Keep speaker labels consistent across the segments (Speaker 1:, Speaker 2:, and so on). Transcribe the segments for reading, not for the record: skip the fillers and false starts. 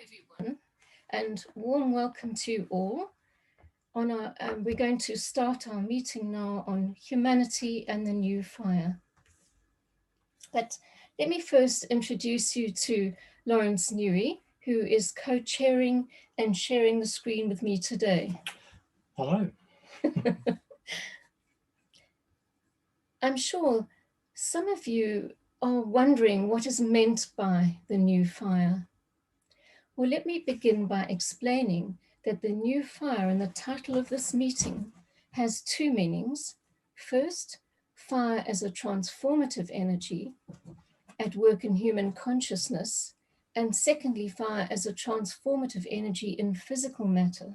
Speaker 1: everyone, and warm welcome to you all. We're going to start our meeting now on humanity and the new fire. But let me first introduce you to Lawrence Newey, who is co-chairing and sharing the screen with me today.
Speaker 2: Hello.
Speaker 1: I'm sure some of you are wondering what is meant by the new fire. Well, let me begin by explaining that the new fire in the title of this meeting has two meanings. First, fire as a transformative energy at work in human consciousness, and secondly, fire as a transformative energy in physical matter.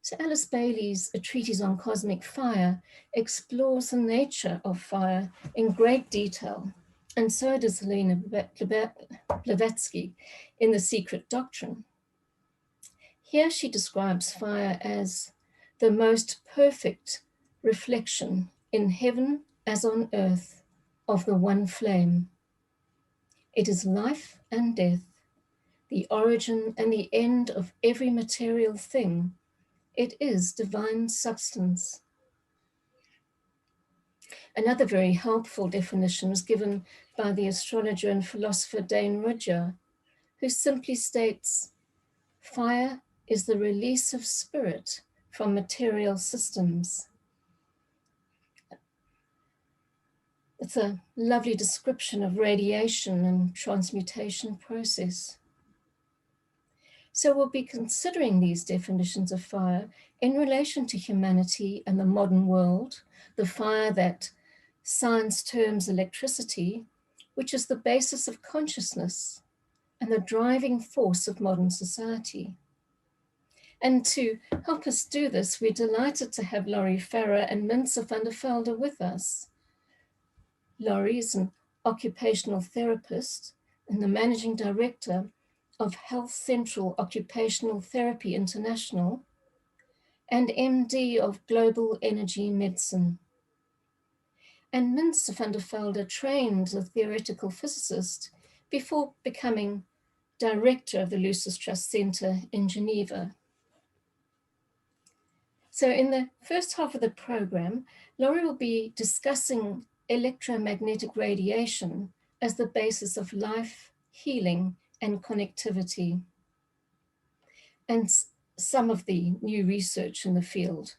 Speaker 1: So Alice Bailey's A Treatise on Cosmic Fire explores the nature of fire in great detail, and so does Helena Blavatsky in The Secret Doctrine. Here she describes fire as the most perfect reflection in heaven as on earth of the one flame. It is life and death, the origin and the end of every material thing. It is divine substance. Another very helpful definition was given by the astrologer and philosopher Dane Rudhyar, who simply states, fire is the release of spirit from material systems. It's a lovely description of radiation and transmutation process. So we'll be considering these definitions of fire in relation to humanity and the modern world, the fire that science terms electricity, which is the basis of consciousness and the driving force of modern society. And to help us do this, we're delighted to have Laurie Farrow and Mintze van der Velde with us. Laurie is an occupational therapist and the managing director of Health Central Occupational Therapy International and MD of Global Energy Medicine. And Mintze van der Velde trained as a theoretical physicist before becoming director of the Lucis Trust Center in Geneva. So in the first half of the program, Laurie will be discussing electromagnetic radiation as the basis of life, healing, and connectivity, and some of the new research in the field.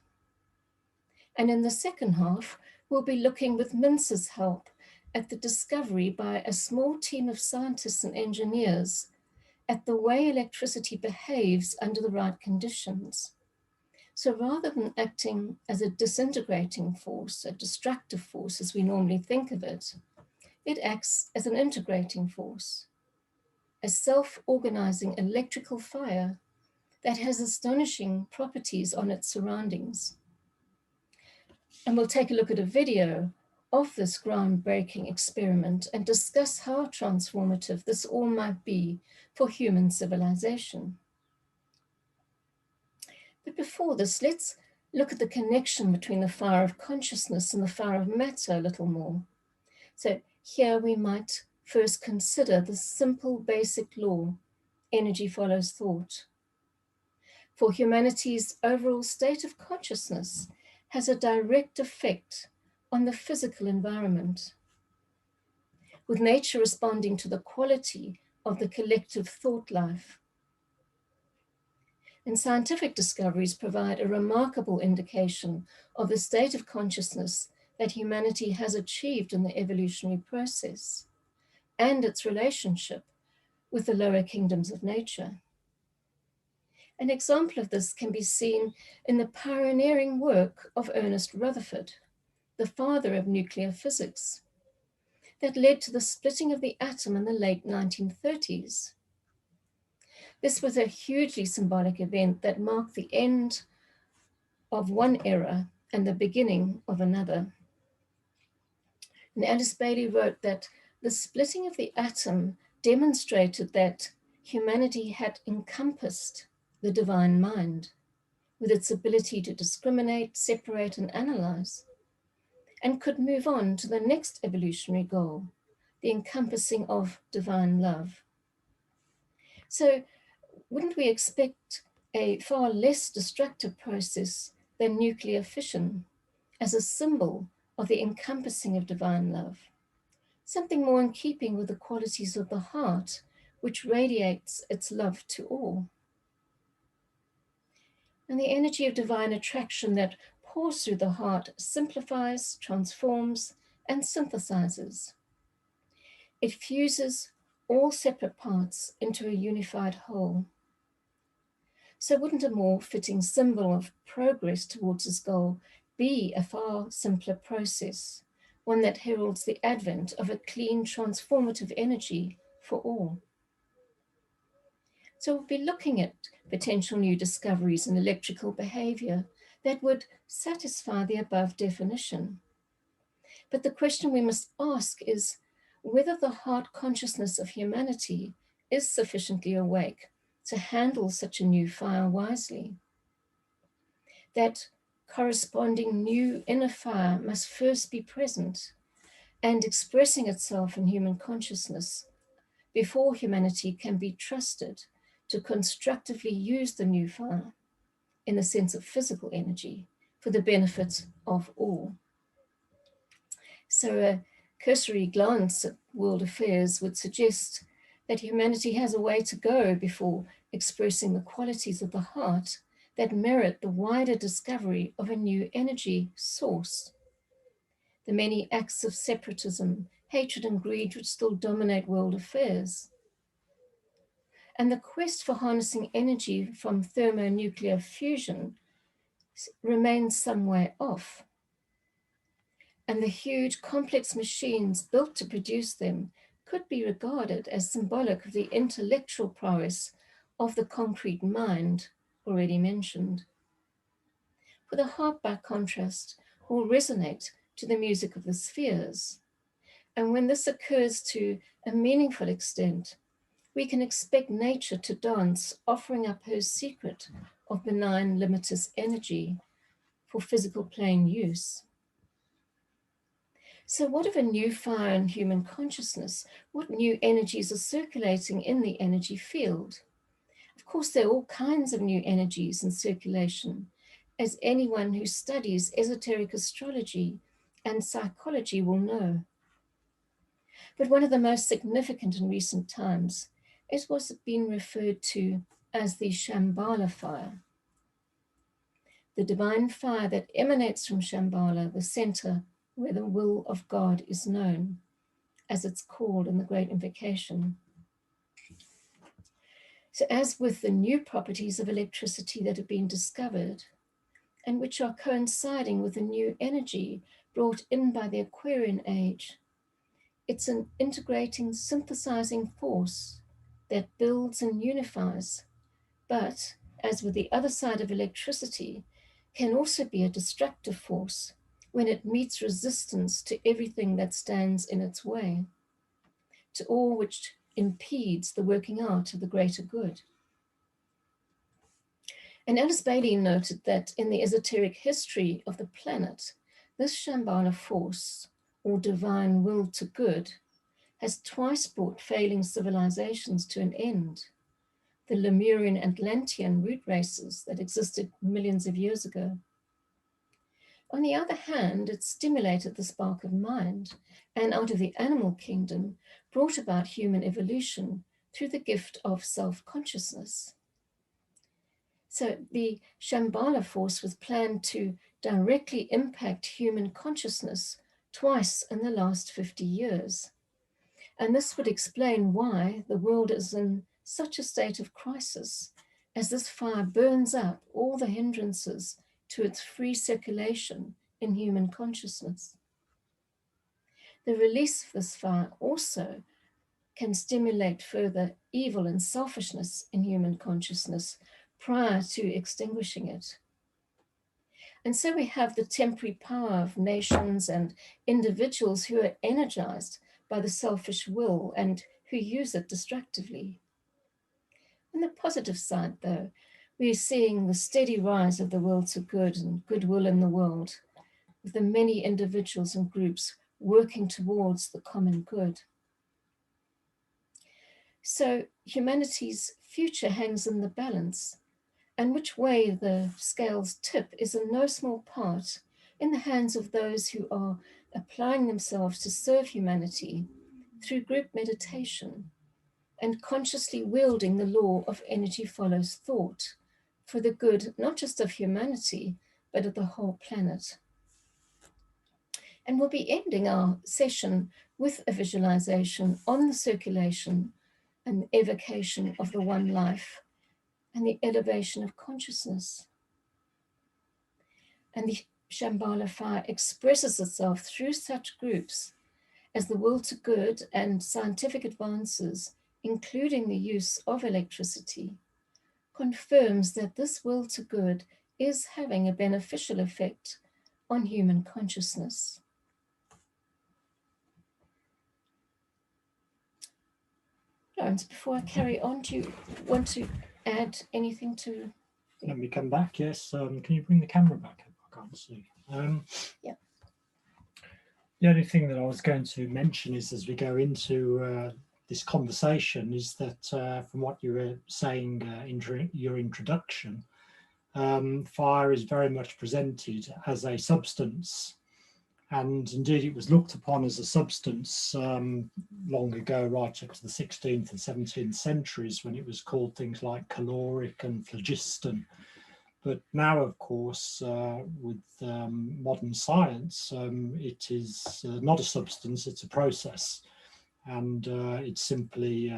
Speaker 1: And in the second half, we'll be looking with Mintze's help at the discovery by a small team of scientists and engineers at the way electricity behaves under the right conditions. So rather than acting as a disintegrating force, a destructive force as we normally think of it, it acts as an integrating force, a self-organizing electrical fire that has astonishing properties on its surroundings. And we'll take a look at a video of this groundbreaking experiment and discuss how transformative this all might be for human civilization. But before this, let's look at the connection between the fire of consciousness and the fire of matter a little more. So here we might first consider the simple basic law, energy follows thought. For humanity's overall state of consciousness has a direct effect on the physical environment, with nature responding to the quality of the collective thought life. And scientific discoveries provide a remarkable indication of the state of consciousness that humanity has achieved in the evolutionary process and its relationship with the lower kingdoms of nature. An example of this can be seen in the pioneering work of Ernest Rutherford, the father of nuclear physics, that led to the splitting of the atom in the late 1930s. This was a hugely symbolic event that marked the end of one era and the beginning of another. And Alice Bailey wrote that the splitting of the atom demonstrated that humanity had encompassed the divine mind with its ability to discriminate, separate, and analyze, and could move on to the next evolutionary goal, the encompassing of divine love. So wouldn't we expect a far less destructive process than nuclear fission as a symbol of the encompassing of divine love? Something more in keeping with the qualities of the heart, which radiates its love to all. And the energy of divine attraction that pours through the heart simplifies, transforms, and synthesizes. It fuses all separate parts into a unified whole. So wouldn't a more fitting symbol of progress towards this goal be a far simpler process, one that heralds the advent of a clean, transformative energy for all? So we'll be looking at potential new discoveries in electrical behavior that would satisfy the above definition. But the question we must ask is whether the heart consciousness of humanity is sufficiently awake to handle such a new fire wisely. That corresponding new inner fire must first be present and expressing itself in human consciousness before humanity can be trusted to constructively use the new fire in the sense of physical energy for the benefit of all. So a cursory glance at world affairs would suggest that humanity has a way to go before expressing the qualities of the heart that merit the wider discovery of a new energy source. The many acts of separatism, hatred, and greed which still dominate world affairs, and the quest for harnessing energy from thermonuclear fusion remains some way off. And the huge complex machines built to produce them could be regarded as symbolic of the intellectual prowess of the concrete mind already mentioned. For the harp, by contrast, will resonate to the music of the spheres. And when this occurs to a meaningful extent, we can expect nature to dance, offering up her secret of benign limitless energy for physical plane use. So what of a new fire in human consciousness? What new energies are circulating in the energy field? Of course, there are all kinds of new energies in circulation, as anyone who studies esoteric astrology and psychology will know. But one of the most significant in recent times is what's been referred to as the Shambhala fire. The divine fire that emanates from Shambhala, the center where the will of God is known, as it's called in the Great Invocation. So as with the new properties of electricity that have been discovered, and which are coinciding with the new energy brought in by the Aquarian age, it's an integrating, synthesizing force that builds and unifies, but, as with the other side of electricity, can also be a destructive force when it meets resistance to everything that stands in its way, to all which impedes the working out of the greater good. And Alice Bailey noted that in the esoteric history of the planet, this Shambhala force, or divine will to good, has twice brought failing civilizations to an end. The Lemurian Atlantean root races that existed millions of years ago. On the other hand, it stimulated the spark of mind, and out of the animal kingdom brought about human evolution through the gift of self-consciousness. So the Shambhala force was planned to directly impact human consciousness twice in the last 50 years. And this would explain why the world is in such a state of crisis, as this fire burns up all the hindrances to its free circulation in human consciousness. The release of this fire also can stimulate further evil and selfishness in human consciousness prior to extinguishing it. And so we have the temporary power of nations and individuals who are energized by the selfish will and who use it destructively. On the positive side, though, we are seeing the steady rise of the will to good and goodwill in the world, with the many individuals and groups working towards the common good. So humanity's future hangs in the balance, and which way the scales tip is in no small part in the hands of those who are applying themselves to serve humanity through group meditation and consciously wielding the law of energy follows thought for the good, not just of humanity, but of the whole planet. And we'll be ending our session with a visualization on the circulation and evocation of the one life and the elevation of consciousness. And the Shambhala fire expresses itself through such groups as the will to good and scientific advances, including the use of electricity, confirms that this will to good is having a beneficial effect on human consciousness. Lawrence, before I carry on, do you want to add anything to?
Speaker 2: Let me come back, yes. Can you bring the camera back up? I can't see.
Speaker 1: Yeah.
Speaker 2: The only thing that I was going to mention is, as we go into this conversation, is that from what you were saying in your introduction, fire is very much presented as a substance. And indeed, it was looked upon as a substance long ago, right up to the 16th and 17th centuries, when it was called things like caloric and phlogiston. But now, of course, with modern science, it is not a substance, it's a process. And it's simply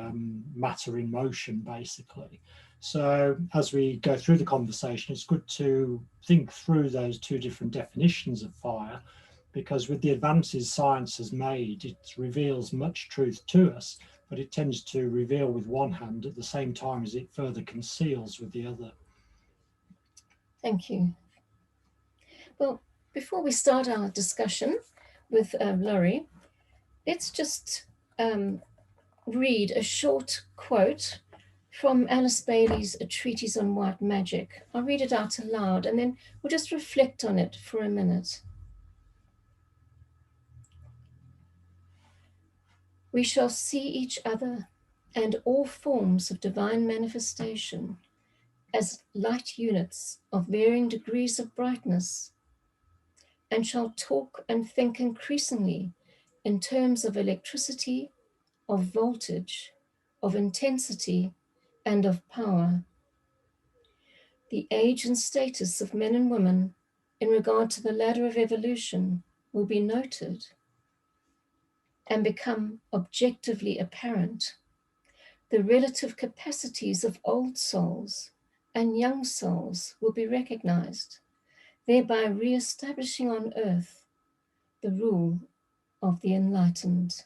Speaker 2: matter in motion, basically. So as we go through the conversation, it's good to think through those two different definitions of fire, because with the advances science has made, it reveals much truth to us, but it tends to reveal with one hand at the same time as it further conceals with the other.
Speaker 1: Thank you. Well, before we start our discussion with Laurie, let's just read a short quote from Alice Bailey's A Treatise on White Magic. I'll read it out aloud and then we'll just reflect on it for a minute. We shall see each other and all forms of divine manifestation as light units of varying degrees of brightness, and shall talk and think increasingly in terms of electricity, of voltage, of intensity, and of power. The age and status of men and women in regard to the ladder of evolution will be noted and become objectively apparent. The relative capacities of old souls and young souls will be recognized, thereby re-establishing on earth the rule of the enlightened.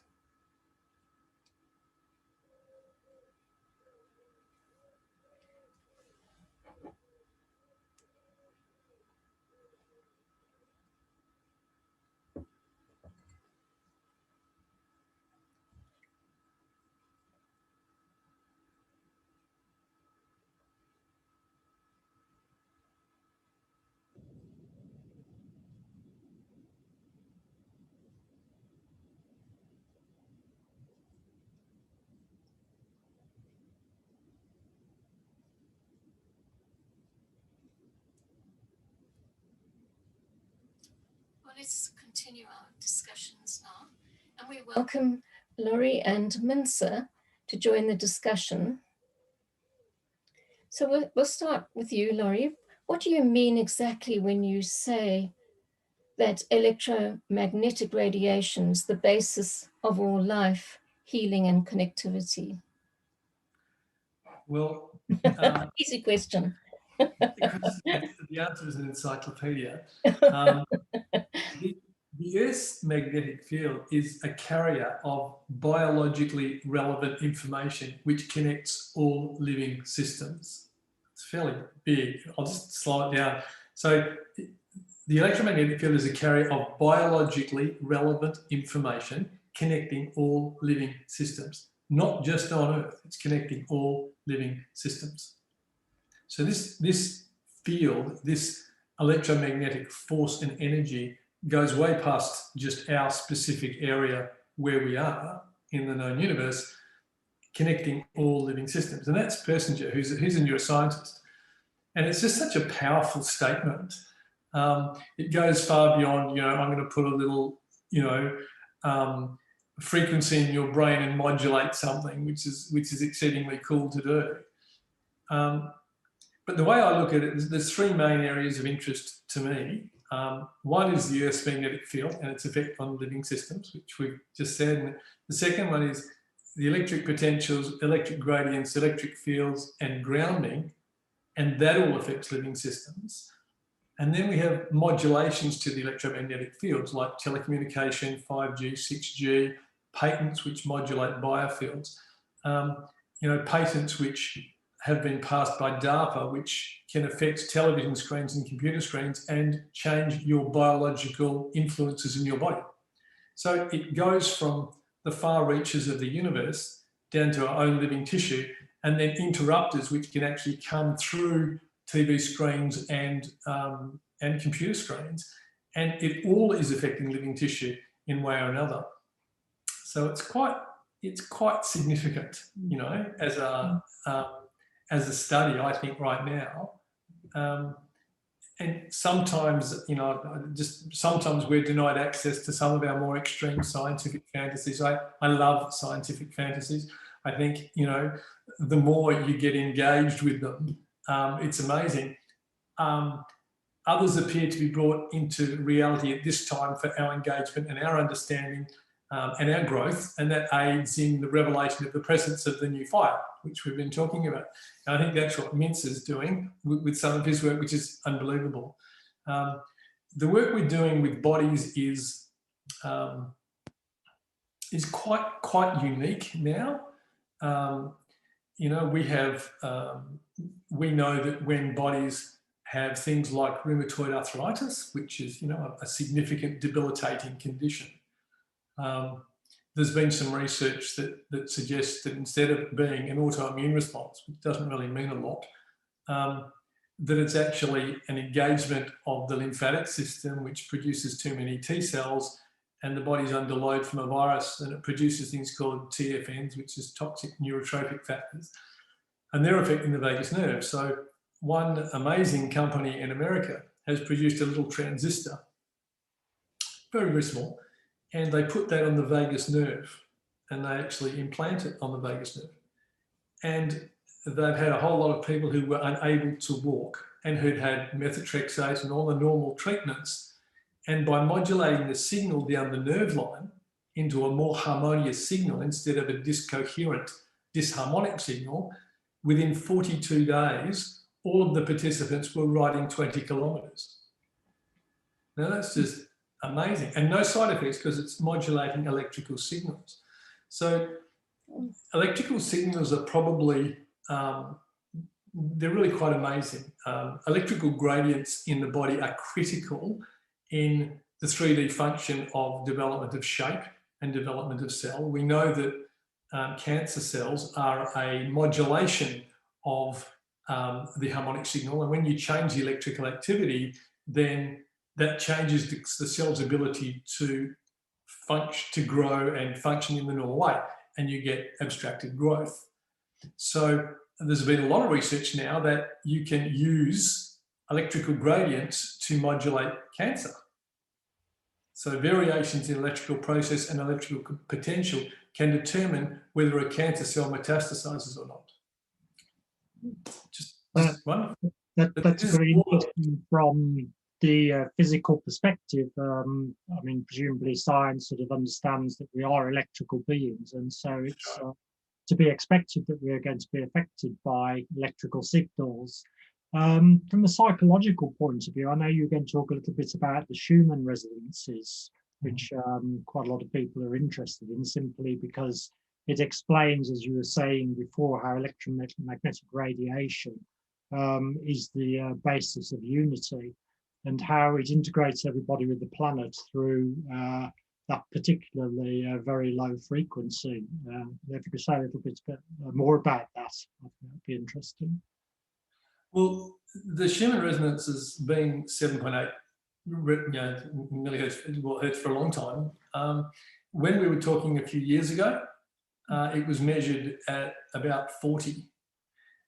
Speaker 1: Well, let's continue our discussions now. And we welcome Laurie and Mintze to join the discussion. So we'll start with you, Laurie. What do you mean exactly when you say that electromagnetic radiation is the basis of all life, healing, and connectivity?
Speaker 3: Well,
Speaker 1: easy question.
Speaker 3: The answer is an encyclopedia. The Earth's magnetic field is a carrier of biologically relevant information which connects all living systems. It's fairly big. I'll just slow it down. So the electromagnetic field is a carrier of biologically relevant information connecting all living systems, not just on Earth. It's connecting all living systems. So this field, this electromagnetic force and energy goes way past just our specific area where we are in the known universe, connecting all living systems. And that's Persinger, who's a neuroscientist. And it's just such a powerful statement. It goes far beyond, I'm going to put a little, frequency in your brain and modulate something, which is exceedingly cool to do. But the way I look at it is there's three main areas of interest to me. One is the Earth's magnetic field and its effect on living systems, which we've just said. And the second one is the electric potentials, electric gradients, electric fields, and grounding, and that all affects living systems. And then we have modulations to the electromagnetic fields like telecommunication, 5G, 6G, patents which modulate biofields, patents which have been passed by DARPA, which can affect television screens and computer screens and change your biological influences in your body. So it goes from the far reaches of the universe down to our own living tissue, and then interrupters which can actually come through TV screens and computer screens, and it all is affecting living tissue in one way or another. So it's quite significant, as a study, I think, right now. And sometimes, sometimes we're denied access to some of our more extreme scientific fantasies. I love scientific fantasies. I think, the more you get engaged with them, it's amazing. Others appear to be brought into reality at this time for our engagement and our understanding and our growth, and that aids in the revelation of the presence of the new fire, which we've been talking about. And I think that's what Mintze is doing with some of his work, which is unbelievable. The work we're doing with bodies is quite unique now. We know that when bodies have things like rheumatoid arthritis, which is, a significant debilitating condition, there's been some research that suggests that instead of being an autoimmune response, which doesn't really mean a lot, that it's actually an engagement of the lymphatic system, which produces too many T cells, and the body's under load from a virus, and it produces things called TFNs, which is toxic neurotrophic factors, and they're affecting the vagus nerve. So one amazing company in America has produced a little transistor, very, very small, and they put that on the vagus nerve, and they actually implant it on the vagus nerve. And they've had a whole lot of people who were unable to walk and who'd had methotrexate and all the normal treatments. And by modulating the signal down the nerve line into a more harmonious signal instead of a discoherent, disharmonic signal, within 42 days, all of the participants were riding 20 kilometres. Now that's just amazing. And no side effects because it's modulating electrical signals. So electrical signals are probably, they're really quite amazing. Electrical gradients in the body are critical in the 3D function of development of shape and development of cell. We know that cancer cells are a modulation of the harmonic signal, and when you change the electrical activity, then that changes the cell's ability to function, to grow and function in the normal way, and you get abstracted growth. So there's been a lot of research now that you can use electrical gradients to modulate cancer. So variations in electrical process and electrical potential can determine whether a cancer cell metastasizes or not. Just wonderful.
Speaker 2: That's very interesting from the physical perspective. Presumably science sort of understands that we are electrical beings, and so it's to be expected that we are going to be affected by electrical signals. From a psychological point of view, I know you're going to talk a little bit about the Schumann Resonances, which quite a lot of people are interested in, simply because it explains, as you were saying before, how electromagnetic radiation is the basis of unity, and how it integrates everybody with the planet through that particularly very low frequency. If you could say a little bit more about that, I think that'd be interesting.
Speaker 3: Well, the Schumann Resonances being 7.8 millihertz, hertz for a long time. When we were talking a few years ago, it was measured at about 40.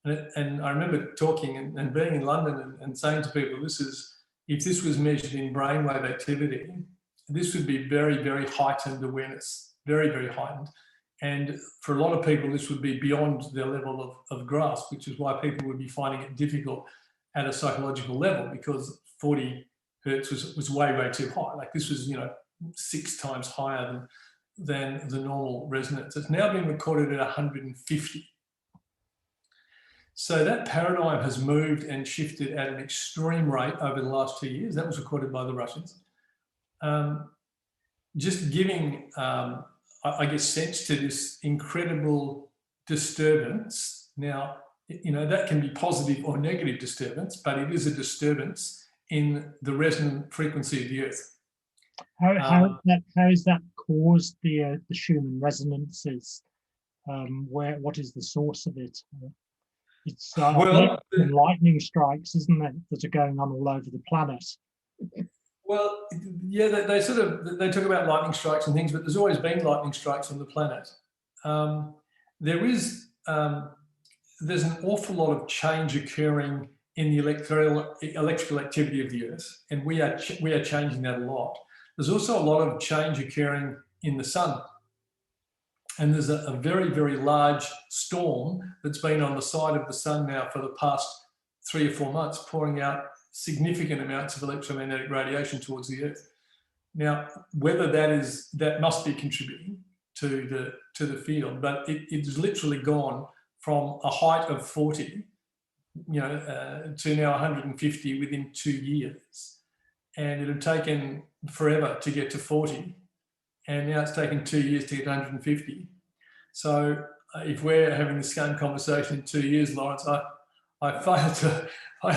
Speaker 3: And I remember talking and being in London and saying to people, if this was measured in brainwave activity, this would be very, very heightened awareness, very, very heightened. And for a lot of people, this would be beyond their level of grasp, which is why people would be finding it difficult at a psychological level, because 40 hertz was way, way too high. Like this was, 6 times higher than the normal resonance. It's now been recorded at 150. So that paradigm has moved and shifted at an extreme rate over the last 2 years. That was recorded by the Russians. Just giving, I guess, sense to this incredible disturbance. Now, that can be positive or negative disturbance, but it is a disturbance in the resonant frequency of the Earth.
Speaker 2: How has that caused the Schumann resonances? What is the source of it? It's lightning strikes, isn't it, that are going on all over the planet?
Speaker 3: Well, yeah, they talk about lightning strikes and things, but there's always been lightning strikes on the planet. There's an awful lot of change occurring in the electrical activity of the Earth, and we are changing that a lot. There's also a lot of change occurring in the sun. And there's a very, very large storm that's been on the side of the sun now for the past 3 or 4 months, pouring out significant amounts of electromagnetic radiation towards the Earth. Now, whether that must be contributing to the field, but it has literally gone from a height of 40, to now 150 within 2 years. And it had taken forever to get to 40. And now it's taken 2 years to get to 150. So if we're having the same conversation in 2 years, Lawrence, I fail to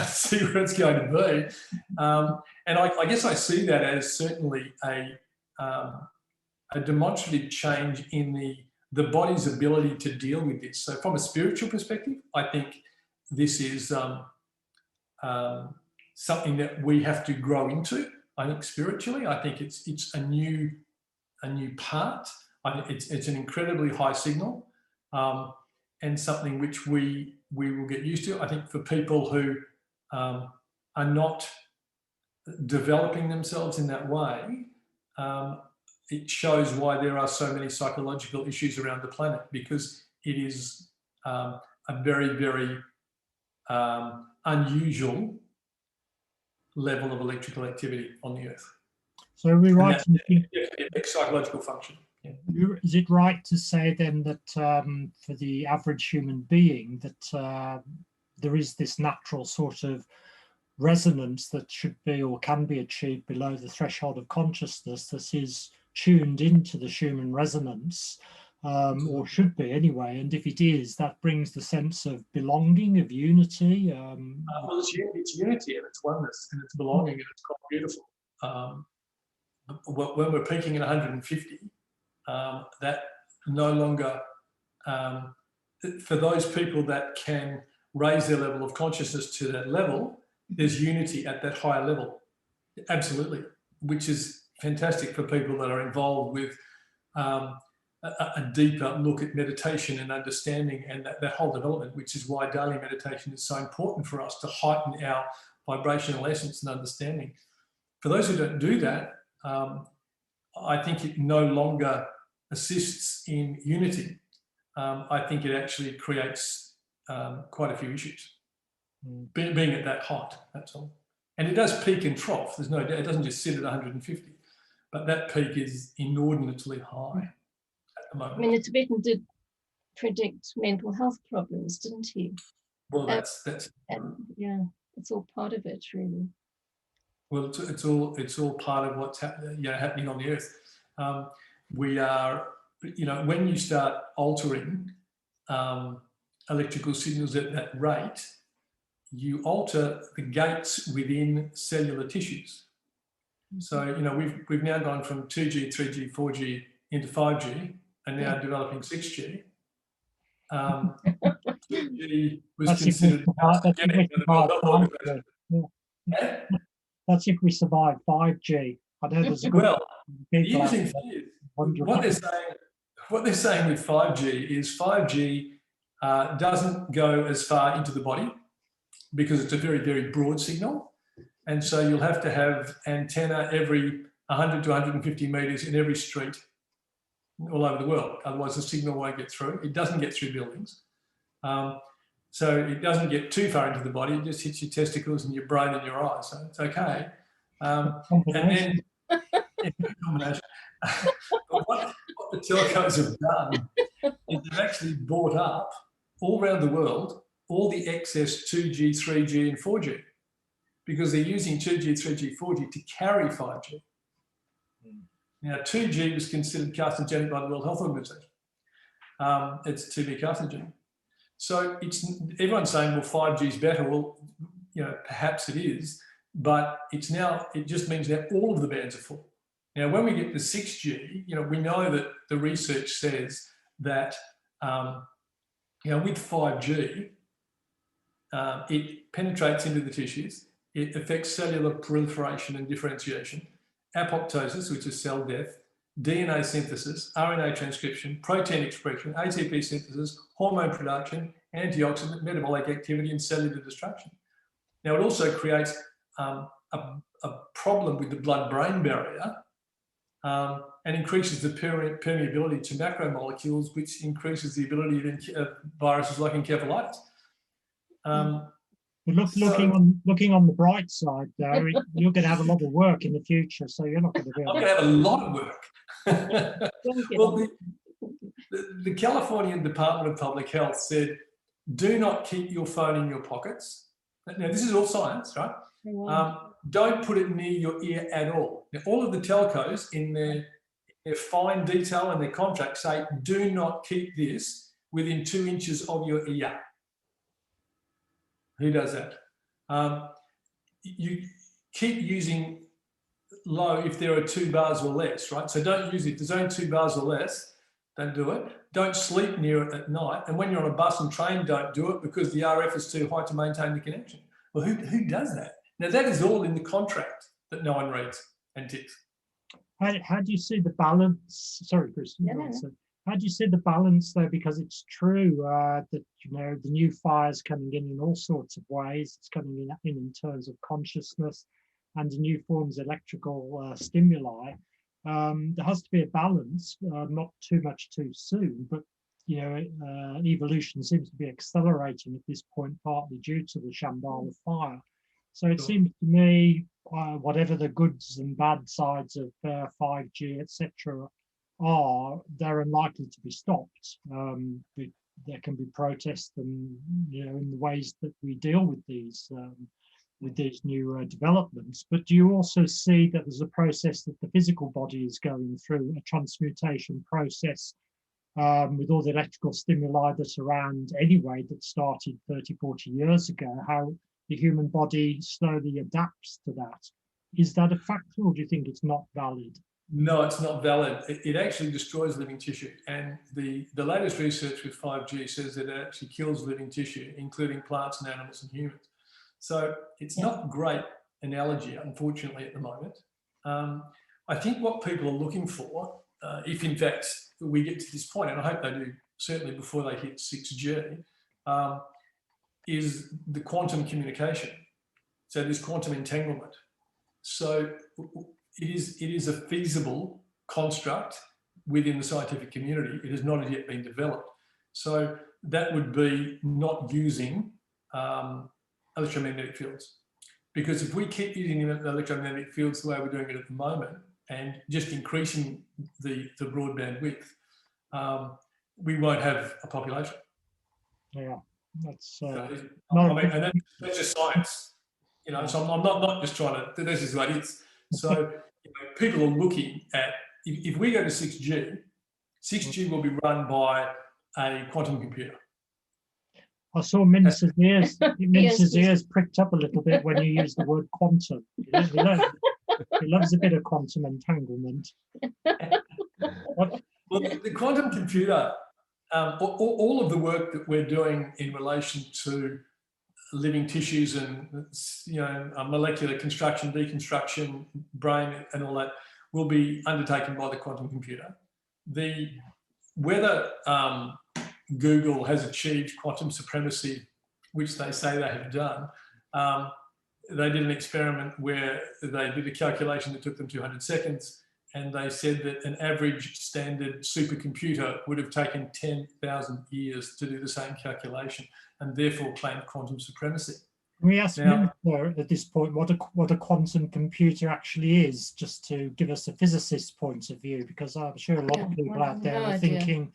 Speaker 3: see where it's going to be. And I guess I see that as certainly a demonstrative change in the body's ability to deal with this. So from a spiritual perspective, I think this is something that we have to grow into. I think spiritually, I think it's a new part. I think it's an incredibly high signal, and something which we will get used to. I think for people who are not developing themselves in that way, it shows why there are so many psychological issues around the planet, because it is a very, very unusual level of electrical activity on the Earth.
Speaker 2: So are we right?
Speaker 3: Psychological function. Yeah.
Speaker 2: Is it right to say then that for the average human being that there is this natural sort of resonance that should be or can be achieved below the threshold of consciousness that is tuned into the Schumann resonance, or should be anyway, and if it is, that brings the sense of belonging, of unity?
Speaker 3: Well, it's unity and it's oneness and it's belonging and it's quite beautiful. When we're peaking at 150, that no longer, for those people that can raise their level of consciousness to that level, there's unity at that higher level. Absolutely, which is fantastic for people that are involved with a deeper look at meditation and understanding and that whole development, which is why daily meditation is so important for us to heighten our vibrational essence and understanding. For those who don't do that, I think it no longer assists in unity. I think it actually creates quite a few issues, being at that height, that's all. And it does peak and trough, there's no doubt. It doesn't just sit at 150, but that peak is inordinately high at the moment.
Speaker 1: I mean, Tibetan did predict mental health problems, didn't he?
Speaker 3: Well, that's
Speaker 1: yeah, it's all part of it, really.
Speaker 3: Well, it's all part of what's happening on the Earth. We are, when you start altering electrical signals at that rate, you alter the gates within cellular tissues. So, we've now gone from 2G, 3G, 4G into 5G, and now developing 6G. 2G was considered.
Speaker 2: That's if we survive 5G. I know there's a good
Speaker 3: the interesting thing is, what they're saying, what they're saying with 5G is 5G doesn't go as far into the body because it's a very, very broad signal. And so you'll have to have antenna every 100 to 150 metres in every street all over the world. Otherwise, the signal won't get through. It doesn't get through buildings. So it doesn't get too far into the body. It just hits your testicles and your brain and your eyes. So it's okay. And then, combination. But what the telcos have done is they've actually bought up all around the world all the excess 2G, 3G and 4G because they're using 2G, 3G, 4G to carry 5G. Now, 2G was considered carcinogenic by the World Health Organization. It's 2B carcinogenic. So everyone's saying, well, 5G is better. Well, perhaps it is, but it just means that all of the bands are full. Now, when we get to 6G, we know that the research says that, with 5G, it penetrates into the tissues. It affects cellular proliferation and differentiation, apoptosis, which is cell death, DNA synthesis, RNA transcription, protein expression, ATP synthesis, hormone production, antioxidant, metabolic activity, and cellular destruction. Now, it also creates a problem with the blood-brain barrier and increases the permeability to macromolecules, which increases the ability of viruses like encephalitis.
Speaker 2: Looking on the bright side, though, you're going to have a lot of work in the future, so you're not going to be able
Speaker 3: I'm going to have a lot of work. Well, the Californian Department of Public Health said, do not keep your phone in your pockets. Now, this is all science, right? Don't put it near your ear at all. Now, all of the telcos in their fine detail and their contracts say, do not keep this within 2 inches of your ear. Who does that? You keep using low if there are 2 bars or less, right? So don't use it. If there's only 2 bars or less, don't do it. Don't sleep near it at night. And when you're on a bus and train, don't do it because the RF is too high to maintain the connection. Well, who does that? Now, that is all in the contract that no one reads and ticks.
Speaker 2: How do you see the balance? Sorry, Chris. How do you see the balance, though? Because it's true that, the new fire's coming in all sorts of ways. It's coming in terms of consciousness and new forms of electrical stimuli. There has to be a balance, not too much too soon, but, evolution seems to be accelerating at this point, partly due to the Shambhala fire. So it seems to me, whatever the goods and bad sides of 5G, etc., they're unlikely to be stopped. There can be protests, and in the ways that we deal with these new developments. But do you also see that there's a process that the physical body is going through, a transmutation process with all the electrical stimuli that's around anyway, that started 30, 40 years ago, how the human body slowly adapts to that? Is that a factor, or do you think it's not valid?
Speaker 3: No, it's not valid. It actually destroys living tissue. And the latest research with 5G says that it actually kills living tissue, including plants and animals and humans. So it's not a great analogy, unfortunately, at the moment. I think what people are looking for, if in fact we get to this point, and I hope they do certainly before they hit 6G, is the quantum communication. So this quantum entanglement. So it is a feasible construct within the scientific community. It has not yet been developed. So that would be not using electromagnetic fields. Because if we keep using electromagnetic fields the way we're doing it at the moment and just increasing the broadband width, we won't have a population.
Speaker 2: Yeah, that's
Speaker 3: that's just science. So I'm not just trying to, this is what it is. So people are looking at, if we go to 6G, 6G will be run by a quantum computer.
Speaker 2: I saw Mintze's ears pricked up a little bit when you used the word quantum. He loves a bit of quantum entanglement.
Speaker 3: Well, the quantum computer, all of the work that we're doing in relation to living tissues and molecular construction, deconstruction, brain, and all that will be undertaken by the quantum computer. The whether Google has achieved quantum supremacy, which they say they have done, they did an experiment where they did a calculation that took them 200 seconds, and they said that an average standard supercomputer would have taken 10,000 years to do the same calculation, and therefore claimed quantum supremacy.
Speaker 2: We asked
Speaker 3: Now,
Speaker 2: Mintze at this point what a quantum computer actually is, just to give us a physicist's point of view, because I'm sure a lot of people out there are thinking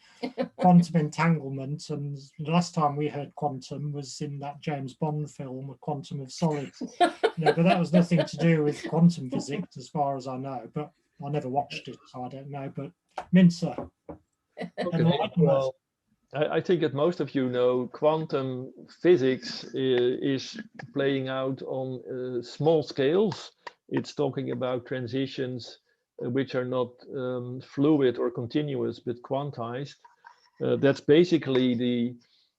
Speaker 2: quantum entanglement, and the last time we heard quantum was in that James Bond film, A Quantum of Solace. But that was nothing to do with quantum physics, as far as I know. But I never watched it, so I don't know. But Mintze,
Speaker 4: well, I think that most of you know quantum physics is playing out on small scales. It's talking about transitions which are not fluid or continuous, but quantized. That's basically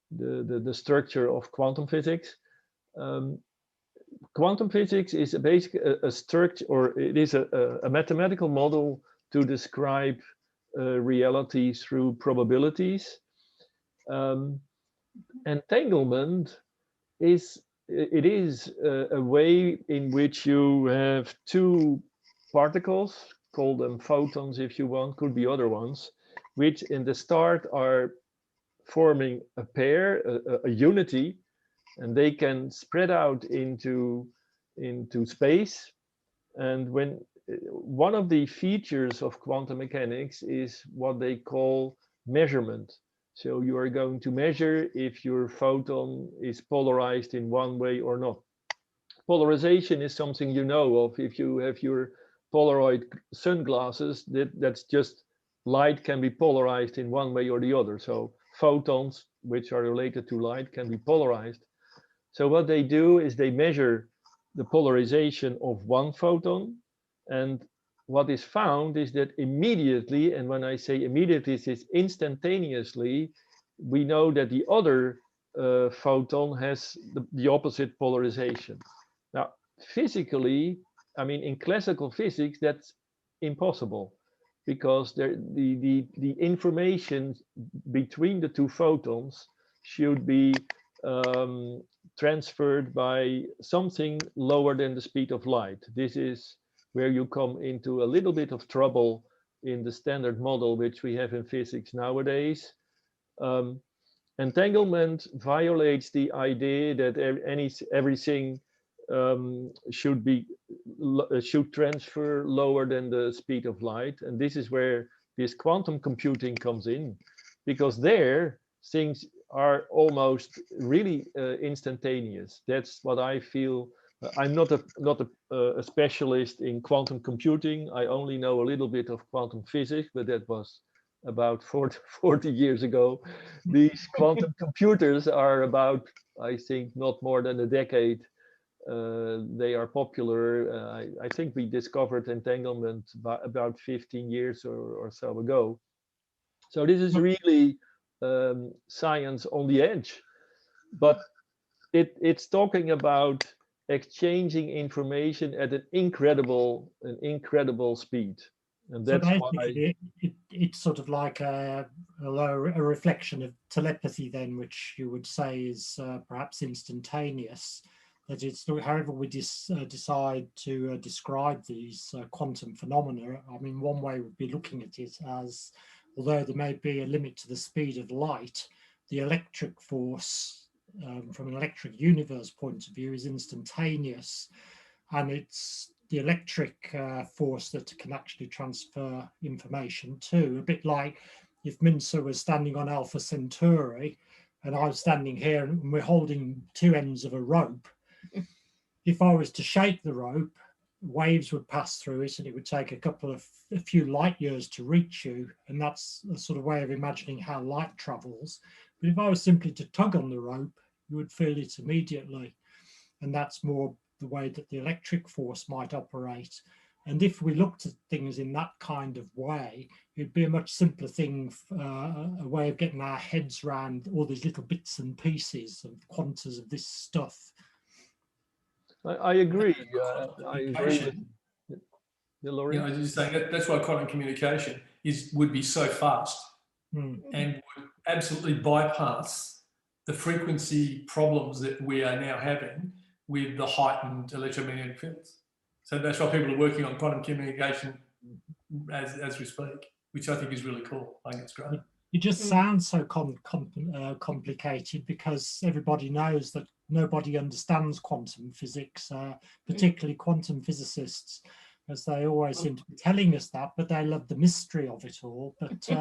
Speaker 4: the structure of quantum physics. Quantum physics is a structure, or it is a mathematical model to describe reality through probabilities. Entanglement is a way in which you have two particles, call them photons if you want, could be other ones, which in the start are forming a pair, a unity, and they can spread out into space. And when one of the features of quantum mechanics is what they call measurement. So you are going to measure if your photon is polarized in one way or not. Polarization is something you know of. If you have your Polaroid sunglasses, that's just light can be polarized in one way or the other. So photons, which are related to light, can be polarized. So what they do is they measure the polarization of one photon, and what is found is that immediately, and when I say immediately, it's instantaneously, we know that the other photon has the opposite polarization. Now, physically, I mean, in classical physics, that's impossible, because the information between the two photons should be transferred by something lower than the speed of light. This is where you come into a little bit of trouble in the standard model which we have in physics nowadays. Entanglement violates the idea that everything should transfer lower than the speed of light, and this is where this quantum computing comes in, because there things are almost really instantaneous. That's what I feel. I'm not a specialist in quantum computing. I only know a little bit of quantum physics, but that was about 40 years ago. These quantum computers are about, I think, not more than a decade. They are popular. I think we discovered entanglement about 15 years or so ago. So this is really science on the edge, but it's talking about exchanging information at an incredible speed, and that's why
Speaker 2: it's sort of like a reflection of telepathy, then, which you would say is perhaps instantaneous. That it's however we decide to describe these quantum phenomena. I mean, one way would be looking at it as, although there may be a limit to the speed of light, the electric force from an electric universe point of view is instantaneous, and it's the electric force that can actually transfer information too. A bit like if Mintze was standing on Alpha Centauri and I was standing here and we're holding two ends of a rope. If I was to shake the rope, waves would pass through it and it would take a few light years to reach you, and that's a sort of way of imagining how light travels. But if I was simply to tug on the rope, you would feel it immediately, and that's more the way that the electric force might operate. And if we looked at things in that kind of way, it'd be a much simpler thing, a way of getting our heads around all these little bits and pieces of quantas of this stuff.
Speaker 4: I agree. I agree with Laurie.
Speaker 3: I was just saying that's why quantum communication would be so fast, and would absolutely bypass the frequency problems that we are now having with the heightened electromagnetic fields. So that's why people are working on quantum communication as we speak, which I think is really cool. I think it's great.
Speaker 2: It just sounds so complicated because everybody knows that nobody understands quantum physics, particularly quantum physicists, as they always seem to be telling us that, but they love the mystery of it all. But you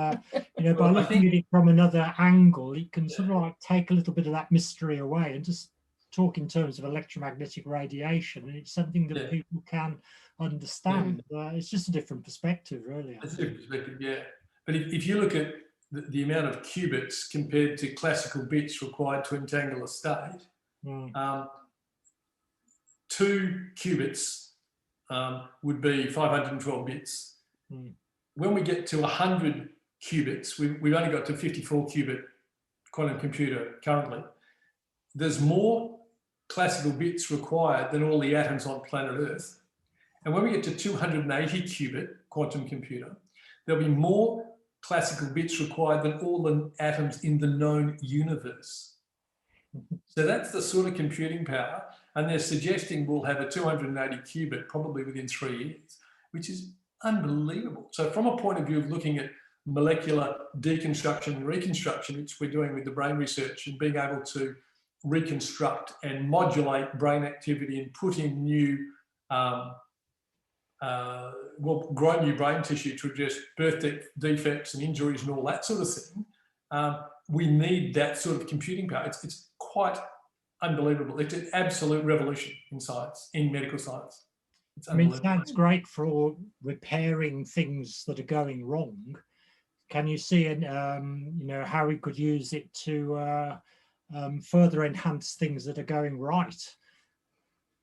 Speaker 2: know, by looking at it from another angle, it can sort of like take a little bit of that mystery away and just talk in terms of electromagnetic radiation, and it's something that people can understand. It's just a different perspective, really.
Speaker 3: It's a different perspective, yeah. But if you look at the amount of qubits compared to classical bits required to entangle a state, 2 qubits would be 512 bits. When we get to 100 qubits, we've only got to 54 qubit quantum computer currently. There's more classical bits required than all the atoms on planet Earth. And when we get to 280 qubit quantum computer, there'll be more classical bits required than all the atoms in the known universe. So that's the sort of computing power. And they're suggesting we'll have a 280 qubit probably within 3 years, which is unbelievable. So from a point of view of looking at molecular deconstruction and reconstruction, which we're doing with the brain research, and being able to reconstruct and modulate brain activity and put in new grow new brain tissue to address birth defects and injuries and all that sort of thing, we need that sort of computing power. It's quite unbelievable. It's an absolute revolution in science, in medical science.
Speaker 2: I mean, it sounds great for repairing things that are going wrong. Can you see, you know, how we could use it to further enhance things that are going right?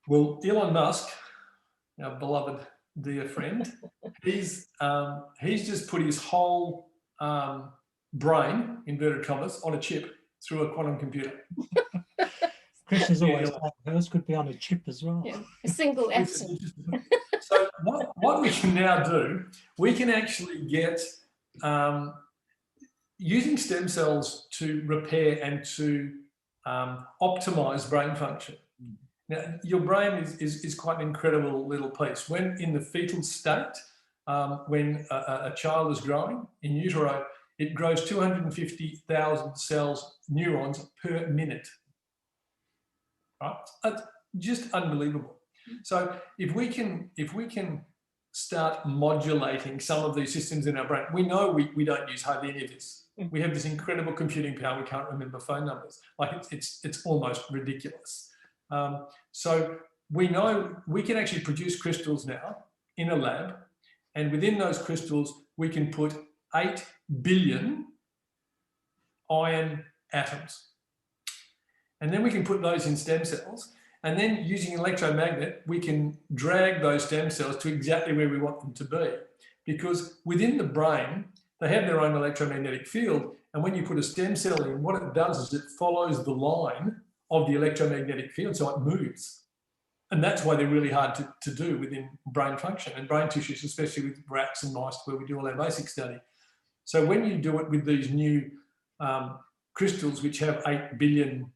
Speaker 3: Well, Elon Musk, our beloved dear friend, he's just put his whole brain, inverted commas, on a chip through a quantum computer.
Speaker 2: Chris is always like, hers could be on a chip as well.
Speaker 1: Yeah, a single atom.
Speaker 3: So what we can now do, we can actually get, using stem cells to repair and to optimize brain function. Now, your brain is quite an incredible little piece. When in the fetal state, when a child is growing in utero, it grows 250,000 cells, neurons per minute. Right? That's just unbelievable. So if we can start modulating some of these systems in our brain, we know we don't use hardly any of this. We have this incredible computing power. We can't remember phone numbers. Like it's almost ridiculous. So we know we can actually produce crystals now in a lab, and within those crystals, we can put 8 billion iron atoms. And then we can put those in stem cells, and then using an electromagnet, we can drag those stem cells to exactly where we want them to be. Because within the brain, they have their own electromagnetic field, and when you put a stem cell in, what it does is it follows the line of the electromagnetic field, so it moves. And that's why they're really hard to do within brain function and brain tissues, especially with rats and mice, where we do all our basic study. So when you do it with these new crystals, which have 8 billion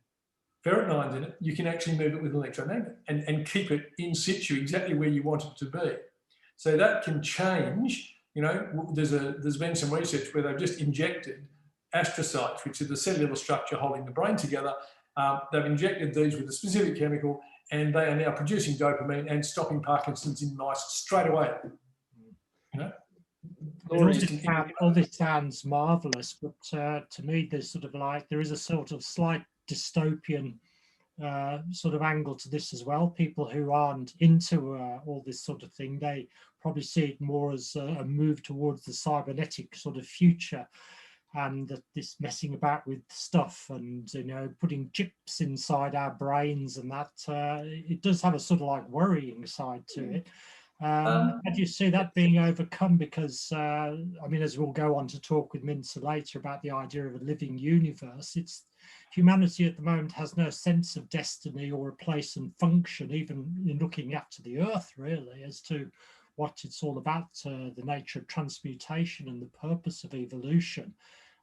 Speaker 3: ferritinins in it, you can actually move it with an electromagnet and keep it in situ exactly where you want it to be. So that can change. You know, there's been some research where they've just injected astrocytes, which are the cellular structure holding the brain together. They've injected these with a specific chemical, and they are now producing dopamine and stopping Parkinson's in mice straight away. You know?
Speaker 2: All this sounds marvelous, but to me, there's sort of like, there is a sort of slight dystopian sort of angle to this as well. People who aren't into all this sort of thing, they probably see it more as a move towards the cybernetic sort of future, and that this messing about with stuff and, you know, putting chips inside our brains and that, it does have a sort of like worrying side to it. How do you see that being overcome? Because, I mean, as we'll go on to talk with Mintze later about the idea of a living universe, it's humanity at the moment has no sense of destiny or a place and function, even in looking after the earth, really, as to what it's all about, the nature of transmutation and the purpose of evolution.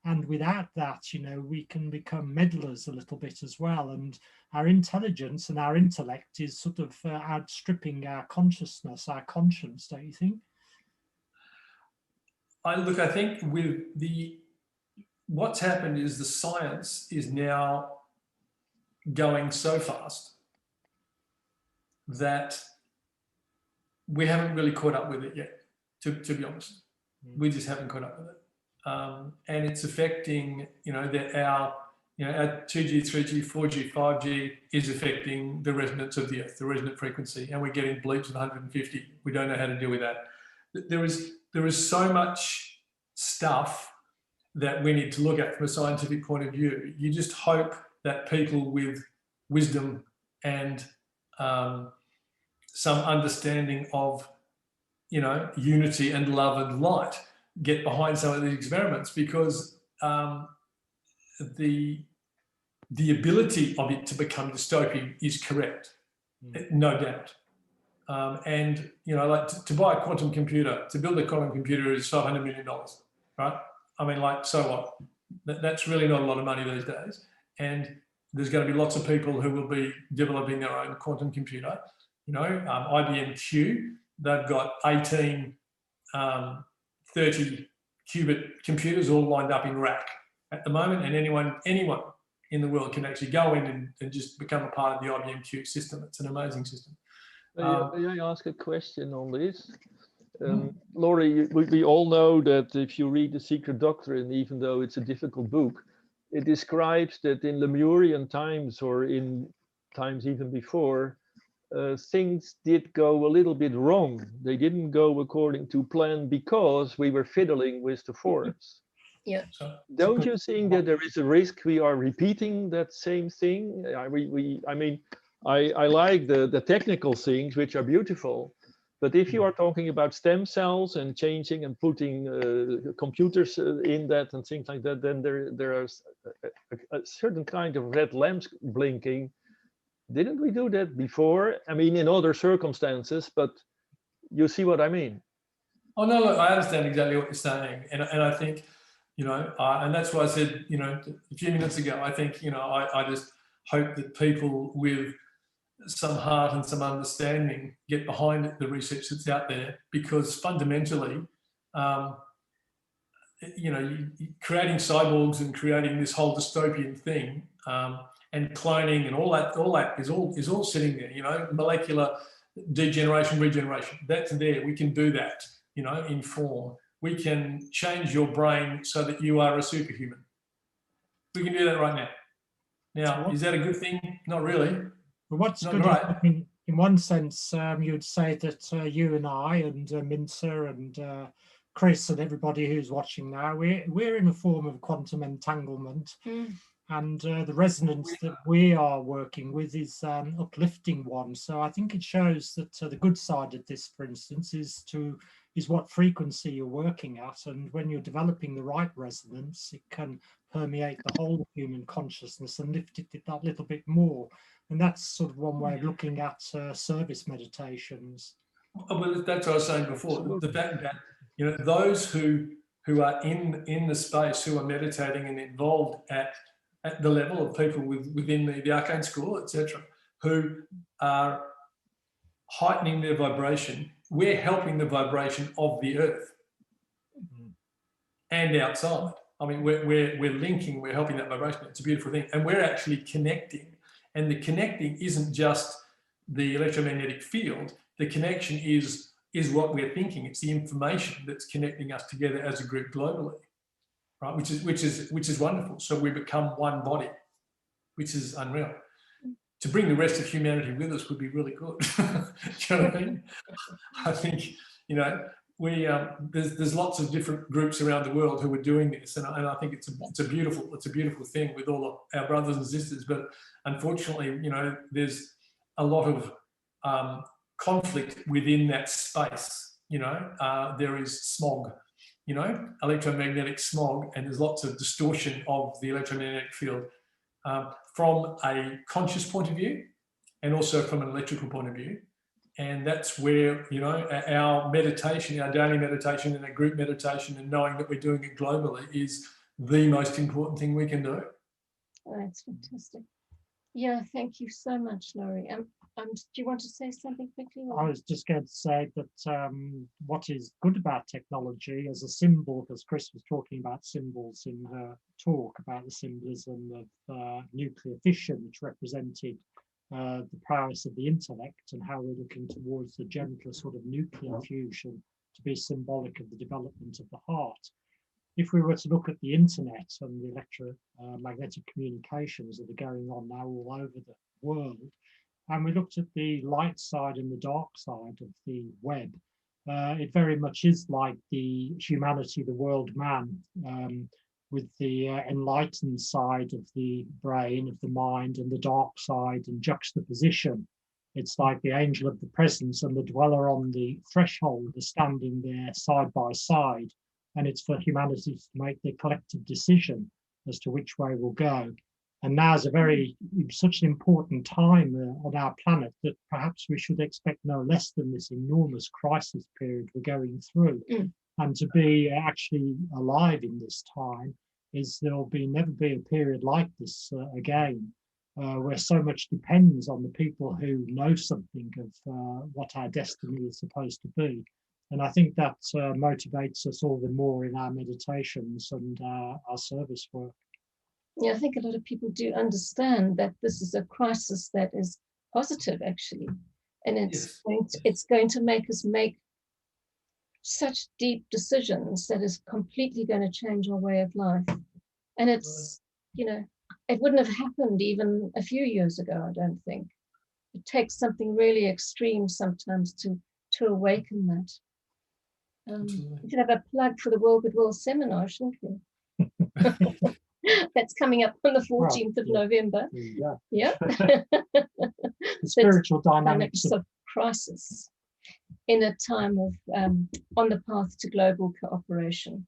Speaker 2: And without that, we can become meddlers a little bit as well. And our intelligence and our intellect is sort of outstripping our consciousness, our conscience, don't you think?
Speaker 3: I think with what's happened is the science is now going so fast that we haven't really caught up with it yet, to be honest. We just haven't caught up with it. And it's affecting, our 2G, 3G, 4G, 5G is affecting the resonance of the Earth, the resonant frequency, and we're getting bleeps of 150. We don't know how to deal with that. There is so much stuff that we need to look at from a scientific point of view. You just hope that people with wisdom and some understanding of, unity and love and light get behind some of these experiments, because the ability of it to become dystopian is correct, no doubt. And like to buy a quantum computer, to build a quantum computer is $500 million, right? I mean, like, so what? That's really not a lot of money these days. And there's going to be lots of people who will be developing their own quantum computer. IBM Q, they've got 18 30 qubit computers all lined up in rack at the moment, and anyone in the world can actually go in and just become a part of the IBM Q system. It's an amazing system.
Speaker 4: May I ask a question on this? Laurie, we all know that if you read The Secret Doctrine, even though it's a difficult book, it describes that in Lemurian times, or in times even before, things did go a little bit wrong. They didn't go according to plan because we were fiddling with the force.
Speaker 1: Yeah.
Speaker 4: Don't you think that there is a risk we are repeating that same thing? I like the technical things, which are beautiful, but if you are talking about stem cells and changing and putting computers in that and things like that, then there are a certain kind of red lamps blinking. Didn't we do that before? I mean, in other circumstances, but you see what I mean?
Speaker 3: Oh, no, look, I understand exactly what you're saying. And I think, and that's why I said, a few minutes ago, I think, I just hope that people with some heart and some understanding get behind the research that's out there, because fundamentally, creating cyborgs and creating this whole dystopian thing, and cloning and all that is all sitting there. Molecular degeneration, regeneration, that's there. We can do that, in form. We can change your brain so that you are a superhuman. We can do that right now. Now, is that a good thing? Not really.
Speaker 2: But what's
Speaker 3: Not
Speaker 2: good
Speaker 3: right.
Speaker 2: in one sense, you'd say that you and I and Mintze and Chris and everybody who's watching now, we're in a form of quantum entanglement. And the resonance that we are working with is an uplifting one. So I think it shows that the good side of this, for instance, is what frequency you're working at. And when you're developing the right resonance, it can permeate the whole human consciousness and lift it that little bit more. And that's sort of one way of looking at service meditations.
Speaker 3: Well, that's what I was saying before. The fact that, those who are in the space, who are meditating and involved at the level of people within the arcane school, etc., who are heightening their vibration, we're helping the vibration of the earth and outside. I mean, we're linking, we're helping that vibration. It's a beautiful thing. And we're actually connecting. And the connecting isn't just the electromagnetic field. The connection is what we're thinking. It's the information that's connecting us together as a group globally. Right, which is wonderful. So we become one body, which is unreal. To bring the rest of humanity with us would be really good. Do you know what I mean? I think there's lots of different groups around the world who are doing this, and I think it's a beautiful thing with all of our brothers and sisters. But unfortunately, there's a lot of conflict within that space. There is smog. Electromagnetic smog, and there's lots of distortion of the electromagnetic field from a conscious point of view and also from an electrical point of view. And that's where, our meditation, our daily meditation and our group meditation, and knowing that we're doing it globally, is the most important thing we can do.
Speaker 1: Oh, that's fantastic. Yeah, thank you so much, Laurie. Do you want to say something quickly?
Speaker 2: I was just going to say that what is good about technology as a symbol, because Chris was talking about symbols in her talk about the symbolism of nuclear fission, which represented the prowess of the intellect, and how we're looking towards the gentler sort of nuclear fusion to be symbolic of the development of the heart. If we were to look at the internet and the electromagnetic communications that are going on now all over the world, and we looked at the light side and the dark side of the web, it very much is like the humanity, the world man, with the enlightened side of the brain, of the mind, and the dark side in juxtaposition. It's like the angel of the presence and the dweller on the threshold are standing there side by side. And it's for humanity to make the collective decision as to which way we'll go. And now is such an important time on our planet that perhaps we should expect no less than this enormous crisis period we're going through. And to be actually alive in this time is there'll never be a period like this again, where so much depends on the people who know something of what our destiny is supposed to be. And I think that motivates us all the more in our meditations and our service work.
Speaker 1: Yeah, I think a lot of people do understand that this is a crisis that is positive, actually. And it's going to make us make such deep decisions that is completely going to change our way of life. And it's, it wouldn't have happened even a few years ago, I don't think. It takes something really extreme sometimes to awaken that. We should have a plug for the World Goodwill seminar, shouldn't we? That's coming up on the 14th of November. Yeah.
Speaker 2: The spiritual dynamics
Speaker 1: of crisis in a time of on the path to global cooperation.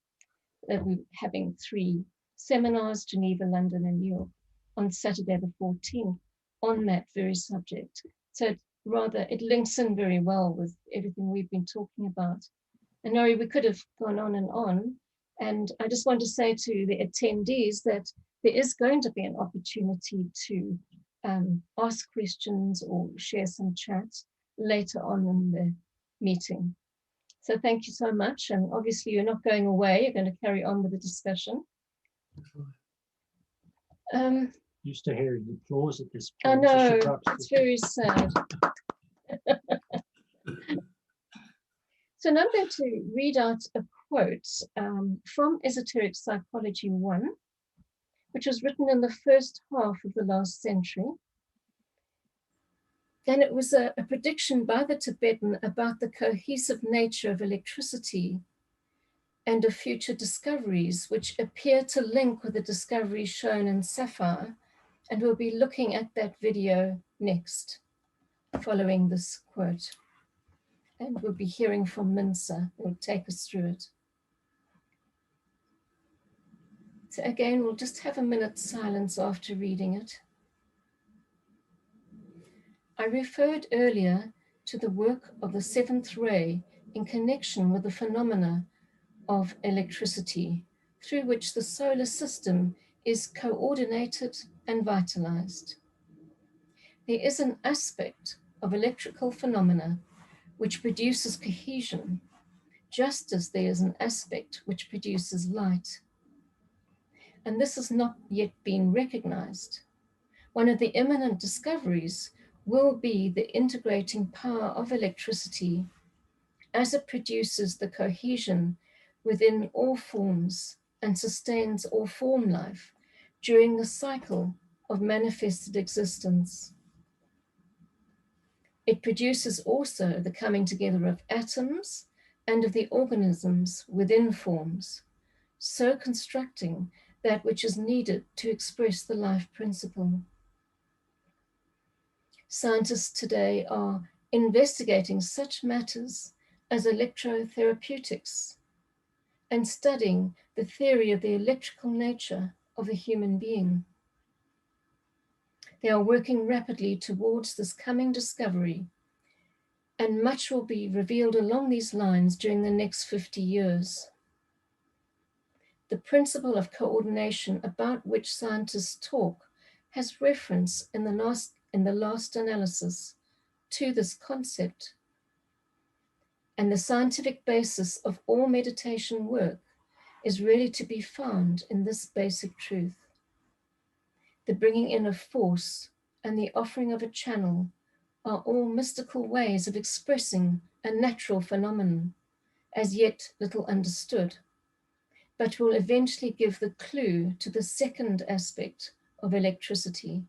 Speaker 1: We're having 3 seminars, Geneva, London, and New York, on Saturday the 14th on that very subject. So it links in very well with everything we've been talking about. And Laurie, we could have gone on, and I just want to say to the attendees that there is going to be an opportunity to ask questions or share some chat later on in the meeting. So thank you so much, and obviously you're not going away, you're going to carry on with the discussion.
Speaker 2: Used to hearing the applause at this point.
Speaker 1: I know, it's very sad. So now I'm going to read out a quote from Esoteric Psychology 1, which was written in the first half of the last century. And it was a prediction by the Tibetan about the cohesive nature of electricity and of future discoveries, which appear to link with the discoveries shown in Safire. And we'll be looking at that video next, following this quote. And we'll be hearing from Mintze, who will take us through it. So again, we'll just have a minute's silence after reading it. I referred earlier to the work of the seventh ray in connection with the phenomena of electricity, through which the solar system is coordinated and vitalized. There is an aspect of electrical phenomena which produces cohesion, just as there is an aspect which produces light. And this has not yet been recognized. One of the imminent discoveries will be the integrating power of electricity as it produces the cohesion within all forms and sustains all form life during the cycle of manifested existence. It produces also the coming together of atoms and of the organisms within forms, so constructing that which is needed to express the life principle. Scientists today are investigating such matters as electrotherapeutics and studying the theory of the electrical nature of a human being. They are working rapidly towards this coming discovery, and much will be revealed along these lines during the next 50 years. The principle of coordination about which scientists talk has reference in the last analysis to this concept. And the scientific basis of all meditation work is really to be found in this basic truth. The bringing in of force and the offering of a channel are all mystical ways of expressing a natural phenomenon, as yet little understood, but will eventually give the clue to the second aspect of electricity.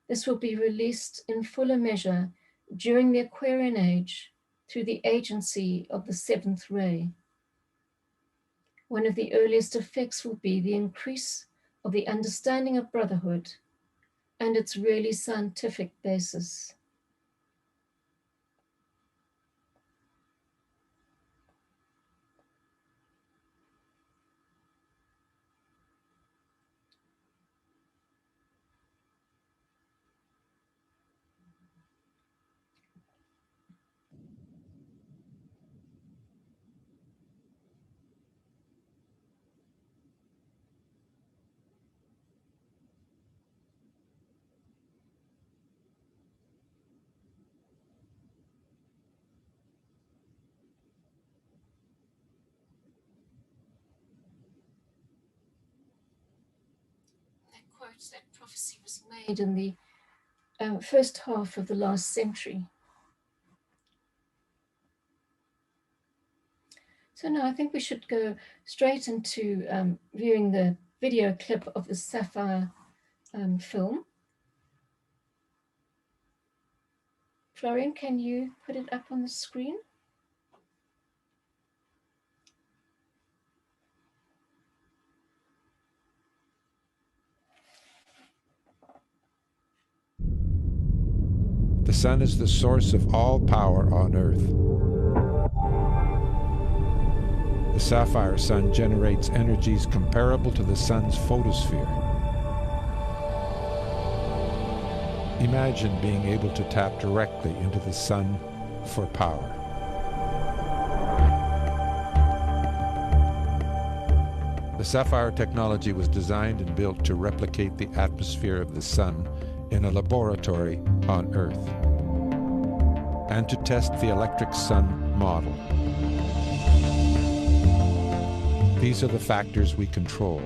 Speaker 1: This will be released in fuller measure during the Aquarian age through the agency of the seventh ray. One of the earliest effects will be the increase of the understanding of brotherhood and its really scientific basis. Quotes that prophecy was made in the first half of the last century. So now I think we should go straight into viewing the video clip of the Safire film. Florian, can you put it up on the screen?
Speaker 5: The sun is the source of all power on Earth. The sapphire sun generates energies comparable to the sun's photosphere. Imagine being able to tap directly into the sun for power. The Safire technology was designed and built to replicate the atmosphere of the sun in a laboratory on Earth, and to test the electric sun model. These are the factors we control.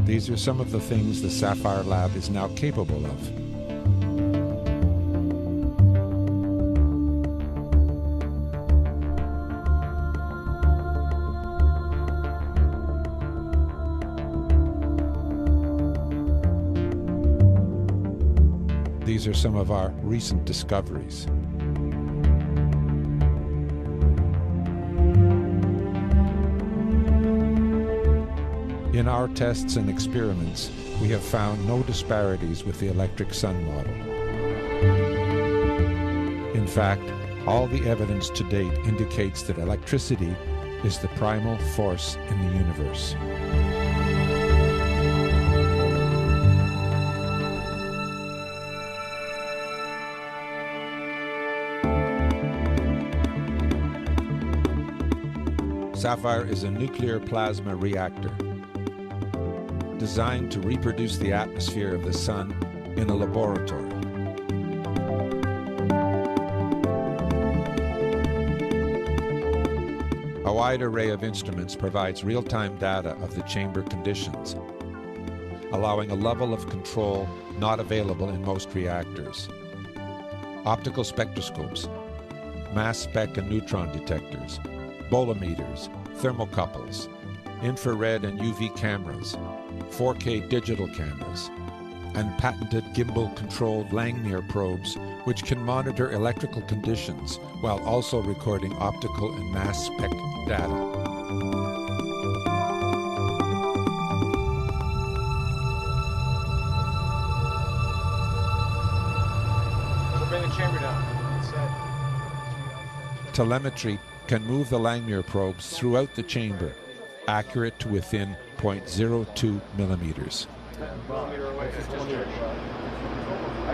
Speaker 5: These are some of the things the Safire Lab is now capable of. These are some of our recent discoveries. In our tests and experiments, we have found no disparities with the electric sun model. In fact, all the evidence to date indicates that electricity is the primal force in the universe. Safire is a nuclear plasma reactor designed to reproduce the atmosphere of the sun in a laboratory. A wide array of instruments provides real-time data of the chamber conditions, allowing a level of control not available in most reactors. Optical spectroscopes, mass spec and neutron detectors, bolometers, thermocouples, infrared and UV cameras, 4K digital cameras, and patented gimbal-controlled Langmuir probes which can monitor electrical conditions while also recording optical and mass spec data.
Speaker 6: Bring the chamber down.
Speaker 5: Telemetry can move the Langmuir probes throughout the chamber, accurate to within 0.02 millimeters.
Speaker 6: I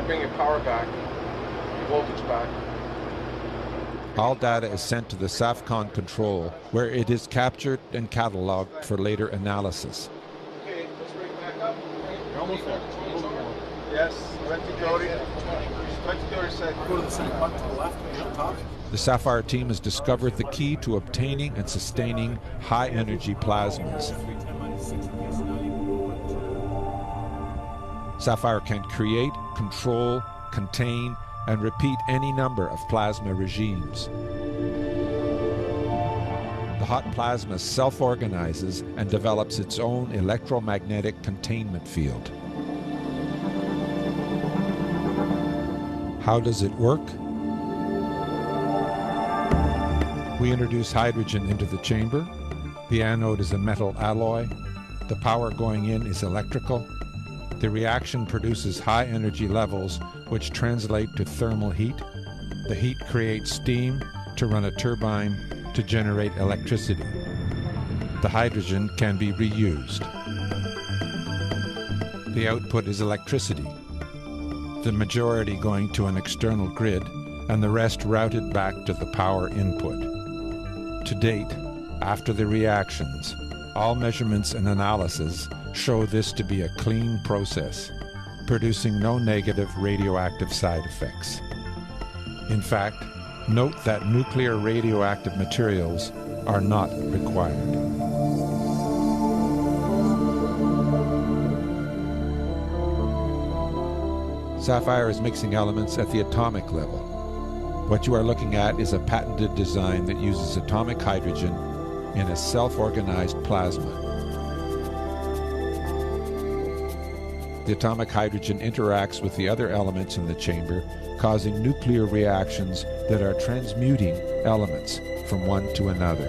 Speaker 6: bring your power back, your voltage back.
Speaker 5: All data is sent to the SAFCON control, where it is captured and cataloged for later analysis.
Speaker 6: Okay, let's bring it back up. You're almost there.
Speaker 7: Yes, 20, 30. 20, 30 seconds.
Speaker 6: Go to the second button to the left, up top.
Speaker 5: The Safire team has discovered the key to obtaining and sustaining high-energy plasmas. Safire can create, control, contain, and repeat any number of plasma regimes. The hot plasma self-organizes and develops its own electromagnetic containment field. How does it work? We introduce hydrogen into the chamber. The anode is a metal alloy. The power going in is electrical. The reaction produces high energy levels, which translate to thermal heat. The heat creates steam to run a turbine to generate electricity. The hydrogen can be reused. The output is electricity, the majority going to an external grid, and the rest routed back to the power input. To date, after the reactions, all measurements and analysis show this to be a clean process, producing no negative radioactive side effects. In fact, note that nuclear radioactive materials are not required. Safire is mixing elements at the atomic level. What you are looking at is a patented design that uses atomic hydrogen in a self-organized plasma. The atomic hydrogen interacts with the other elements in the chamber, causing nuclear reactions that are transmuting elements from one to another.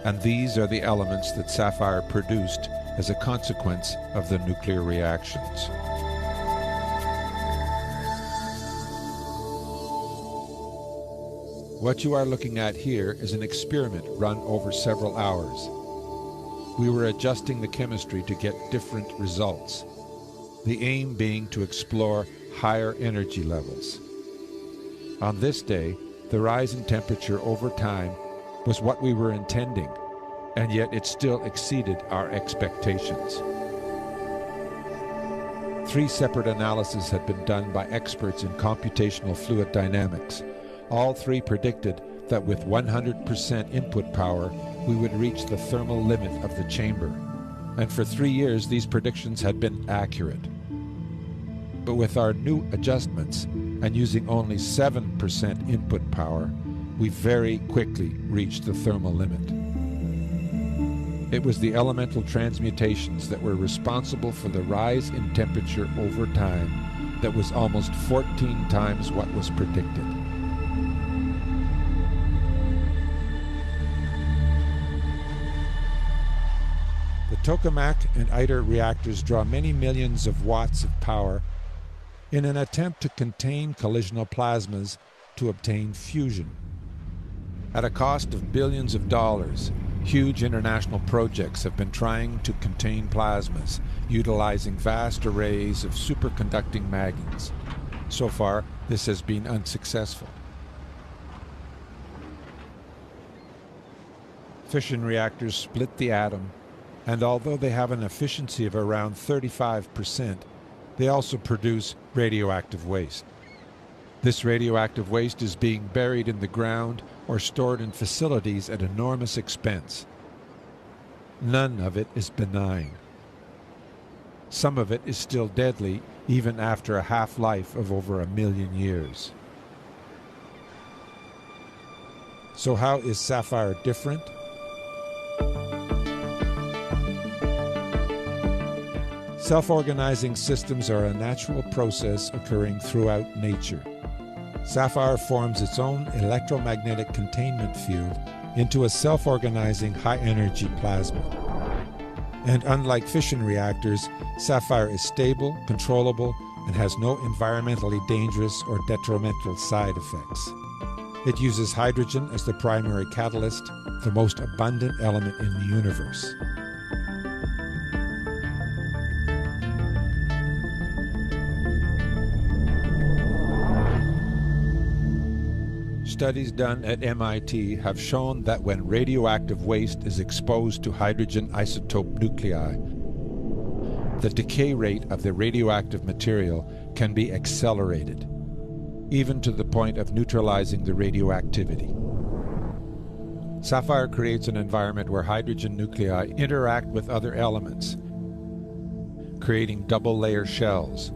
Speaker 5: And these are the elements that Safire produced as a consequence of the nuclear reactions. What you are looking at here is an experiment run over several hours. We were adjusting the chemistry to get different results, the aim being to explore higher energy levels. On this day, the rise in temperature over time was what we were intending, and yet it still exceeded our expectations. 3 separate analyses had been done by experts in computational fluid dynamics. All 3 predicted that with 100% input power, we would reach the thermal limit of the chamber. And for 3 years, these predictions had been accurate. But with our new adjustments and using only 7% input power, we very quickly reached the thermal limit. It was the elemental transmutations that were responsible for the rise in temperature over time that was almost 14 times what was predicted. The tokamak and ITER reactors draw many millions of watts of power in an attempt to contain collisional plasmas to obtain fusion. At a cost of billions of dollars, huge international projects have been trying to contain plasmas, utilizing vast arrays of superconducting magnets. So far, this has been unsuccessful. Fission reactors split the atom, and although they have an efficiency of around 35%, they also produce radioactive waste. This radioactive waste is being buried in the ground or stored in facilities at enormous expense. None of it is benign. Some of it is still deadly even after a half-life of over 1 million years. So how is Safire different? Self-organizing systems are a natural process occurring throughout nature. Safire forms its own electromagnetic containment field into a self-organizing high-energy plasma. And unlike fission reactors, Safire is stable, controllable, and has no environmentally dangerous or detrimental side effects. It uses hydrogen as the primary catalyst, the most abundant element in the universe. studies done at MIT have shown that when radioactive waste is exposed to hydrogen isotope nuclei, the decay rate of the radioactive material can be accelerated, even to the point of neutralizing the radioactivity. Safire creates an environment where hydrogen nuclei interact with other elements, creating double-layer shells.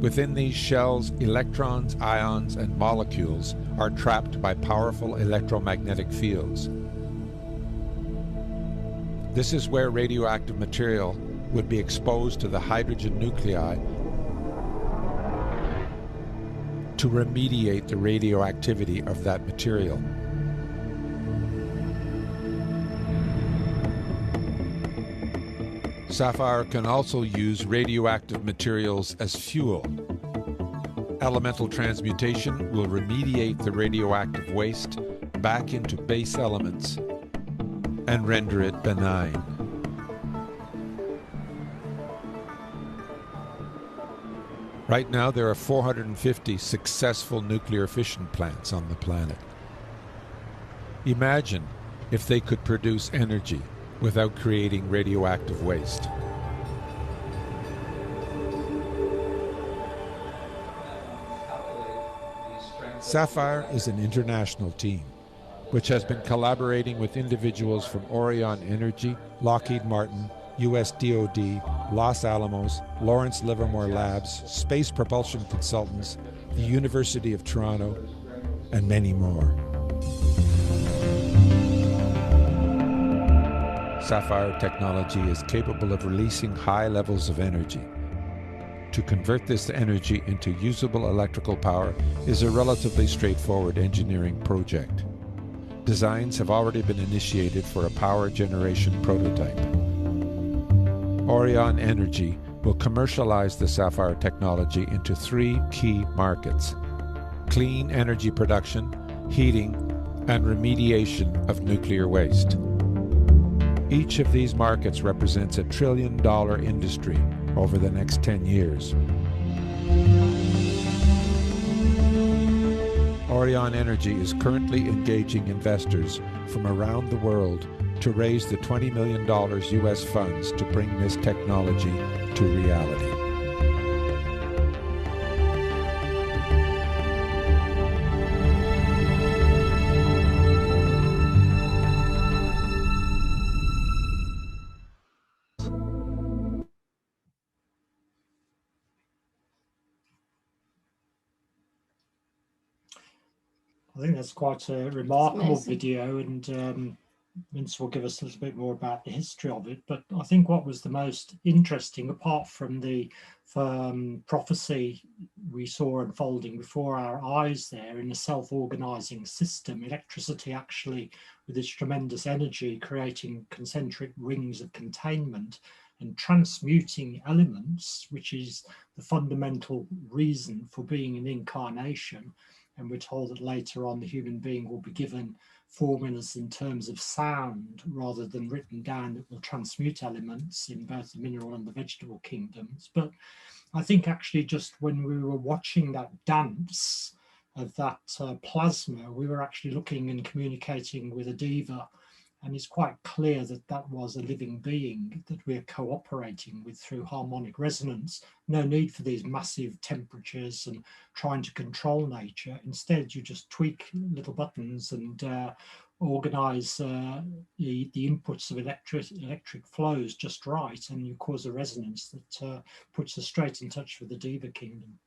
Speaker 5: Within these shells, electrons, ions, and molecules are trapped by powerful electromagnetic fields. This is where radioactive material would be exposed to the hydrogen nuclei to remediate the radioactivity of that material. Safire can also use radioactive materials as fuel. Elemental transmutation will remediate the radioactive waste back into base elements and render it benign. Right now, there are 450 successful nuclear fission plants on the planet. Imagine if they could produce energy without creating radioactive waste. Safire is an international team, which has been collaborating with individuals from Orion Energy, Lockheed Martin, US DoD, Los Alamos, Lawrence Livermore Labs, Space Propulsion Consultants, the University of Toronto, and many more. Safire technology is capable of releasing high levels of energy. To convert this energy into usable electrical power is a relatively straightforward engineering project. Designs have already been initiated for a power generation prototype. Orion Energy will commercialize the Safire technology into 3 key markets: clean energy production, heating, and remediation of nuclear waste. Each of these markets represents $1 trillion industry over the next 10 years. Orion Energy is currently engaging investors from around the world to raise the $20 million US funds to bring this technology to reality.
Speaker 2: I think that's quite a remarkable
Speaker 1: amazing.
Speaker 2: video, and Mintze will give us a little bit more about the history of it. But I think what was the most interesting, apart from the prophecy we saw unfolding before our eyes there in a self-organizing system, electricity actually with its tremendous energy creating concentric rings of containment and transmuting elements, which is the fundamental reason for being an incarnation. And we're told that later on the human being will be given formulas in terms of sound rather than written down that will transmute elements in both the mineral and the vegetable kingdoms. But I think actually just when we were watching that dance of that plasma, we were actually looking and communicating with a diva. And it's quite clear that that was a living being that we're cooperating with through harmonic resonance. No need for these massive temperatures and trying to control nature. Instead, you just tweak little buttons and organize the inputs of electric flows just right, and you cause a resonance that puts us straight in touch with the diva kingdom.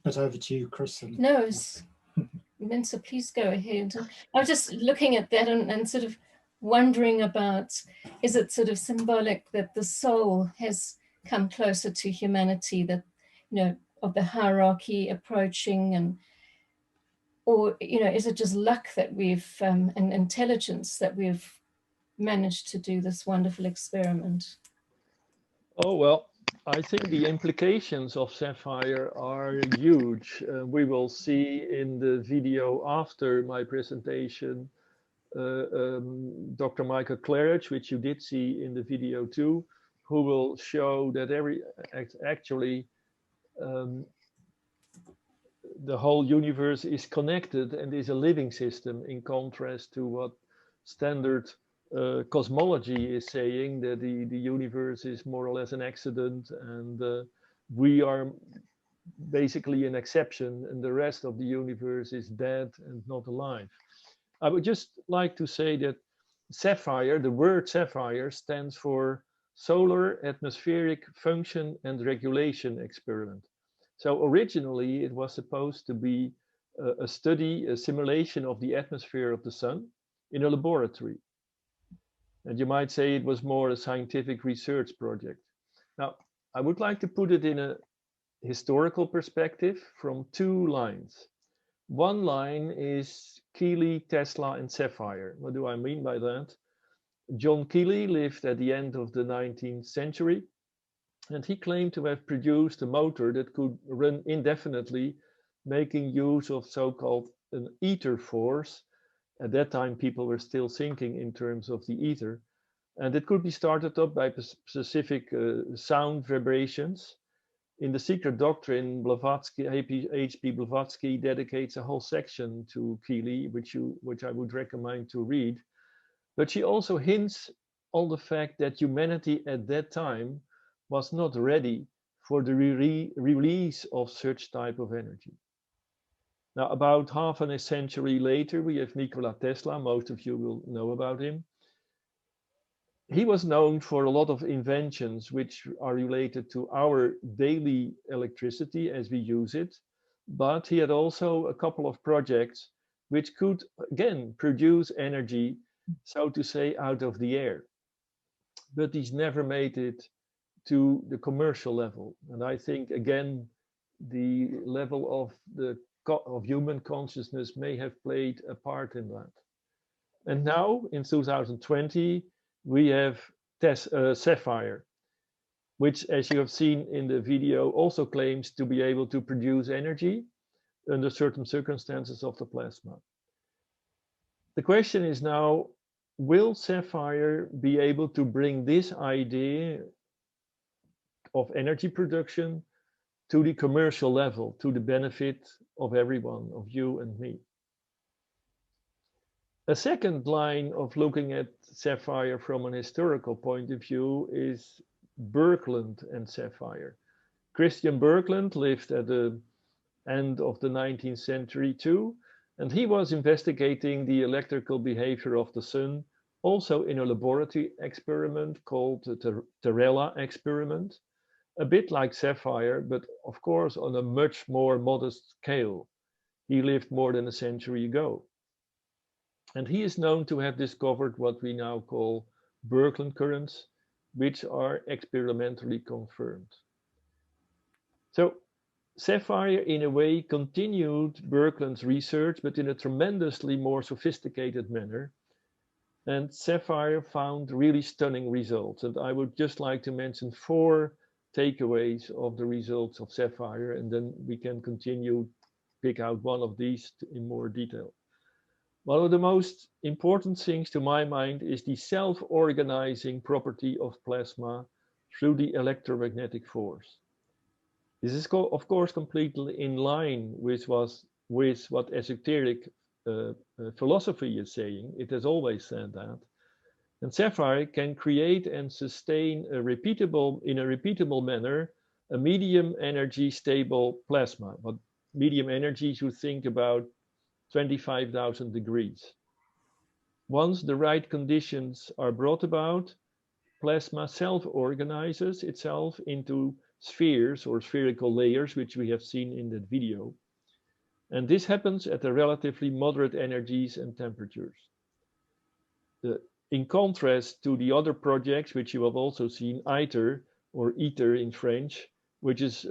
Speaker 2: But over to you, Chris.
Speaker 1: No, Mintze, please go ahead. I was just looking at that and sort of wondering about, is it sort of symbolic that the soul has come closer to humanity, that, you know, of the hierarchy approaching, and, or, you know, is it just luck that we've, and intelligence that we've managed to do this wonderful experiment?
Speaker 4: Oh, well, I think the implications of Safire are huge. We will see in the video after my presentation, Dr. Michael Claridge, which you did see in the video too, who will show that actually um, the whole universe is connected and is a living system, in contrast to what standard cosmology is saying, that the universe is more or less an accident, and we are basically an exception, and the rest of the universe is dead and not alive. I would just like to say that Safire, the word Safire, stands for Solar Atmospheric Function and Regulation Experiment. So originally it was supposed to be a study, a simulation of the atmosphere of the sun in a laboratory. And you might say it was more a scientific research project. Now, I would like to put it in a historical perspective from two lines. One line is Keely, Tesla, and Safire. What do I mean by that? John Keely lived at the end of the 19th century, and he claimed to have produced a motor that could run indefinitely, making use of so-called an ether force. At that time, people were still thinking in terms of the ether, and it could be started up by specific sound vibrations. In The Secret Doctrine, Blavatsky, H.P. Blavatsky dedicates a whole section to Keely, which I would recommend to read. But she also hints on the fact that humanity at that time was not ready for the release of such type of energy. Now, about half a century later, we have Nikola Tesla. Most of you will know about him. He was known for a lot of inventions which are related to our daily electricity as we use it, but he had also a couple of projects which could, again, produce energy, so to say, out of the air. But he's never made it to the commercial level. And I think, again, the level of human consciousness may have played a part in that. And now, in 2020, we have Safire, which, as you have seen in the video, also claims to be able to produce energy under certain circumstances of the plasma. The question is now, will Safire be able to bring this idea of energy production to the commercial level, to the benefit of everyone, of you and me? A second line of looking at Safire from an historical point of view is Birkeland and Safire. Christian Birkeland lived at the end of the 19th century too, and he was investigating the electrical behavior of the sun, also in a laboratory experiment called the Terrella experiment, a bit like Safire, but of course on a much more modest scale. He lived more than a century ago. And he is known to have discovered what we now call Birkeland currents, which are experimentally confirmed. So Safire, in a way, continued Birkeland's research, but in a tremendously more sophisticated manner. And Safire found really stunning results. And I would just like to mention 4 takeaways of the results of Safire, and then we can continue, pick out one of these in more detail. One of the most important things to my mind is the self-organizing property of plasma through the electromagnetic force. This is, of course, completely in line with what esoteric philosophy is saying. It has always said that. And Safire can create and sustain in a repeatable manner, a medium energy stable plasma. But medium energy, you think about 25,000 degrees. Once the right conditions are brought about, plasma self-organizes itself into spheres or spherical layers, which we have seen in that video. And this happens at a relatively moderate energies and temperatures. In contrast to the other projects, which you have also seen, ITER, or ITER in French, which is,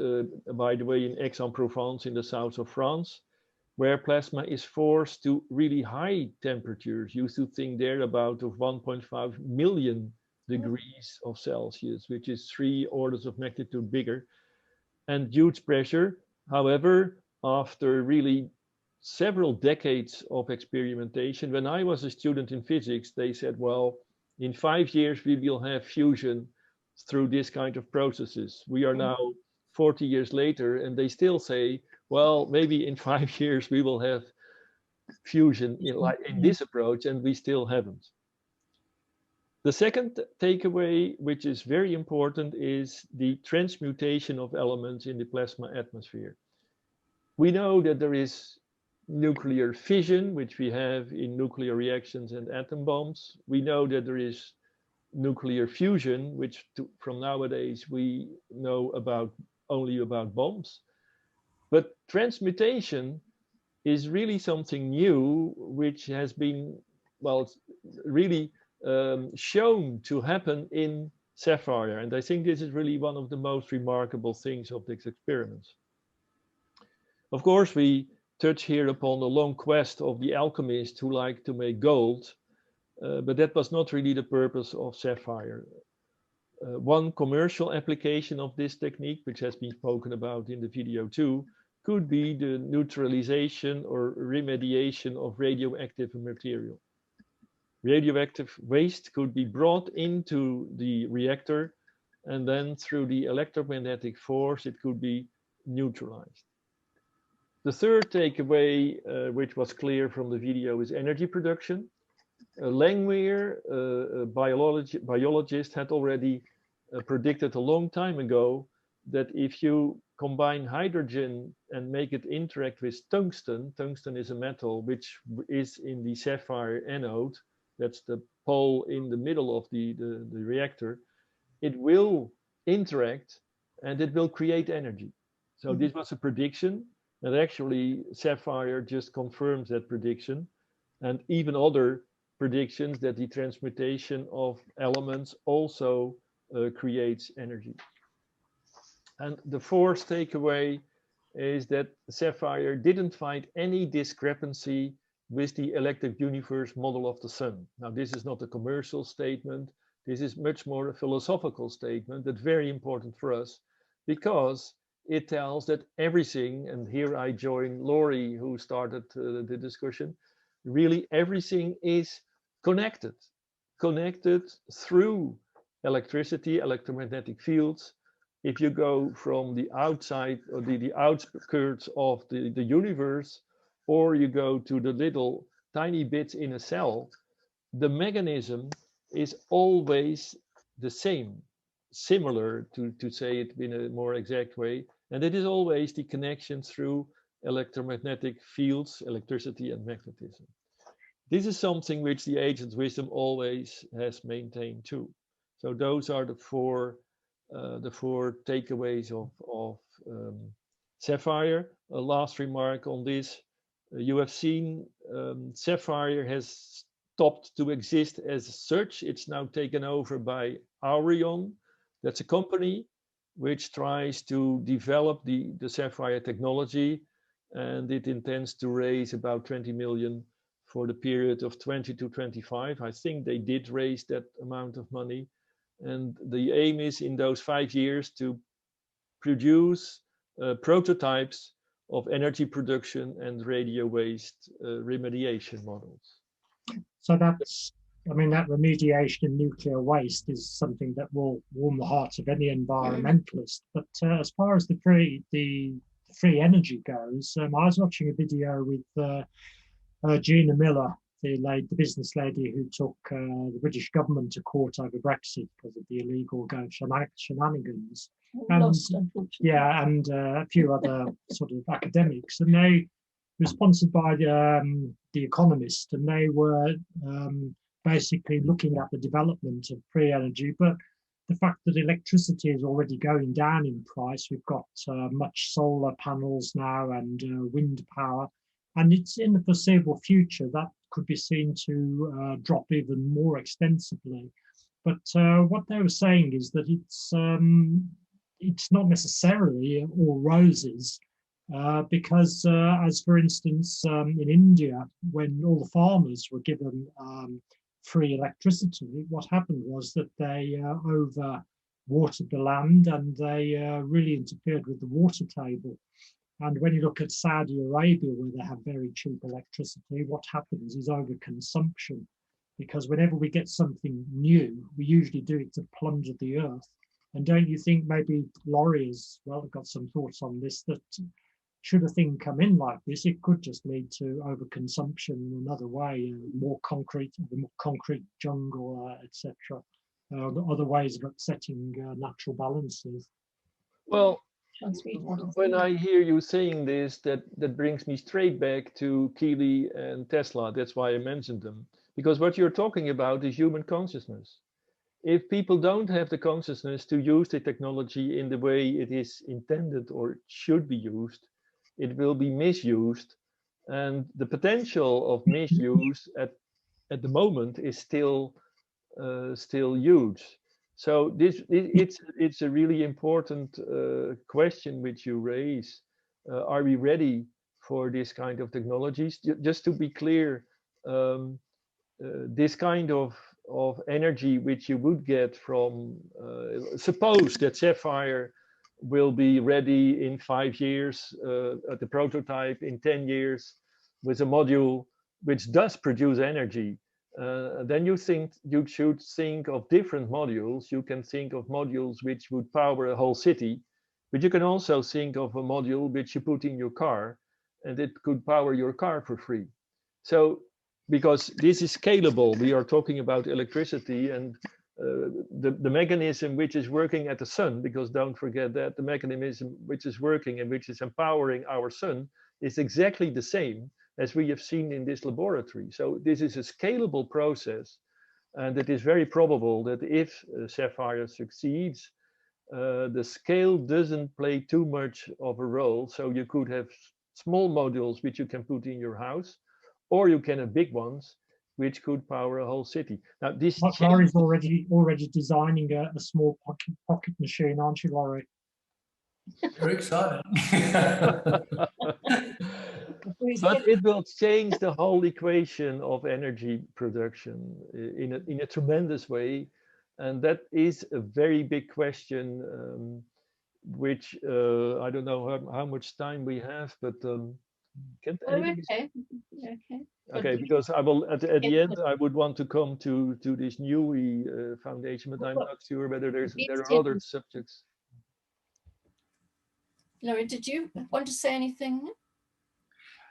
Speaker 4: by the way, in Aix-en-Provence in the south of France, where plasma is forced to really high temperatures. You should think there about of 1.5 million degrees of Celsius, which is 3 orders of magnitude bigger, and huge pressure. However, after really several decades of experimentation, when I was a student in physics, they said, well, in 5 years, we will have fusion through this kind of processes. We are now 40 years later, and they still say, well, maybe in 5 years we will have fusion in this approach, and we still haven't. The second takeaway, which is very important, is the transmutation of elements in the plasma atmosphere. We know that there is nuclear fission, which we have in nuclear reactions and atom bombs. We know that there is nuclear fusion, which from nowadays we know about only about bombs. But transmutation is really something new, which has been, well, really shown to happen in Safire. And I think this is really one of the most remarkable things of this experiment. Of course, we touch here upon the long quest of the alchemists who like to make gold, but that was not really the purpose of Safire. One commercial application of this technique, which has been spoken about in the video too, could be the neutralization or remediation of radioactive material. Radioactive waste could be brought into the reactor, and then through the electromagnetic force, it could be neutralized. The third takeaway, which was clear from the video, is energy production. Langmuir, a biologist, had already predicted a long time ago that if you combine hydrogen and make it interact with tungsten, tungsten is a metal which is in the sapphire anode, that's the pole in the middle of the reactor, it will interact and it will create energy. So this was a prediction, and actually Safire just confirms that prediction, and even other predictions that the transmutation of elements also creates energy. And the fourth takeaway is that Safire didn't find any discrepancy with the electric universe model of the sun. Now, this is not a commercial statement. This is much more a philosophical statement, but very important for us because it tells that everything, and here I join Laurie, who started the discussion, really everything is connected through electricity, electromagnetic fields. If you go from the outside or the outskirts of the universe, or you go to the little tiny bits in a cell, the mechanism is always the same, similar to say it in a more exact way. And it is always the connection through electromagnetic fields, electricity and magnetism. This is something which the Ancient Wisdom always has maintained too. So those are the four takeaways of Safire. A last remark on this. You have seen Safire has stopped to exist as such. It's now taken over by Aurion. That's a company which tries to develop the Safire technology, and it intends to raise about 20 million for the period of 20 to 25. I think they did raise that amount of money. And the aim is in those 5 years to produce prototypes of energy production and radio waste remediation models.
Speaker 2: So that's, I mean, that remediation of nuclear waste is something that will warm the hearts of any environmentalist. But as far as the free energy goes, I was watching a video with Gina Miller, the business lady who took the British government to court over Brexit because of the illegal shenanigans.
Speaker 1: Lost, unfortunately.
Speaker 2: Yeah, and a few other sort of academics, and they were sponsored by the Economist, and they were basically looking at the development of free energy, but the fact that electricity is already going down in price. We've got much solar panels now and wind power, and it's in the foreseeable future that could be seen to drop even more extensively. But what they were saying is that it's not necessarily all roses, because as for instance, in India, when all the farmers were given free electricity, what happened was that they over-watered the land, and they really interfered with the water table. And when you look at Saudi Arabia, where they have very cheap electricity, what happens is overconsumption, because whenever we get something new, we usually do it to plunder the earth. And don't you think maybe Laurie has got some thoughts on this, that should a thing come in like this, it could just lead to overconsumption in another way, the more concrete jungle, etc. Other ways of upsetting natural balances.
Speaker 4: Well, when I hear you saying this, that brings me straight back to Keely and Tesla. That's why I mentioned them. Because what you're talking about is human consciousness. If people don't have the consciousness to use the technology in the way it is intended or should be used, it will be misused. And the potential of misuse at the moment is still huge. So it's a really important question which you raise. Are we ready for this kind of technologies? Just to be clear, this kind of energy which you would get from, suppose that Safire will be ready in 5 years, at the prototype in 10 years, with a module which does produce energy. Then you should think of different modules. You can think of modules which would power a whole city, but you can also think of a module which you put in your car, and it could power your car for free. So, because this is scalable, we are talking about electricity, and the mechanism which is working at the sun, because don't forget that the mechanism which is working and which is empowering our sun is exactly the same as we have seen in this laboratory. So this is a scalable process, and it is very probable that if Safire succeeds, the scale doesn't play too much of a role. So you could have small modules which you can put in your house, or you can have big ones which could power a whole city. Now this
Speaker 2: Laurie's already designing a small pocket machine, aren't you, Laurie?
Speaker 3: Very exciting.
Speaker 4: But it will change the whole equation of energy production in a tremendous way, and that is a very big question, which I don't know how much time we have, but can anybody? Okay, because I will at the end I would want to come to this NUI foundation, but I'm not sure whether there are other subjects.
Speaker 1: Laurie, did you want to say anything?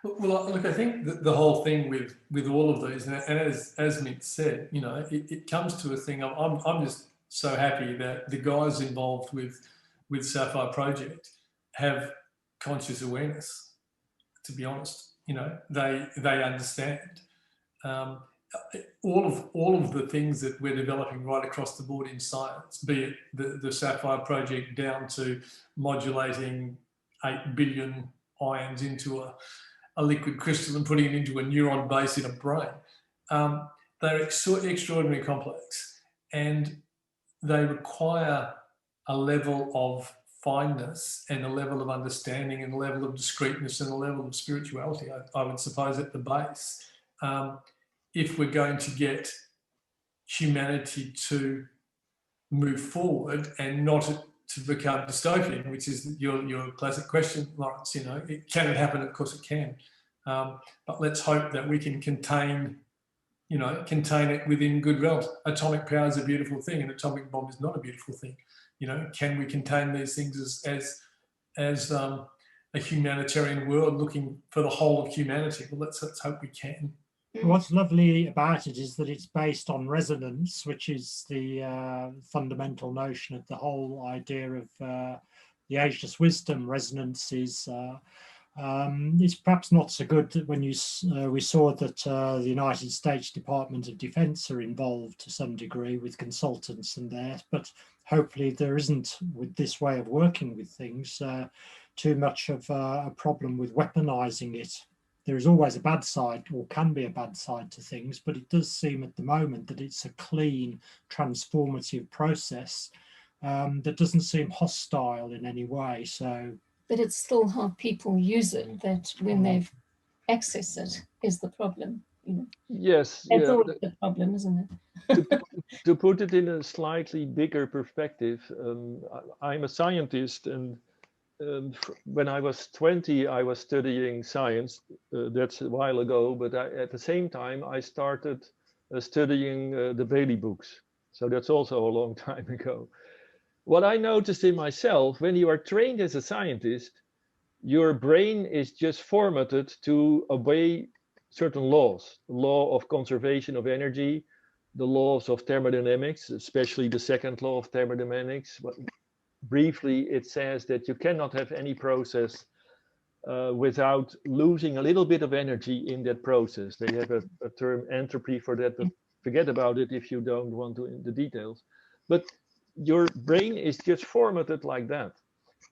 Speaker 3: Well, look, I think the whole thing with all of these, and as Mintze said, you know, it comes to a thing. I'm just so happy that the guys involved with Safire Project have conscious awareness. To be honest, you know, they understand all of the things that we're developing right across the board in science, be it the Safire Project down to modulating 8 billion ions into a liquid crystal and putting it into a neuron base in a brain. They're extraordinarily complex, and they require a level of fineness and a level of understanding and a level of discreteness and a level of spirituality, I would suppose, at the base. If we're going to get humanity to move forward and not to become dystopian, which is your classic question, Lawrence, you know, can it happen? Of course it can. But let's hope that we can contain it within good realms. Atomic power is a beautiful thing, and atomic bomb is not a beautiful thing. You know, can we contain these things as a humanitarian world looking for the whole of humanity? Well, let's hope we can.
Speaker 2: What's lovely about it is that it's based on resonance, which is the fundamental notion of the whole idea of the ageless wisdom. Resonance is it's perhaps not so good that when we saw that the United States Department of Defense are involved to some degree with consultants and that, but hopefully there isn't, with this way of working with things, too much of a problem with weaponizing it. There is always a bad side, or can be a bad side to things, but it does seem at the moment that it's a clean, transformative process that doesn't seem hostile in any way. So,
Speaker 1: but it's still how people use it that when they've access it is the problem. You know?
Speaker 4: Yes,
Speaker 1: that's always the problem, isn't
Speaker 4: it? to put it in a slightly bigger perspective, I'm a scientist, and when I was 20, I was studying science. That's a while ago, but at the same time, I started studying the Bailey books. So that's also a long time ago. what I noticed in myself, when you are trained as a scientist, your brain is just formatted to obey certain laws, the law of conservation of energy, the laws of thermodynamics, especially the second law of thermodynamics. But briefly, it says that you cannot have any process without losing a little bit of energy in that process. They have a term entropy for that, but forget about it if you don't want to in the details. But your brain is just formatted like that.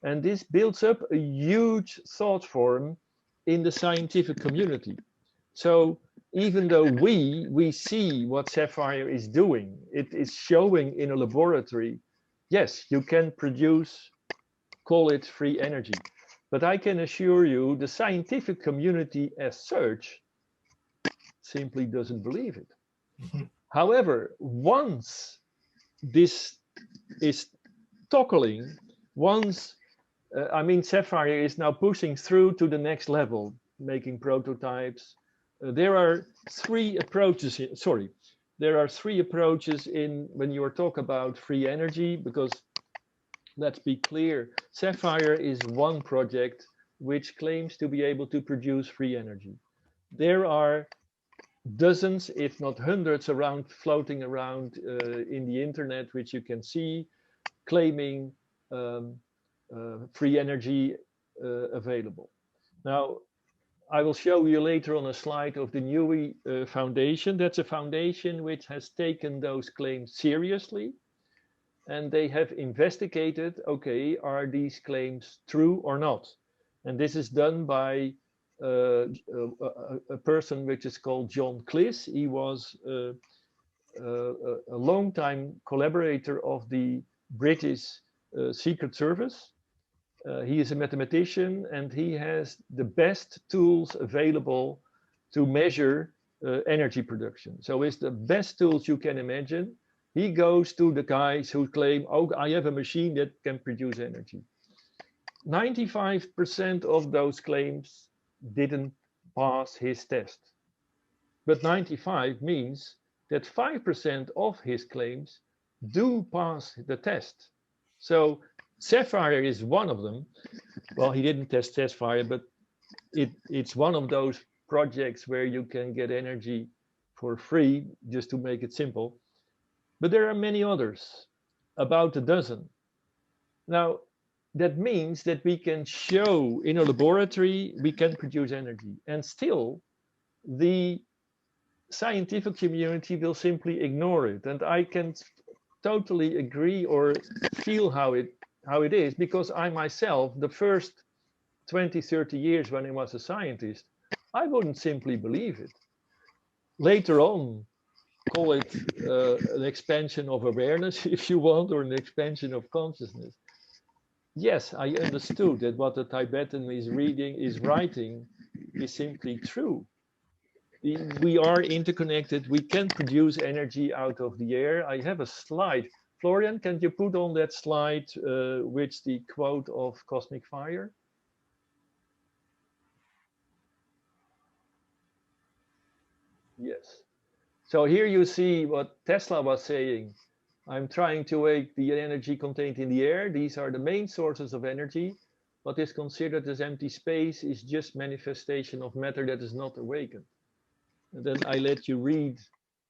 Speaker 4: And this builds up a huge thought form in the scientific community. So even though we see what Safire is doing, it is showing in a laboratory, yes, you can produce, call it free energy. But I can assure you, the scientific community as such simply doesn't believe it. However, once this is toggling, once I mean, Safire is now pushing through to the next level, making prototypes. There are three approaches. There are three approaches in when you talk about free energy, because let's be clear, Safire is one project which claims to be able to produce free energy. There are dozens, if not hundreds, around floating around in the internet, which you can see, claiming free energy available. Now, I will show you later on a slide of the NUI Foundation. That's a foundation which has taken those claims seriously, and they have investigated, okay, are these claims true or not? And this is done by a person which is called John Cleese. He was a long-time collaborator of the British Secret Service. He is a mathematician, and he has the best tools available to measure energy production. So it's the best tools you can imagine. He goes to the guys who claim, oh, I have a machine that can produce energy. 95% of those claims didn't pass his test. But 95 means that 5% of his claims do pass the test. So Safire is one of them. Well, he didn't test Safire, but it's one of those projects where you can get energy for free, just to make it simple. But there are many others, about a dozen. Now, that means that we can show in a laboratory, we can produce energy, and still the scientific community will simply ignore it. And I can totally agree or feel how it is, because I myself, the first 20, 30 years when I was a scientist, I wouldn't simply believe it. Later on, call it an expansion of awareness, if you want, or an expansion of consciousness. Yes, I understood that what the Tibetan is writing is simply true. We are interconnected. We can produce energy out of the air. I have a slide. Florian, can you put on that slide which the quote of Cosmic Fire? Yes. So here you see what Tesla was saying. I'm trying to wake the energy contained in the air. These are the main sources of energy. What is considered as empty space is just manifestation of matter that is not awakened. And then I let you read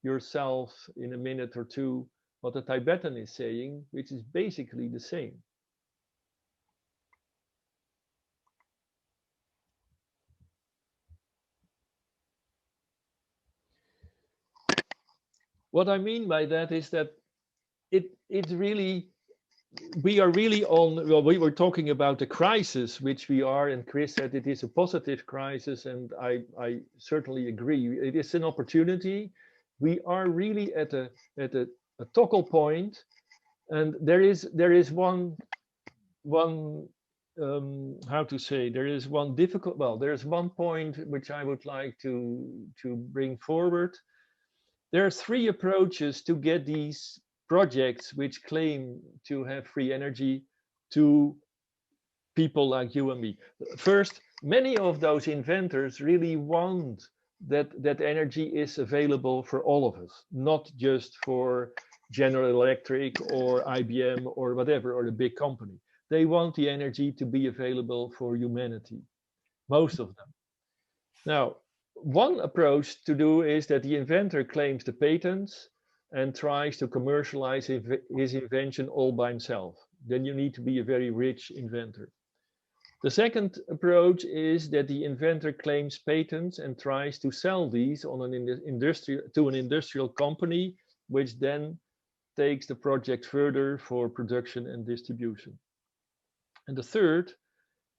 Speaker 4: yourself in a minute or two what the Tibetan is saying, which is basically the same. What I mean by that is that it's really, we are really on, well, we were talking about the crisis, which we are, and Chris said it is a positive crisis, and I certainly agree. It is an opportunity. We are really at a toggle point, and there is one how to say, there is one difficult, well, there's one point which I would like to bring forward. There are three approaches to get these projects which claim to have free energy to people like you and me. First, many of those inventors really want that energy is available for all of us, not just for General Electric or IBM or whatever, or a big company. They want the energy to be available for humanity, most of them. Now, one approach to do is that the inventor claims the patents and tries to commercialize his invention all by himself. Then you need to be a very rich inventor. The second approach is that the inventor claims patents and tries to sell these on an industrial company, which then takes the project further for production and distribution. And the third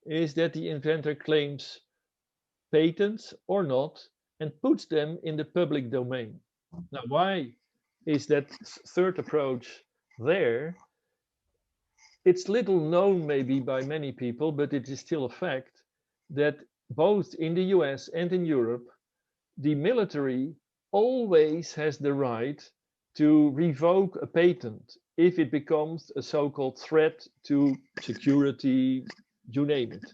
Speaker 4: is that the inventor claims patents or not and puts them in the public domain. Now, why is that third approach there? It's little known maybe by many people, but it is still a fact that both in the US and in Europe, the military always has the right to revoke a patent if it becomes a so-called threat to security, you name it.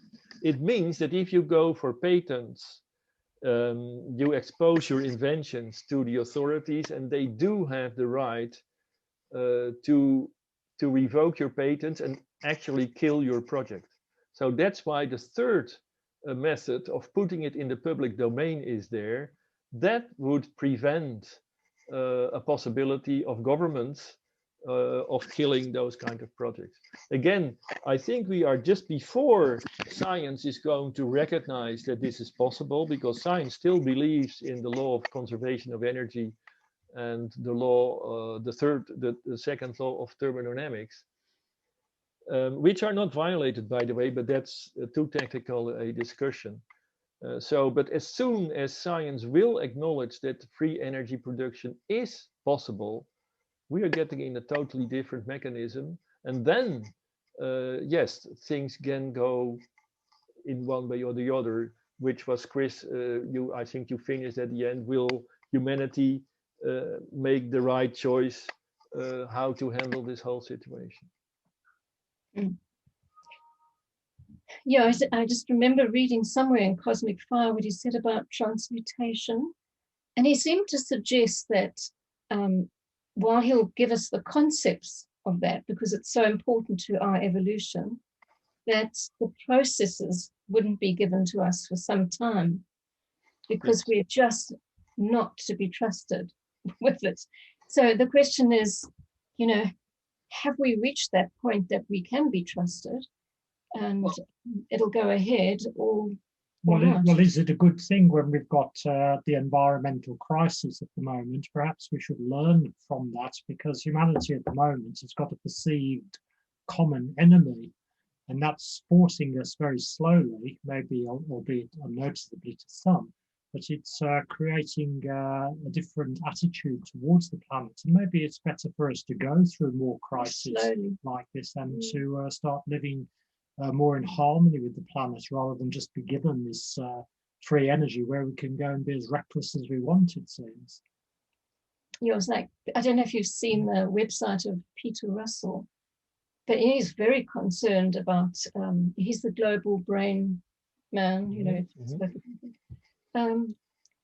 Speaker 4: It means that if you go for patents, you expose your inventions to the authorities, and they do have the right to revoke your patents and actually kill your project. So that's why the third method of putting it in the public domain is there. That would prevent a possibility of governments of killing those kind of projects. Again, I think we are just before science is going to recognize that this is possible, because science still believes in the law of conservation of energy and the law, the second law of thermodynamics, which are not violated, by the way, but that's too technical a discussion. But as soon as science will acknowledge that free energy production is possible, we are getting in a totally different mechanism. And then, yes, things can go in one way or the other, which was, Chris, I think you finished at the end. Will humanity make the right choice how to handle this whole situation?
Speaker 1: Yeah, I just remember reading somewhere in Cosmic Fire what he said about transmutation. And he seemed to suggest that while he'll give us the concepts of that, because it's so important to our evolution, that the processes wouldn't be given to us for some time, because we're just not to be trusted with it. So the question is, you know, have we reached that point that we can be trusted and it'll go ahead, or
Speaker 2: well, is it a good thing when we've got the environmental crisis at the moment? Perhaps we should learn from that, because humanity at the moment has got a perceived common enemy, and that's forcing us very slowly, maybe albeit unnoticeably to some, but it's creating a different attitude towards the planet. And maybe it's better for us to go through more crises like this and to start living more in harmony with the planet, rather than just be given this free energy where we can go and be as reckless as we want, it seems.
Speaker 1: Yeah, it's like, I don't know if you've seen the website of Peter Russell, but he's very concerned about, he's the global brain man, you know.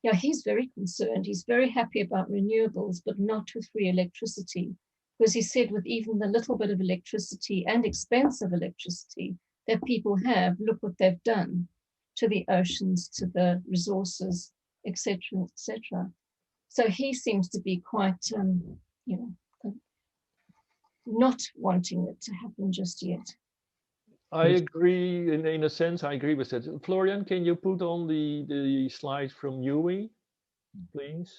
Speaker 1: Yeah, he's very concerned. He's very happy about renewables, but not with free electricity, because he said with even the little bit of electricity and expensive electricity that people have, look what they've done to the oceans, to the resources, etc., etc. So he seems to be quite, you know, not wanting it to happen just yet.
Speaker 4: I agree, in a sense, I agree with that. Florian, can you put on the slide from Yui, please?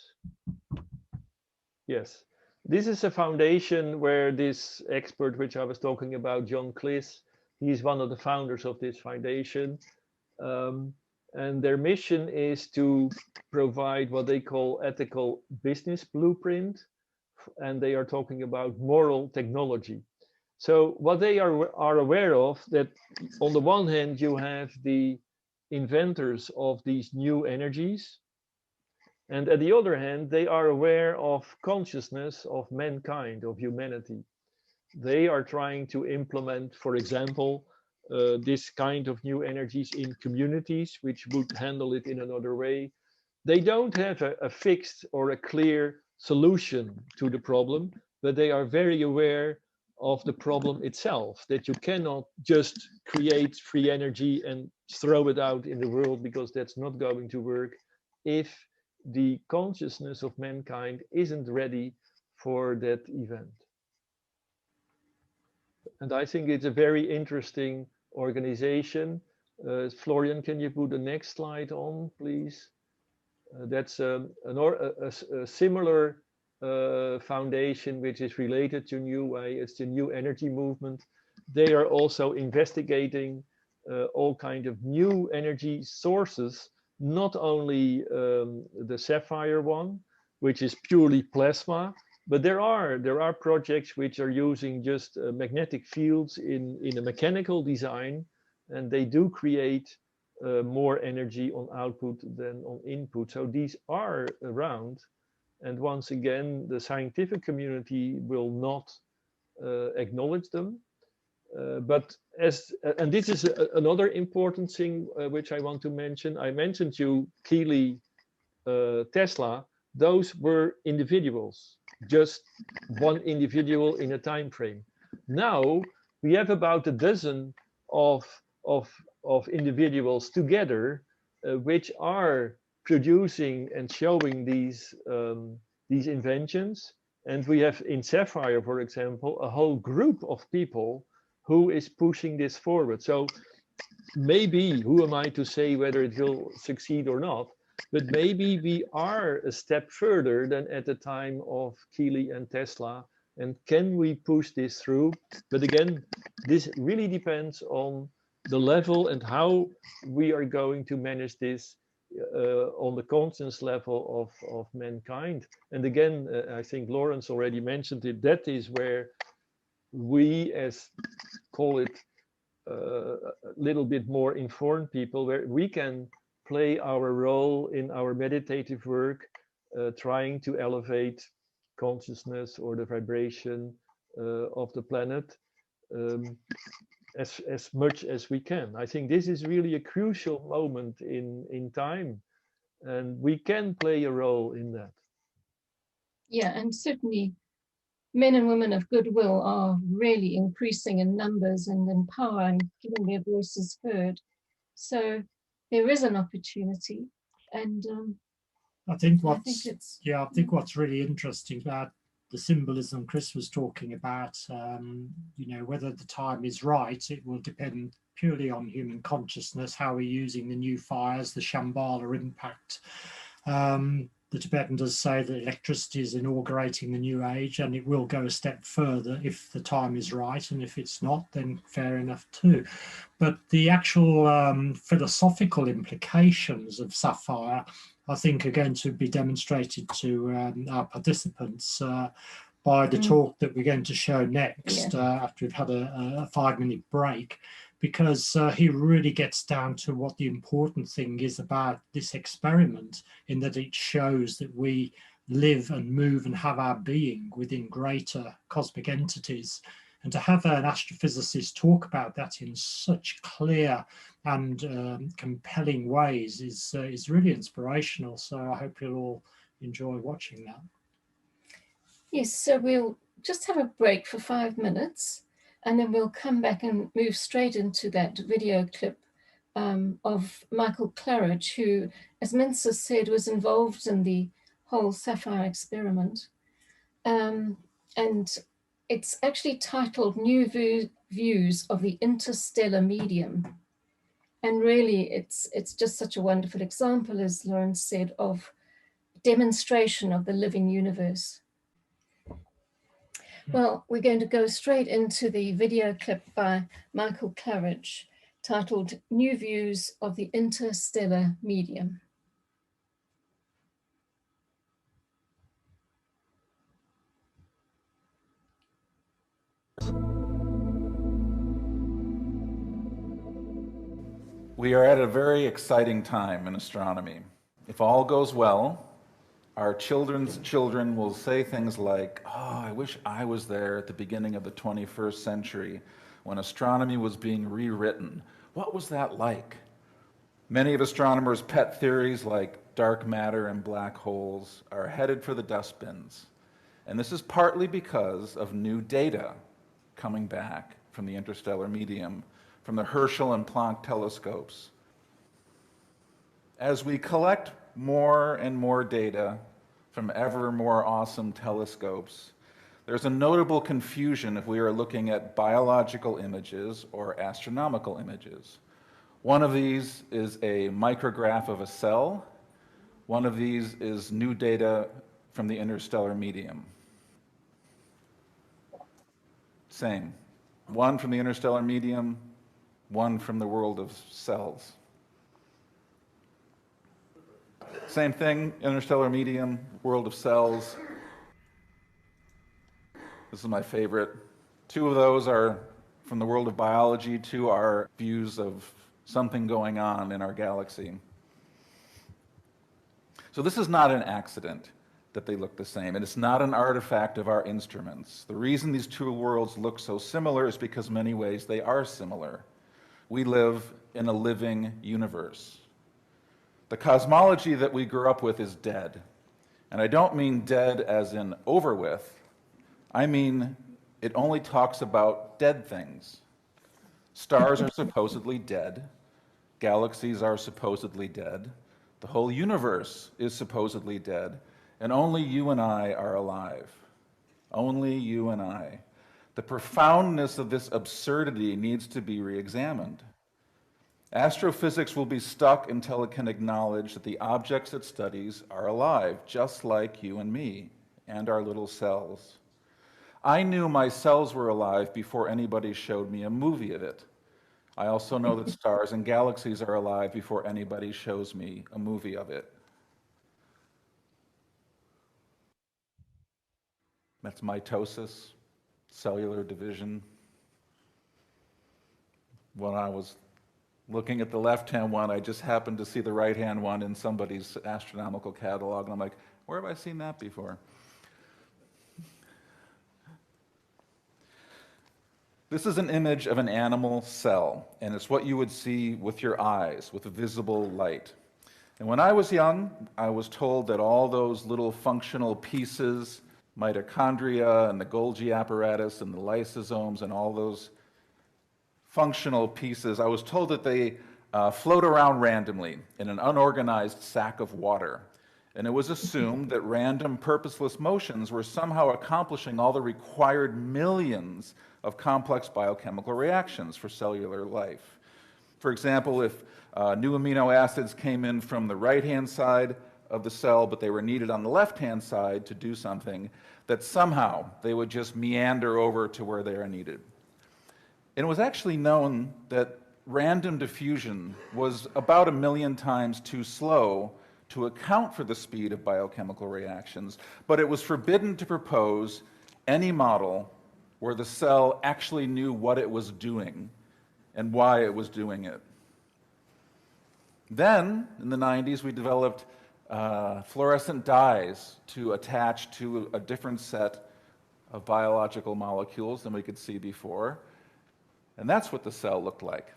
Speaker 4: Yes. This is a foundation where this expert, which I was talking about, John Cleese, he's one of the founders of this foundation. And their mission is to provide what they call ethical business blueprint. And they are talking about moral technology. So what they are aware of, that on the one hand, you have the inventors of these new energies. And at the other hand, they are aware of consciousness of mankind, of humanity. They are trying to implement, for example, this kind of new energies in communities, which would handle it in another way. They don't have a fixed or a clear solution to the problem, but they are very aware of the problem itself, that you cannot just create free energy and throw it out in the world, because that's not going to work if the consciousness of mankind isn't ready for that event. And I think it's a very interesting organization. Florian, can you put the next slide on, please? That's a similar foundation which is related to New Way. It's the New Energy Movement. They are also investigating all kind of new energy sources, not only the Safire one, which is purely plasma, but there are projects which are using just magnetic fields in a mechanical design, and they do create more energy on output than on input. So these are around, and once again, the scientific community will not acknowledge them. But and this is another important thing which I want to mention. I mentioned you Keely, Tesla. Those were individuals, just one individual in a time frame. Now we have about a dozen of individuals together, which are producing and showing these inventions. And we have in Safire, for example, a whole group of people who is pushing this forward. So maybe, who am I to say whether it will succeed or not? But maybe we are a step further than at the time of Keely and Tesla. And can we push this through? But again, this really depends on the level and how we are going to manage this on the conscience level of mankind. And again, I think Lawrence already mentioned it, that is where we, as call it a little bit more informed people, where we can play our role in our meditative work, trying to elevate consciousness or the vibration of the planet as much as we can. I think this is really a crucial moment in time, and we can play a role in that.
Speaker 1: Yeah, and certainly men and women of goodwill are really increasing in numbers and in power and getting their voices heard. So there is an opportunity, and
Speaker 2: I think what's really interesting about the symbolism Chris was talking about, whether the time is right, it will depend purely on human consciousness, how we're using the new fires, the Shambhala impact. The Tibetan does say that electricity is inaugurating the new age, and it will go a step further if the time is right, and if it's not, then fair enough too. But the actual philosophical implications of Safire, I think, are going to be demonstrated to our participants by the talk that we're going to show next, after we've had a 5-minute break, because he really gets down to what the important thing is about this experiment, in that it shows that we live and move and have our being within greater cosmic entities. And to have an astrophysicist talk about that in such clear and compelling ways is really inspirational. So I hope you'll all enjoy watching that.
Speaker 1: Yes, so we'll just have a break for 5 minutes, and then we'll come back and move straight into that video clip of Michael Claridge, who, as Mintze said, was involved in the whole Safire experiment. And it's actually titled New Views of the Interstellar Medium. And really, it's just such a wonderful example, as Lawrence said, of demonstration of the living universe. Well, we're going to go straight into the video clip by Michael Claridge, titled New Views of the Interstellar Medium.
Speaker 8: We are at a very exciting time in astronomy. If all goes well, our children's children will say things like, "Oh, I wish I was there at the beginning of the 21st century when astronomy was being rewritten. What was that like?" Many of astronomers' pet theories like dark matter and black holes are headed for the dustbins. And this is partly because of new data coming back from the interstellar medium, from the Herschel and Planck telescopes. As we collect more and more data from ever more awesome telescopes, there's a notable confusion if we are looking at biological images or astronomical images. One of these is a micrograph of a cell. One of these is new data from the interstellar medium. Same. One from the interstellar medium, one from the world of cells. Same thing, interstellar medium, world of cells. This is my favorite. Two of those are from the world of biology, two are views of something going on in our galaxy. So this is not an accident that they look the same, and it's not an artifact of our instruments. The reason these two worlds look so similar is because in many ways they are similar. We live in a living universe. The cosmology that we grew up with is dead. And I don't mean dead as in over with. I mean it only talks about dead things. Stars are supposedly dead. Galaxies are supposedly dead. The whole universe is supposedly dead. And only you and I are alive. Only you and I. The profoundness of this absurdity needs to be re-examined. Astrophysics will be stuck until it can acknowledge that the objects it studies are alive, just like you and me, and our little cells. I knew my cells were alive before anybody showed me a movie of it. I also know that stars and galaxies are alive before anybody shows me a movie of it. That's mitosis, cellular division. When I was looking at the left-hand one, I just happened to see the right-hand one in somebody's astronomical catalog, and I'm like, where have I seen that before? This is an image of an animal cell, and it's what you would see with your eyes, with a visible light. And when I was young, I was told that all those little functional pieces, mitochondria and the Golgi apparatus and the lysosomes and all those functional pieces, I was told that they float around randomly in an unorganized sack of water. And it was assumed that random, purposeless motions were somehow accomplishing all the required millions of complex biochemical reactions for cellular life. For example, if new amino acids came in from the right-hand side of the cell, but they were needed on the left-hand side to do something, that somehow they would just meander over to where they are needed. And it was actually known that random diffusion was about 1 million times too slow to account for the speed of biochemical reactions, but it was forbidden to propose any model where the cell actually knew what it was doing and why it was doing it. Then, in the 90s, we developed fluorescent dyes to attach to a different set of biological molecules than we could see before. And that's what the cell looked like.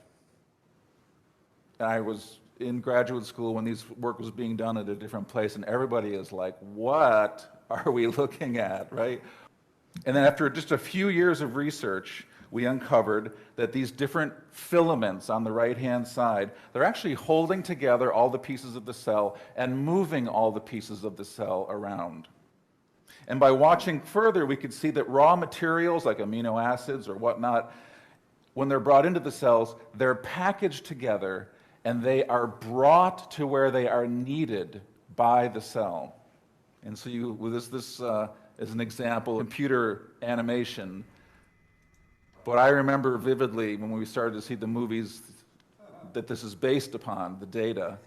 Speaker 8: I was in graduate school when this work was being done at a different place, and everybody is like, what are we looking at, right? And then after just a few years of research, we uncovered that these different filaments on the right-hand side, they're actually holding together all the pieces of the cell and moving all the pieces of the cell around. And by watching further, we could see that raw materials like amino acids or whatnot, when they're brought into the cells, they're packaged together and they are brought to where they are needed by the cell. And so this is an example of computer animation. But I remember vividly when we started to see the movies that this is based upon, the data,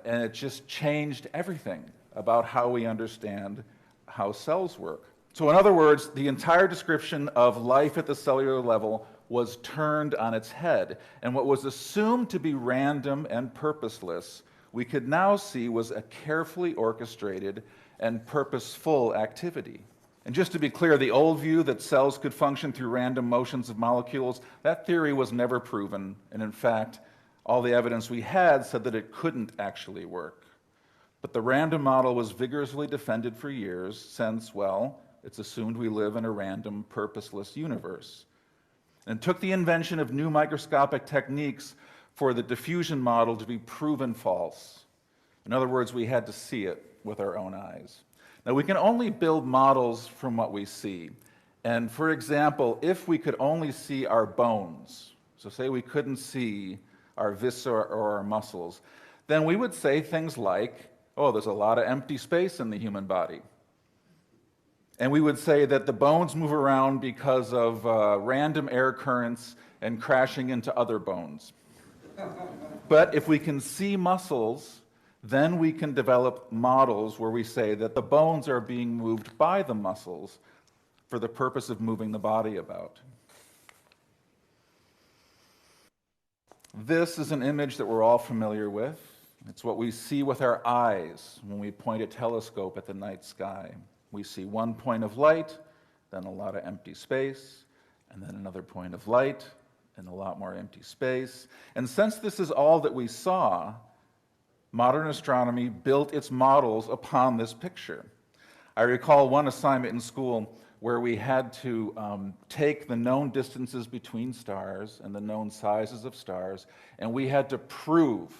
Speaker 8: and it just changed everything about how we understand how cells work. So in other words, the entire description of life at the cellular level was turned on its head, and what was assumed to be random and purposeless, we could now see was a carefully orchestrated and purposeful activity. And just to be clear, the old view that cells could function through random motions of molecules, that theory was never proven, and in fact, all the evidence we had said that it couldn't actually work. But the random model was vigorously defended for years since, well, It's assumed we live in a random, purposeless universe. And it took the invention of new microscopic techniques for the diffusion model to be proven false. In other words, we had to see it with our own eyes. Now, we can only build models from what we see. And for example, if we could only see our bones, so say we couldn't see our viscera or our muscles, then we would say things like, oh, there's a lot of empty space in the human body. And we would say that the bones move around because of random air currents and crashing into other bones. But if we can see muscles, then we can develop models where we say that the bones are being moved by the muscles for the purpose of moving the body about. This is an image that we're all familiar with. It's what we see with our eyes when we point a telescope at the night sky. We see one point of light, then a lot of empty space, and then another point of light, and a lot more empty space. And since this is all that we saw, modern astronomy built its models upon this picture. I recall one assignment in school where we had to take the known distances between stars and the known sizes of stars, and we had to prove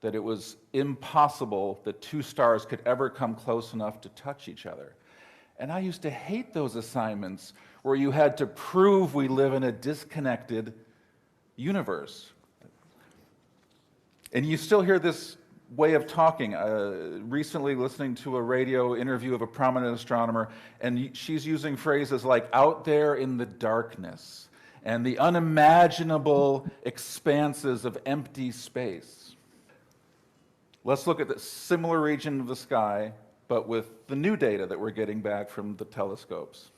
Speaker 8: that it was impossible that two stars could ever come close enough to touch each other. And I used to hate those assignments where you had to prove we live in a disconnected universe. And you still hear this way of talking. Recently listening to a radio interview of a prominent astronomer, and she's using phrases like out there in the darkness and the unimaginable expanses of empty space. Let's look at the similar region of the sky, but with the new data that we're getting back from the telescopes.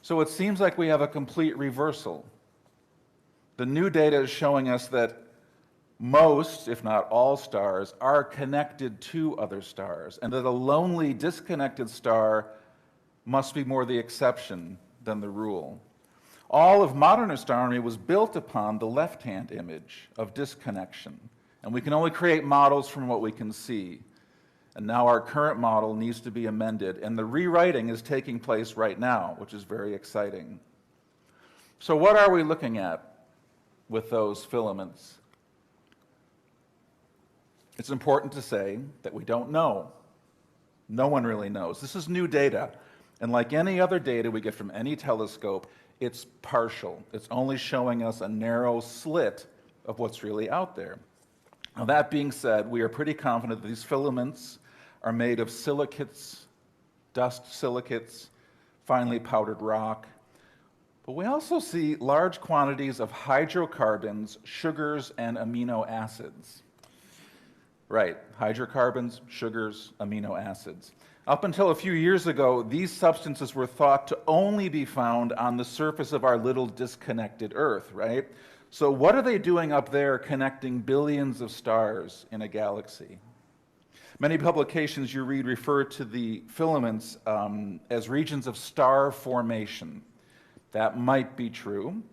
Speaker 8: So it seems like we have a complete reversal. The new data is showing us that most, if not all, stars are connected to other stars, and that a lonely, disconnected star must be more the exception than the rule. All of modern astronomy was built upon the left-hand image of disconnection, and we can only create models from what we can see. And now our current model needs to be amended, and the rewriting is taking place right now, which is very exciting. So what are we looking at with those filaments? It's important to say that we don't know. No one really knows. This is new data, and like any other data we get from any telescope, it's partial. It's only showing us a narrow slit of what's really out there. Now, that being said, we are pretty confident that these filaments are made of silicates, dust silicates, finely powdered rock. But we also see large quantities of hydrocarbons, sugars, and amino acids. Right, hydrocarbons, sugars, amino acids. Up until a few years ago, these substances were thought to only be found on the surface of our little disconnected Earth, right? So what are they doing up there connecting billions of stars in a galaxy? Many publications you read refer to the filaments as regions of star formation. That might be true,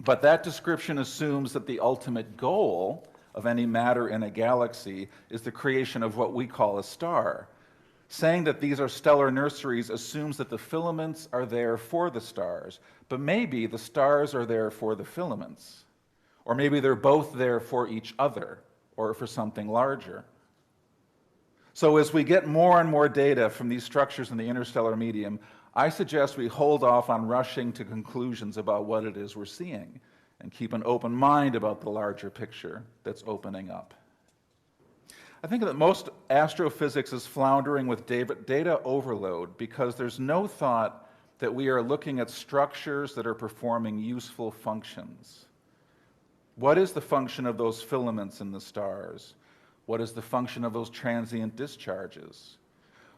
Speaker 8: but that description assumes that the ultimate goal of any matter in a galaxy is the creation of what we call a star. Saying that these are stellar nurseries assumes that the filaments are there for the stars, but maybe the stars are there for the filaments. Or maybe they're both there for each other, or for something larger. So as we get more and more data from these structures in the interstellar medium, I suggest we hold off on rushing to conclusions about what it is we're seeing, and keep an open mind about the larger picture that's opening up. I think that most astrophysics is floundering with data overload because there's no thought that we are looking at structures that are performing useful functions. What is the function of those filaments in the stars? What is the function of those transient discharges?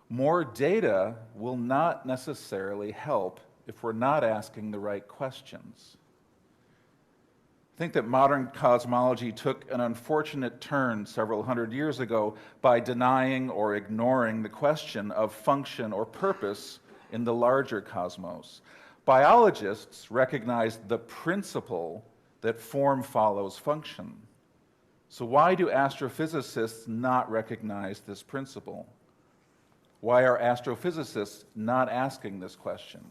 Speaker 8: More data will not necessarily help if we're not asking the right questions. I think that modern cosmology took an unfortunate turn several hundred years ago by denying or ignoring the question of function or purpose in the larger cosmos. Biologists recognized the principle that form follows function. So why do astrophysicists not recognize this principle? Why are astrophysicists not asking this question?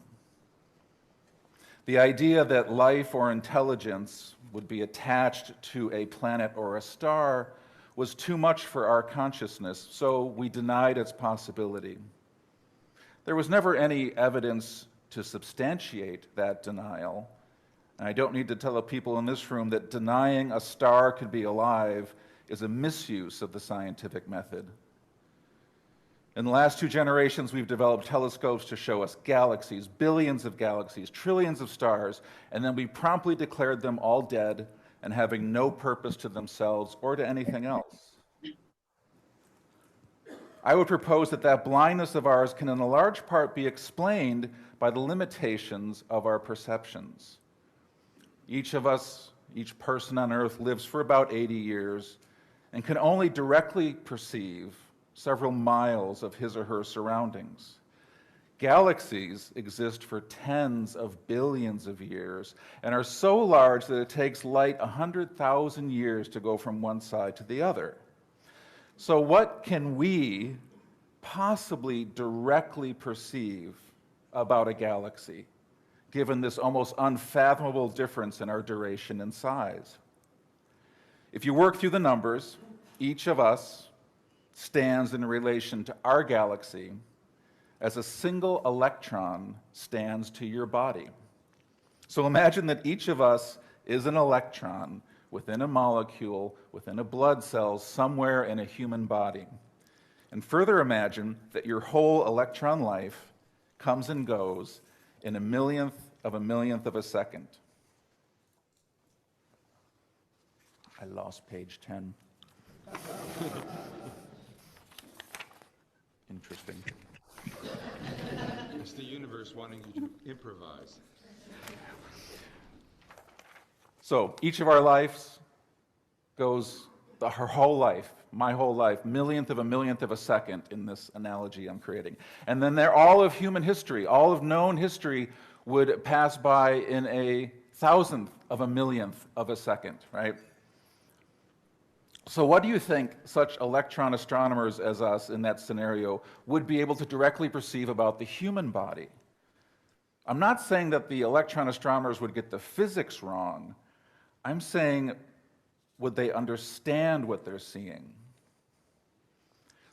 Speaker 8: The idea that life or intelligence would be attached to a planet or a star was too much for our consciousness, so we denied its possibility. There was never any evidence to substantiate that denial. And I don't need to tell the people in this room that denying a star could be alive is a misuse of the scientific method. In the last 2 generations, we've developed telescopes to show us galaxies, billions of galaxies, trillions of stars, and then we promptly declared them all dead and having no purpose to themselves or to anything else. I would propose that that blindness of ours can in a large part be explained by the limitations of our perceptions. Each of us, each person on Earth lives for about 80 years and can only directly perceive several miles of his or her surroundings. Galaxies exist for tens of billions of years and are so large that it takes light 100,000 years to go from one side to the other. So what can we possibly directly perceive about a galaxy, given this almost unfathomable difference in our duration and size? If you work through the numbers, each of us stands in relation to our galaxy as a single electron stands to your body. So imagine that each of us is an electron within a molecule, within a blood cell, somewhere in a human body. And further imagine that your whole electron life comes and goes in a millionth of a second. I lost page 10. Interesting.
Speaker 5: It's the universe wanting you to improvise.
Speaker 8: So each of our lives goes, her whole life, my whole life, millionth of a second in this analogy I'm creating. And then all of human history, all of known history would pass by in a thousandth of a millionth of a second, right? So what do you think such electron astronomers as us in that scenario would be able to directly perceive about the human body? I'm not saying that the electron astronomers would get the physics wrong. I'm saying, would they understand what they're seeing?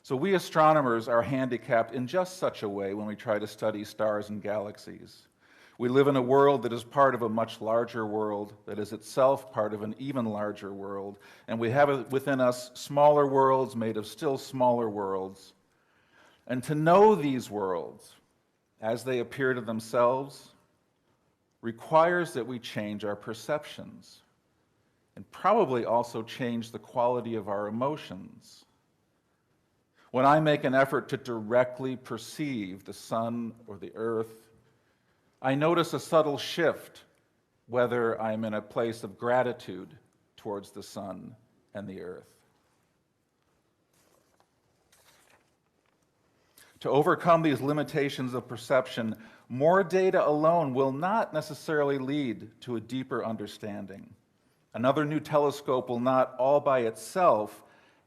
Speaker 8: So we astronomers are handicapped in just such a way when we try to study stars and galaxies. We live in a world that is part of a much larger world, that is itself part of an even larger world, and we have within us smaller worlds made of still smaller worlds. And to know these worlds as they appear to themselves requires that we change our perceptions and probably also change the quality of our emotions. When I make an effort to directly perceive the sun or the earth, I notice a subtle shift, whether I'm in a place of gratitude towards the sun and the earth. To overcome these limitations of perception, more data alone will not necessarily lead to a deeper understanding. Another new telescope will not all by itself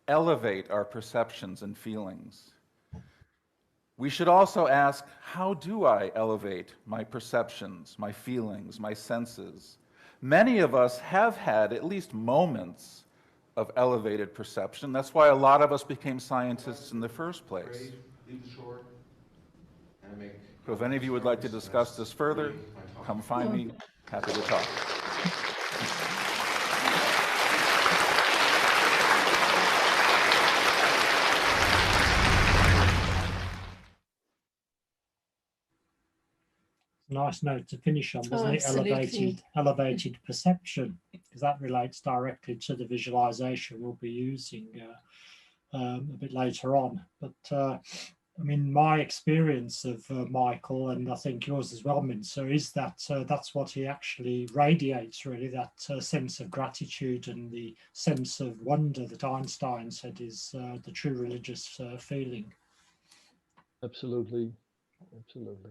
Speaker 8: elevate our perceptions and feelings. We should also ask, how do I elevate my perceptions, my feelings, my senses? Many of us have had at least moments of elevated perception. That's why a lot of us became scientists in the first place. So if any of you would like to discuss this further, come find me. Happy to talk.
Speaker 2: Nice note to finish on, doesn't it?
Speaker 1: Absolutely.
Speaker 2: Elevated perception, because that relates directly to the visualization we'll be using a bit later on. But I mean, my experience of Michael, and I think yours as well, Mintze, is that that's what he actually radiates, really, that sense of gratitude and the sense of wonder that Einstein said is the true religious feeling.
Speaker 4: Absolutely. Absolutely.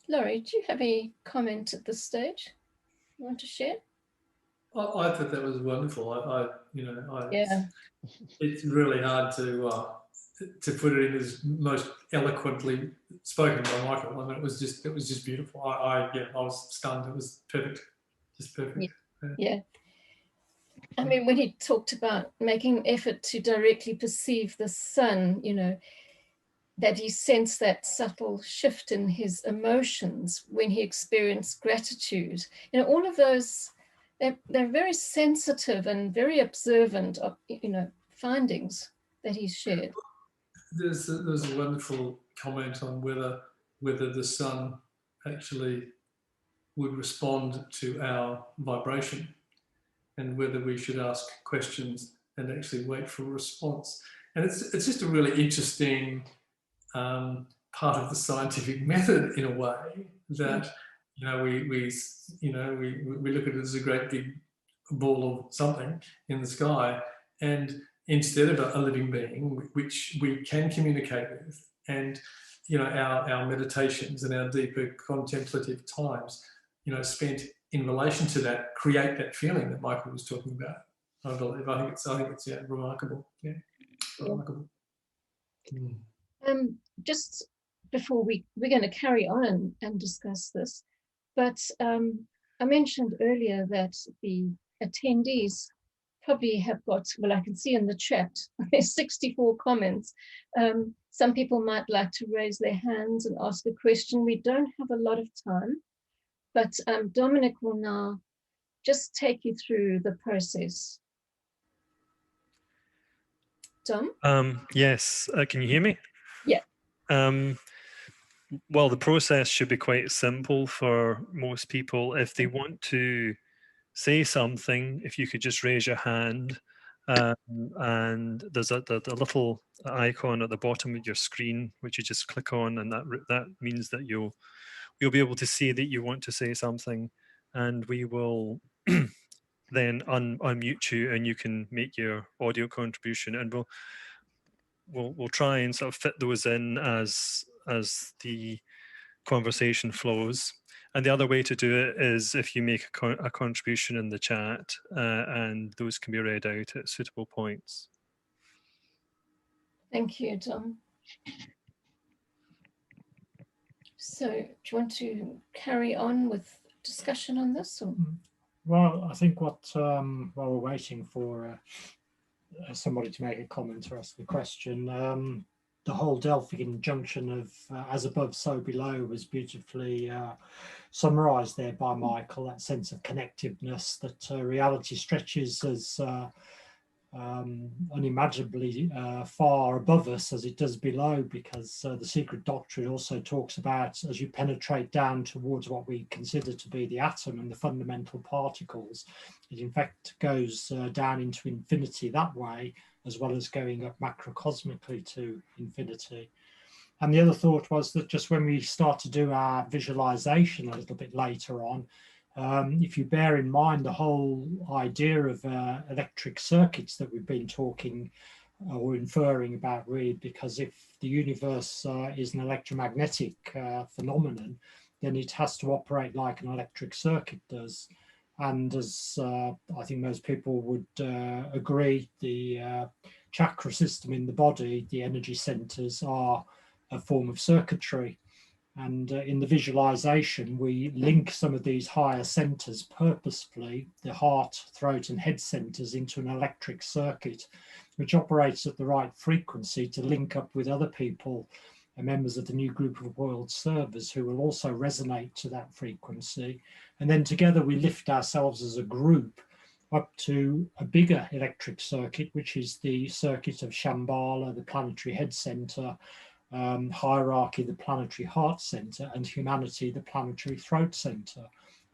Speaker 1: Laurie, do you have any comment at this stage you want to share?
Speaker 3: I thought that was wonderful.
Speaker 1: Yeah.
Speaker 3: It's really hard to put it in as most eloquently spoken by Michael. I mean, it was just beautiful. I was stunned. It was perfect, just perfect.
Speaker 1: Yeah. I mean, when he talked about making an effort to directly perceive the sun, you know, that he sensed that subtle shift in his emotions when he experienced gratitude. You know, all of those, they're very sensitive and very observant of, you know, findings that he shared.
Speaker 3: There's a wonderful comment on whether the sun actually would respond to our vibration, and whether we should ask questions and actually wait for a response. And it's just a really interesting part of the scientific method, in a way, that we look at it as a great big ball of something in the sky, and instead of a living being which we can communicate with, and our meditations and our deeper contemplative times, spent in relation to that, create that feeling that Michael was talking about. I believe. I think it's remarkable. Yeah, remarkable.
Speaker 1: Just before we're going to carry on and discuss this, but I mentioned earlier that the attendees probably have got, well, I can see in the chat, there's 64 comments. Some people might like to raise their hands and ask a question. We don't have a lot of time, but Dominic will now just take you through the process. Dom?
Speaker 9: Yes, can you hear me?
Speaker 1: Yeah.
Speaker 9: Well, the process should be quite simple for most people. If they want to say something, if you could just raise your hand, and there's the little icon at the bottom of your screen, which you just click on, and that means that you'll be able to see that you want to say something, and we will then unmute you, and you can make your audio contribution, and we'll try and sort of fit those in as the conversation flows. And the other way to do it is if you make a contribution in the chat, and those can be read out at suitable points.
Speaker 1: Thank you, Dom. So do you want to carry on with discussion on this? Or?
Speaker 2: Well, I think while we're waiting for somebody to make a comment or ask a question, the whole Delphic injunction of as above, so below was beautifully summarized there by Michael, that sense of connectiveness, that reality stretches as unimaginably far above us as it does below, because the secret doctrine also talks about, as you penetrate down towards what we consider to be the atom and the fundamental particles, it in fact goes down into infinity that way, as well as going up macrocosmically to infinity. And the other thought was that just when we start to do our visualization a little bit later on, if you bear in mind the whole idea of electric circuits that we've been talking or inferring about, really, because if the universe is an electromagnetic phenomenon, then it has to operate like an electric circuit does. And as I think most people would agree, the chakra system in the body, the energy centers, are a form of circuitry. And in the visualization, we link some of these higher centers purposefully, the heart, throat, and head centers, into an electric circuit, which operates at the right frequency to link up with other people, members of the new group of world servers, who will also resonate to that frequency. And then together we lift ourselves as a group up to a bigger electric circuit, which is the circuit of Shambhala, the planetary head center, hierarchy, the planetary heart center, and humanity, the planetary throat center.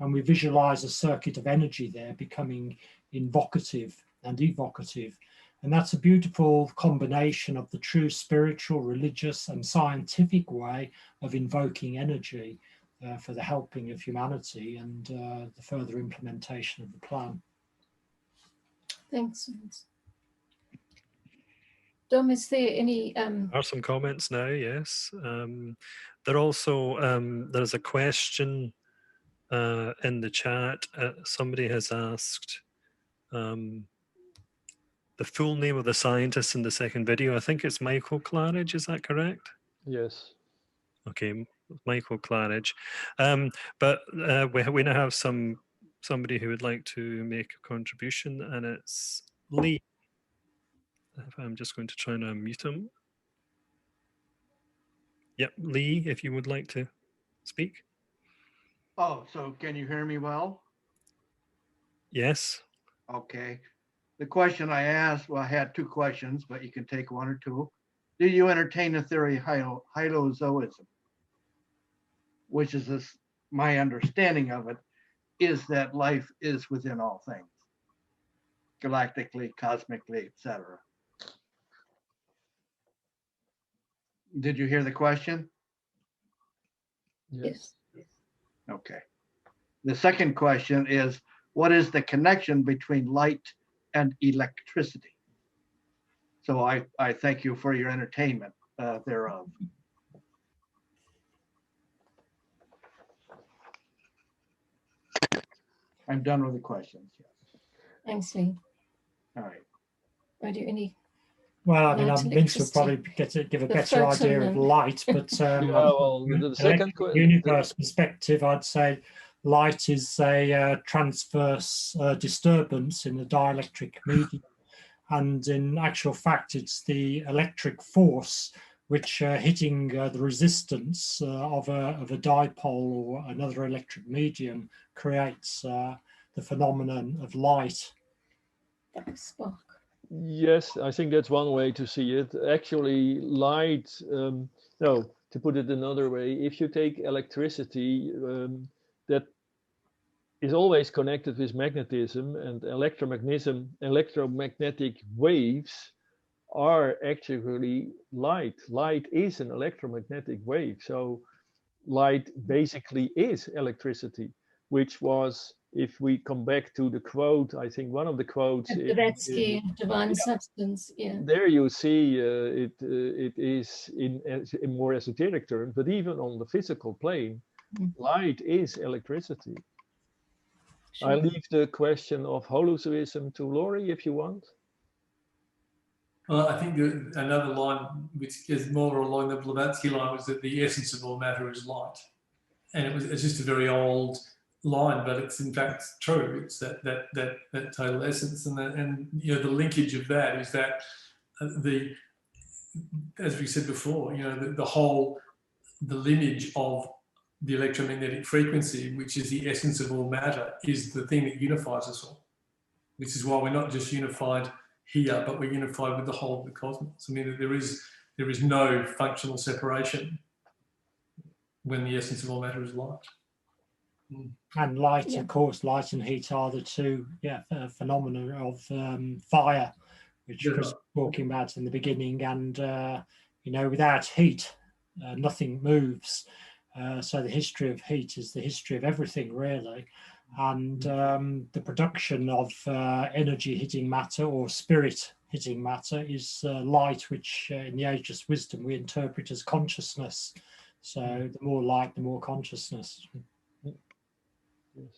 Speaker 2: And we visualize a circuit of energy there becoming invocative and evocative. And that's a beautiful combination of the true spiritual, religious, and scientific way of invoking energy for the helping of humanity and the further implementation of the plan.
Speaker 1: Thanks. Dom, is there any...
Speaker 9: There are some comments now, yes. There also, there's a question in the chat. Somebody has asked, the full name of the scientist in the second video. I think it's Michael Claridge. Is that correct?
Speaker 4: Yes.
Speaker 9: Okay, Michael Claridge. But we now have somebody who would like to make a contribution, and it's Lee. I'm just going to try and unmute him. Yep, Lee, if you would like to speak.
Speaker 10: Oh, so can you hear me well?
Speaker 9: Yes.
Speaker 10: Okay. The question I asked, well, I had two questions, but you can take one or two. Do you entertain the theory of hylozoism? Which is this, my understanding of it, is that life is within all things, galactically, cosmically, etc. Did you hear the question?
Speaker 1: Yes.
Speaker 10: Okay. The second question is, what is the connection between light and electricity? So I thank you for your entertainment thereof. I'm done with the questions. Yes.
Speaker 1: Thanks, Lee.
Speaker 10: All right.
Speaker 1: Are there any?
Speaker 2: Well, I mean,
Speaker 1: Light,
Speaker 2: Mintze will probably give a better idea of light, but
Speaker 4: yeah, well, the second
Speaker 2: universe perspective, I'd say light is a transverse disturbance in the dielectric medium, and in actual fact, it's the electric force which hitting the resistance of a dipole or another electric medium creates the phenomenon of light.
Speaker 1: Spark.
Speaker 4: Yes, I think that's one way to see it. Actually, light, no, to put it another way, if you take electricity, that is always connected with magnetism, and electromagnetic waves are actually light. Light is an electromagnetic wave. So light basically is electricity, which was, if we come back to the quote, I think one of the quotes
Speaker 1: Blavatsky, Divine Substance, yeah.
Speaker 4: There you see it is in more esoteric terms, but even on the physical plane, light is electricity. Sure. I leave the question of holozoism to Laurie if you want.
Speaker 3: Well, I think another line which is more along the Blavatsky line was that the essence of all matter is light. And it's just a very old line, but it's in fact true. It's that total essence, and you know, the linkage of that is that as we said before, you know, the lineage of the electromagnetic frequency, which is the essence of all matter, is the thing that unifies us all. Which is why we're not just unified here, but we're unified with the whole of the cosmos. I mean, there is no functional separation when the essence of all matter is light.
Speaker 2: And light, of course, light and heat are the two phenomena of fire, which Chris was talking about in the beginning. And, you know, without heat, nothing moves. So the history of heat is the history of everything, really. And the production of energy hitting matter or spirit hitting matter is light, which in the ageless wisdom we interpret as consciousness. So the more light, the more consciousness.
Speaker 4: Yes.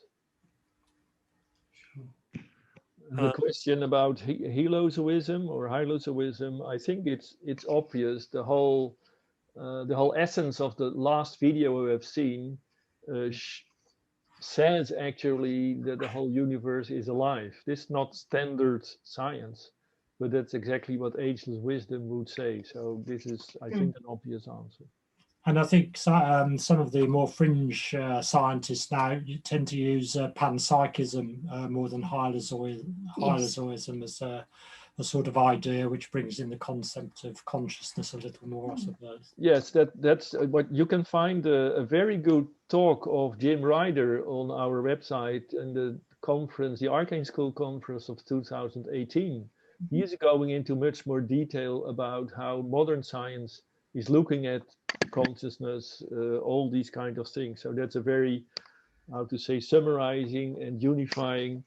Speaker 4: The question about holozoism or hylozoism, I think it's obvious. The whole essence of the last video we have seen says actually that the whole universe is alive. This is not standard science, but that's exactly what ageless wisdom would say. So this is, I think, an obvious answer.
Speaker 2: And I think some of the more fringe scientists now tend to use panpsychism more than hylozoism as a sort of idea, which brings in the concept of consciousness a little more, I suppose.
Speaker 4: Yes, that's what you can find a very good talk of Jim Ryder on our website in the conference, the Arcane School conference of 2018. He is going into much more detail about how modern science is looking at consciousness, all these kind of things. So that's a very, how to say, summarizing and unifying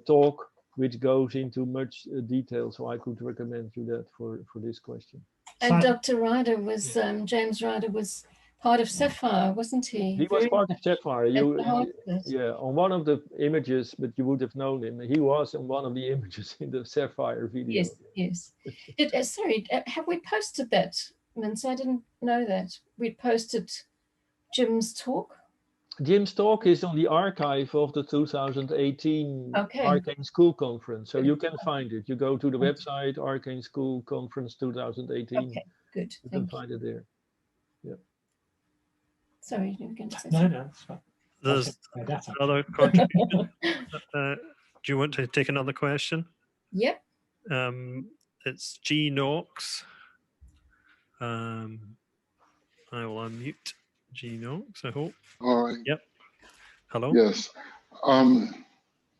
Speaker 4: talk, which goes into much detail. So I could recommend you that for this question.
Speaker 1: And Dr. Ryder was, James Ryder was part of Safire, wasn't he?
Speaker 4: He was part of Safire.
Speaker 1: Yeah,
Speaker 4: on one of the images, but you would have known him. He was on one of the images in the Safire video.
Speaker 1: Yes. Sorry, have we posted that, Mintze? I didn't know that. We posted Jim's talk.
Speaker 4: Jim's talk is on the archive of the 2018 Arcane School Conference. So you can find it. You go to the website, Arcane School Conference 2018.
Speaker 1: Okay, good.
Speaker 4: You can find it there. Yeah.
Speaker 1: Sorry, you were going to say
Speaker 2: something. No, it's fine.
Speaker 9: There's another contribution. Do you want to take another question?
Speaker 1: Yep.
Speaker 9: It's G Knox. I will unmute G Knox, I hope.
Speaker 11: All right.
Speaker 9: Yep. Hello?
Speaker 11: Yes. Oh,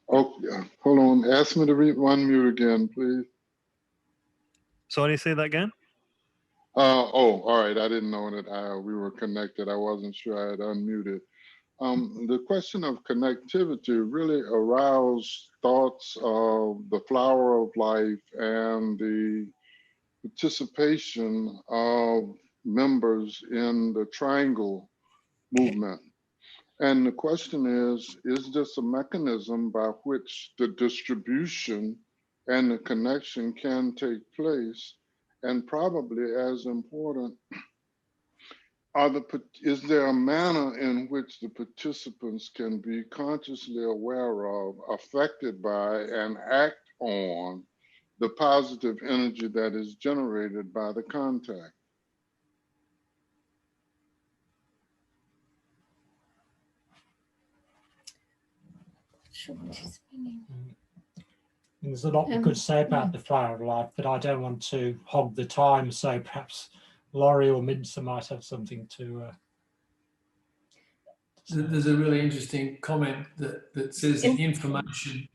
Speaker 11: hold on. Ask me to unmute again, please.
Speaker 9: Sorry, say that again?
Speaker 11: Oh, all right. I didn't know that we were connected. I wasn't sure I had unmuted. The question of connectivity really aroused thoughts of the flower of life and the participation of members in the triangle movement. And the question is this a mechanism by which the distribution and the connection can take place? And probably as important, is there a manner in which the participants can be consciously aware of, affected by, and act on the positive energy that is generated by the contact?
Speaker 2: There's a lot we could say about the flower of life, but I don't want to hog the time, so perhaps Laurie or Mintze might have something to
Speaker 3: There's a really interesting comment that says the information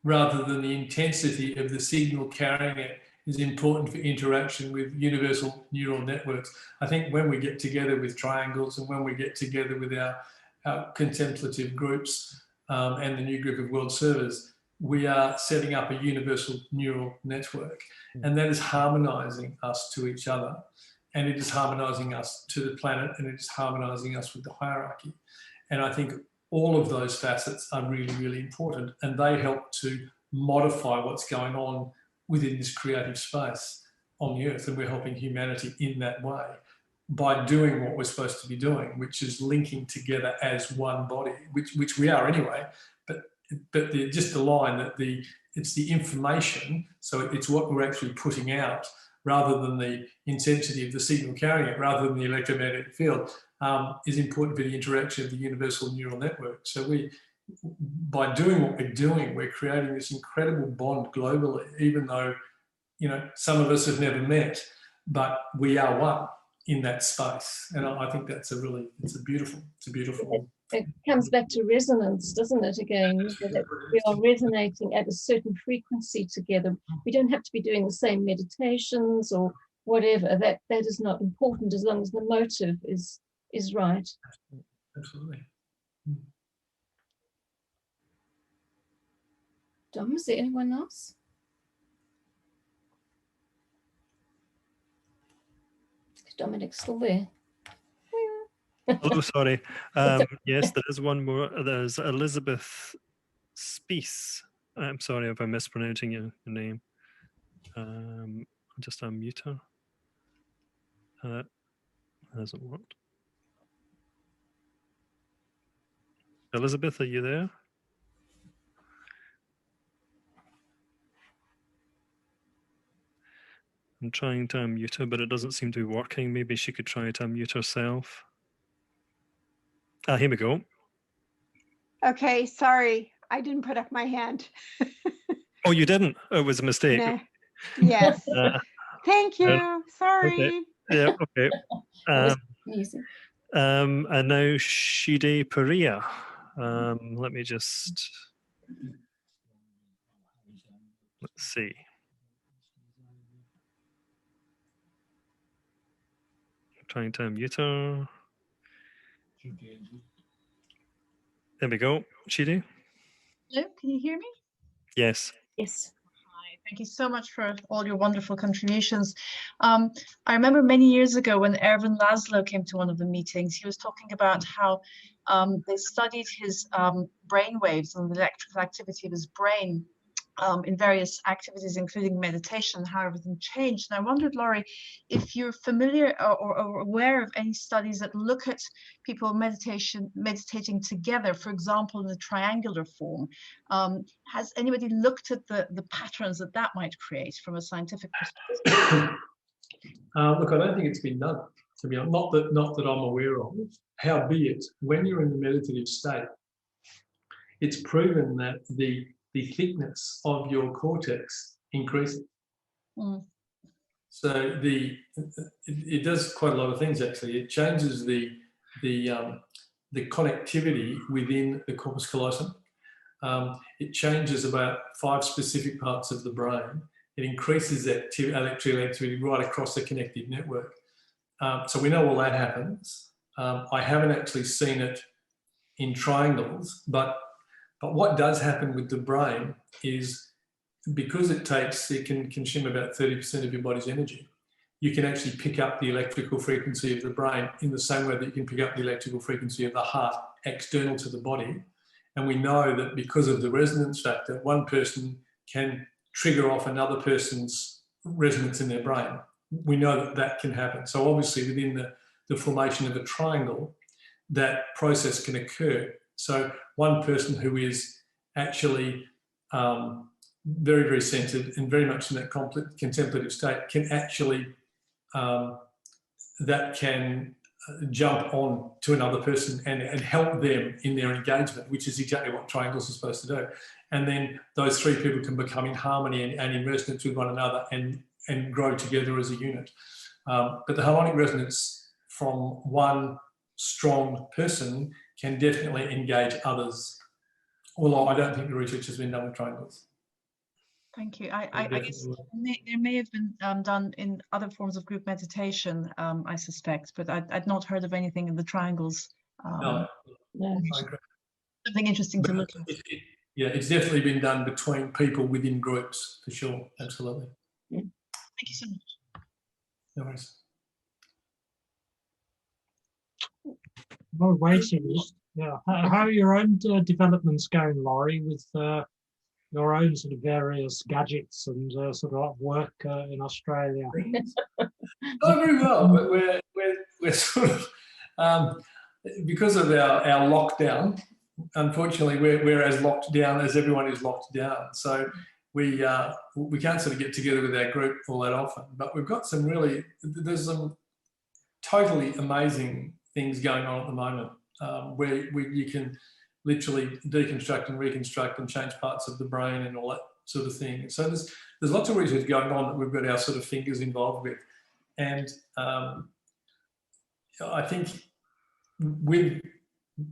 Speaker 3: rather than the intensity of the signal carrying it is important for interaction with universal neural networks. I think when we get together with triangles and when we get together with our contemplative groups and the new group of world servers, we are setting up a universal neural network, and that is harmonizing us to each other, and it is harmonizing us to the planet, and it is harmonizing us with the hierarchy. And I think all of those facets are really, really important, and they help to modify what's going on within this creative space on the earth, and we're helping humanity in that way by doing what we're supposed to be doing, which is linking together as one body, which we are anyway, but just the line that it's the information, so it's what we're actually putting out rather than the intensity of the signal carrying it, rather than the electromagnetic field, is important for the interaction of the universal neural network. So by doing what we're doing, we're creating this incredible bond globally, even though, some of us have never met, but we are one in that space. And I think that's it's a beautiful.
Speaker 1: It comes back to resonance, doesn't it, again? That we are resonating at a certain frequency together. We don't have to be doing the same meditations or whatever. That is not important as long as the motive is right.
Speaker 3: Absolutely.
Speaker 1: Dom, is there anyone else? Is Dominic still there?
Speaker 9: Oh, sorry. Yes, there is one more. There's Elizabeth Spies. I'm sorry if I'm mispronouncing your name. I'll just unmute her. Hasn't worked. Elizabeth, are you there? I'm trying to unmute her, but it doesn't seem to be working. Maybe she could try to unmute herself. Here we go.
Speaker 12: Okay, sorry. I didn't put up my hand.
Speaker 9: Oh, you didn't? Oh, it was a mistake.
Speaker 12: Nah. Yes. Thank you. Sorry.
Speaker 9: Okay. Yeah, okay. And now Shide Perea. Let me just... Let's see. I'm trying to unmute her. There we go. Shide?
Speaker 13: Hello, can you hear me?
Speaker 9: Yes.
Speaker 1: Yes.
Speaker 13: Hi, Thank you so much for all your wonderful contributions. I remember many years ago when Erwin Laszlo came to one of the meetings, he was talking about how they studied his brain waves and the electrical activity of his brain in various activities, including meditation, how everything changed. And I wondered, Laurie, if you're familiar or aware of any studies that look at people meditating together, for example, in a triangular form. Has anybody looked at the patterns that that might create from a scientific perspective?
Speaker 3: Look, I don't think it's been done, to be honest. Not that I'm aware of. Howbeit, when you're in the meditative state, it's proven that the thickness of your cortex increases.
Speaker 13: Mm.
Speaker 3: So it does quite a lot of things, actually. It changes the connectivity within the corpus callosum. It changes about 5 specific parts of the brain. It increases electrical activity right across the connective network. So we know all that happens. I haven't actually seen it in triangles, but what does happen with the brain is, because it can consume about 30% of your body's energy, you can actually pick up the electrical frequency of the brain in the same way that you can pick up the electrical frequency of the heart external to the body. And we know that because of the resonance factor, one person can trigger off another person's resonance in their brain. We know that that can happen. So obviously within the formation of a triangle, that process can occur. So one person who is actually very, very centered and very much in that contemplative state can actually, that can jump on to another person and help them in their engagement, which is exactly what triangles are supposed to do. And then those 3 people can become in harmony and in resonance with one another and grow together as a unit. But the harmonic resonance from one strong person can definitely engage others. Although I don't think the research has been done with triangles.
Speaker 13: Thank you. I guess there may have been done in other forms of group meditation, I suspect, but I'd not heard of anything in the triangles.
Speaker 3: No, I agree.
Speaker 13: Something interesting to look at.
Speaker 3: Yeah, it's definitely been done between people within groups, for sure. Absolutely.
Speaker 13: Thank you so much.
Speaker 3: No worries.
Speaker 2: Well, waiting. Yeah. How are your own developments going, Laurie, with your own sort of various gadgets and sort of work in Australia?
Speaker 3: Not very well, but we're sort of because of our lockdown. Unfortunately, we're as locked down as everyone is locked down. So we can't sort of get together with our group all that often. But we've got there's some totally amazing things going on at the moment, where you can literally deconstruct and reconstruct and change parts of the brain and all that sort of thing. So there's lots of research going on that we've got our sort of fingers involved with. And I think with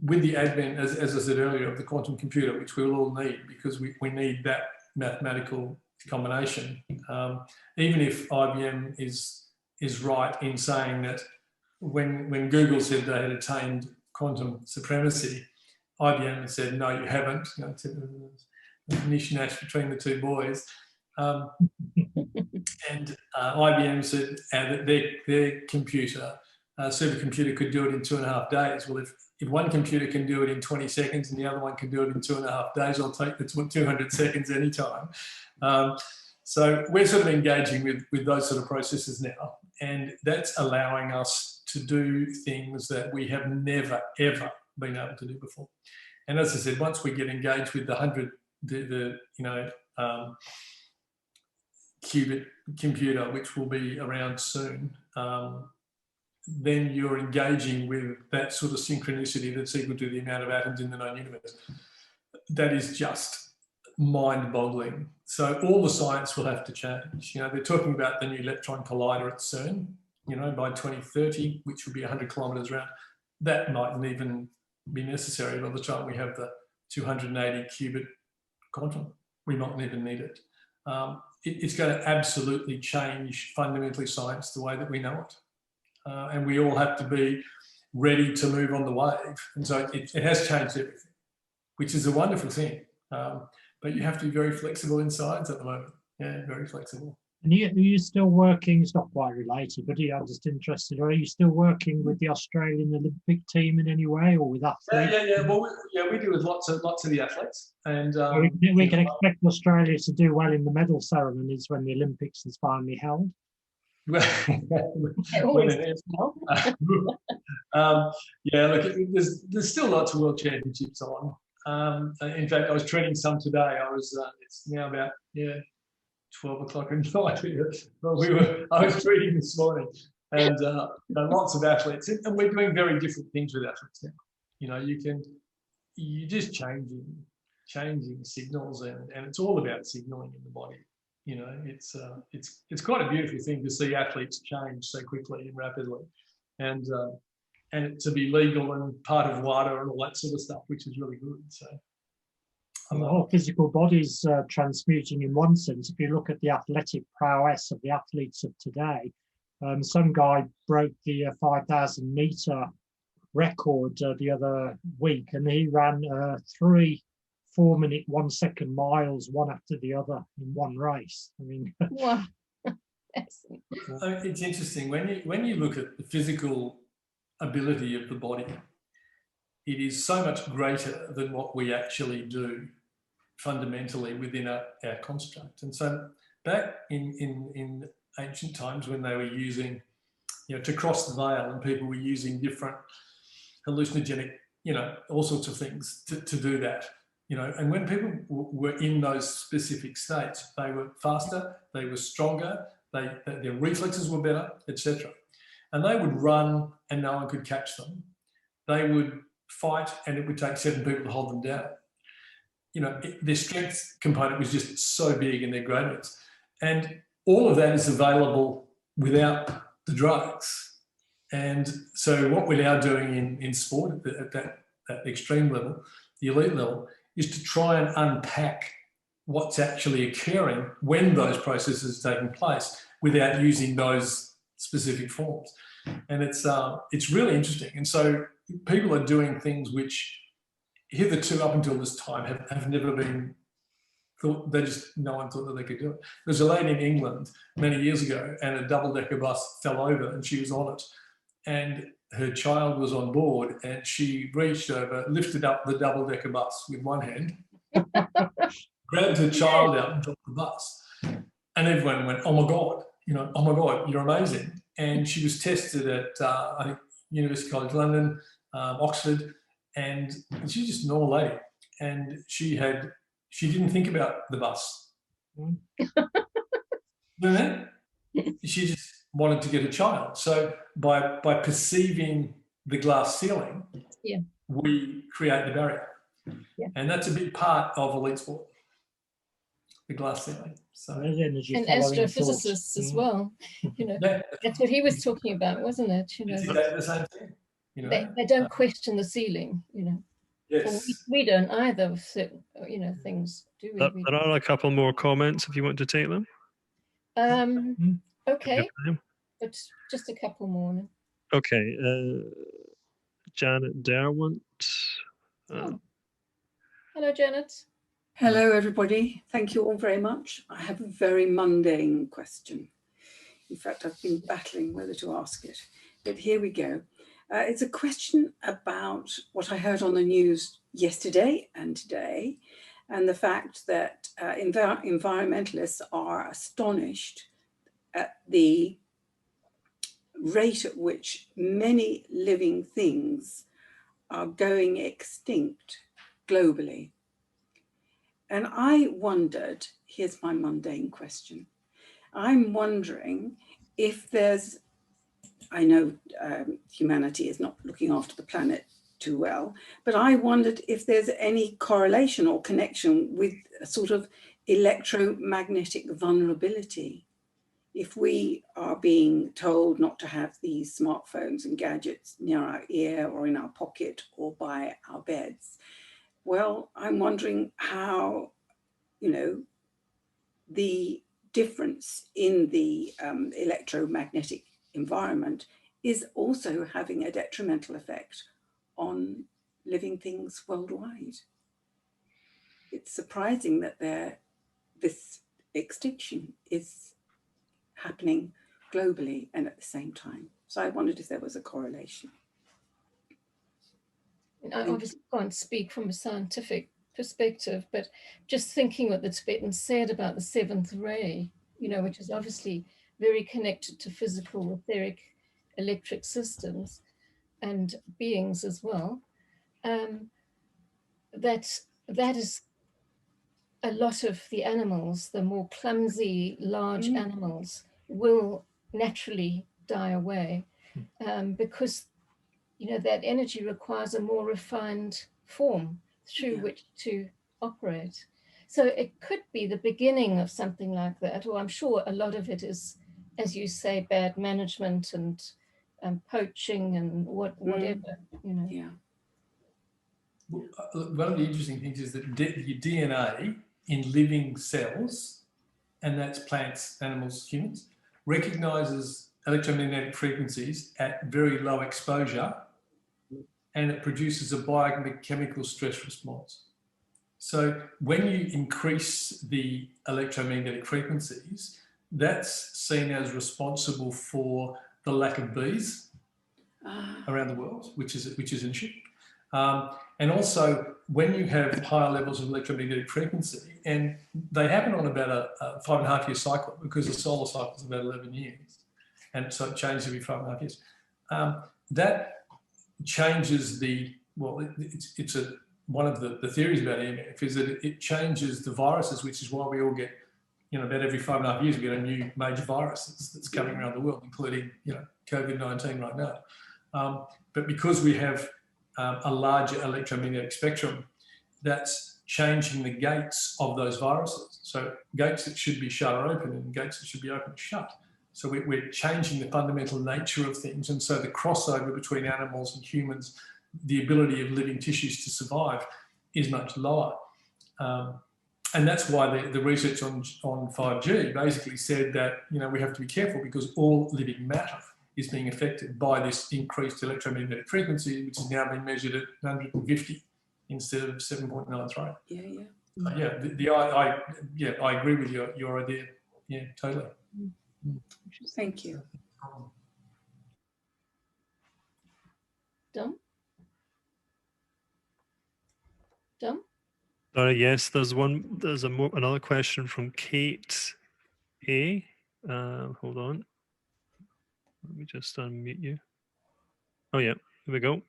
Speaker 3: the advent, as I said earlier, of the quantum computer, which we will all need because we need that mathematical combination, even if IBM is right in saying that when Google said they had attained quantum supremacy, IBM said, no, you haven't. You know, nish-nash between the 2 boys. And IBM said that their computer, supercomputer, could do it in 2.5 days. Well, if one computer can do it in 20 seconds and the other one can do it in 2.5 days, I'll take the 200 seconds anytime. So we're sort of engaging with those sort of processes now, and that's allowing us to do things that we have never, ever been able to do before. And as I said, once we get engaged with the qubit computer, which will be around soon, then you're engaging with that sort of synchronicity that's equal to the amount of atoms in the known universe. That is just mind-boggling. So all the science will have to change. You know, they're talking about the new electron collider at CERN, you know, by 2030, which would be 100 kilometres around. That mightn't even be necessary by the time we have the 280 qubit quantum. We mightn't even need it. It's going to absolutely change fundamentally science the way that we know it. And we all have to be ready to move on the wave. And so it has changed everything, which is a wonderful thing. But you have to be very flexible in science at the moment. Yeah, very flexible.
Speaker 2: And are you still working? It's not quite related, but I'm just interested. Are you still working with the Australian Olympic team in any way, or with athletes?
Speaker 3: Yeah. Well, we do with lots of the athletes, and
Speaker 2: we can expect Australia to do well in the medal ceremonies when the Olympics is finally held.
Speaker 3: When it is. Yeah, look, there's still lots of world championships on. In fact, I was training some today. It's now about 12 o'clock at night. I was treating this morning, and lots of athletes, and we're doing very different things with athletes now. You know, you're just changing signals, and it's all about signaling in the body. You know, it's quite a beautiful thing to see athletes change so quickly and rapidly, and to be legal and part of WADA and all that sort of stuff, which is really good. So.
Speaker 2: And the whole physical body's transmuting in one sense. If you look at the athletic prowess of the athletes of today, some guy broke the 5,000 meter record the other week, and he ran 3 4-minute 1 second miles, one after the other in one race. I mean,
Speaker 1: wow.
Speaker 3: It's interesting when you look at the physical ability of the body. It is so much greater than what we actually do fundamentally within our construct. And so back in ancient times when they were using, to cross the veil, and people were using different hallucinogenic, all sorts of things to do that, and when people were in those specific states, they were faster, they were stronger, their reflexes were better, etc. And they would run and no one could catch them. They would fight and it would take 7 people to hold them down. Their strength component was just so big in their gradients. And all of that is available without the drugs. And so what we're now doing in sport at that extreme level, the elite level, is to try and unpack what's actually occurring when those processes are taking place without using those specific forms. And it's really interesting. And so people are doing things which hitherto up until this time have never been thought. No one thought that they could do it. There was a lady in England many years ago, and a double-decker bus fell over and she was on it, and her child was on board, and she reached over, lifted up the double-decker bus with one hand, grabbed her child out and dropped the bus, and everyone went, "Oh my God, oh my God, you're amazing." And she was tested at I think University College London, Oxford, and she's just a normal lady, and she didn't think about the bus. She just wanted to get a child. So by perceiving the glass ceiling, we create the barrier. And that's a big part of elite sport, the glass ceiling. So
Speaker 1: and astrophysicists as well. That's what he was talking about, wasn't it?
Speaker 3: It's exactly the same thing.
Speaker 1: They don't question the ceiling,
Speaker 3: Yes.
Speaker 1: We don't either with certain, things, do we?
Speaker 9: There are a couple more comments if you want to take them.
Speaker 1: Okay, but just a couple more.
Speaker 9: Okay, Janet Derwent.
Speaker 1: Hello, Janet.
Speaker 14: Hello, everybody. Thank you all very much. I have a very mundane question. In fact, I've been battling whether to ask it, but here we go. It's a question about what I heard on the news yesterday and today, and the fact that environmentalists are astonished at the rate at which many living things are going extinct globally. And I wondered, here's my mundane question. I'm wondering if there's, I know humanity is not looking after the planet too well, but I wondered if there's any correlation or connection with a sort of electromagnetic vulnerability. If we are being told not to have these smartphones and gadgets near our ear or in our pocket or by our beds, well, I'm wondering how, the difference in the electromagnetic environment is also having a detrimental effect on living things worldwide. It's surprising that this extinction is happening globally and at the same time. So I wondered if there was a correlation.
Speaker 1: I obviously can't speak from a scientific perspective, but just thinking what the Tibetans said about the seventh ray, you know, which is obviously very connected to physical, etheric, electric systems and beings as well, that is a lot of the animals, the more clumsy, large animals, will naturally die away because, you know, that energy requires a more refined form through which to operate. So it could be the beginning of something like that, or I'm sure a lot of it is, as you say, bad management and poaching and whatever, you know.
Speaker 14: Yeah.
Speaker 3: Well, one of the interesting things is that your DNA in living cells, and that's plants, animals, humans, recognizes electromagnetic frequencies at very low exposure, and it produces a biochemical stress response. So when you increase the electromagnetic frequencies, that's seen as responsible for the lack of bees around the world, which is an issue. And also, when you have higher levels of electromagnetic frequency, and they happen on about a 5.5-year cycle, because the solar cycle is about 11 years, and so it changes every 5.5 years. That changes the, well, it's one of the theories about EMF is that it changes the viruses, which is why we all get, you know, about every 5.5 years we get a new major virus that's coming around the world, including, you know, COVID-19 right now. But because we have a larger electromagnetic spectrum, that's changing the gates of those viruses. So gates that should be shut are open, and gates that should be open are shut. So we're changing the fundamental nature of things. And so the crossover between animals and humans, the ability of living tissues to survive is much lower. And that's why the research on 5G basically said that, you know, we have to be careful because all living matter is being affected by this increased electromagnetic frequency, which is now being measured at 150 instead of 7.93. I agree with your idea. Yeah, totally.
Speaker 14: Thank you.
Speaker 1: Dom?
Speaker 9: Yes, there's another question from Kate A. Hold on. Let me just unmute you. Oh yeah, here we go.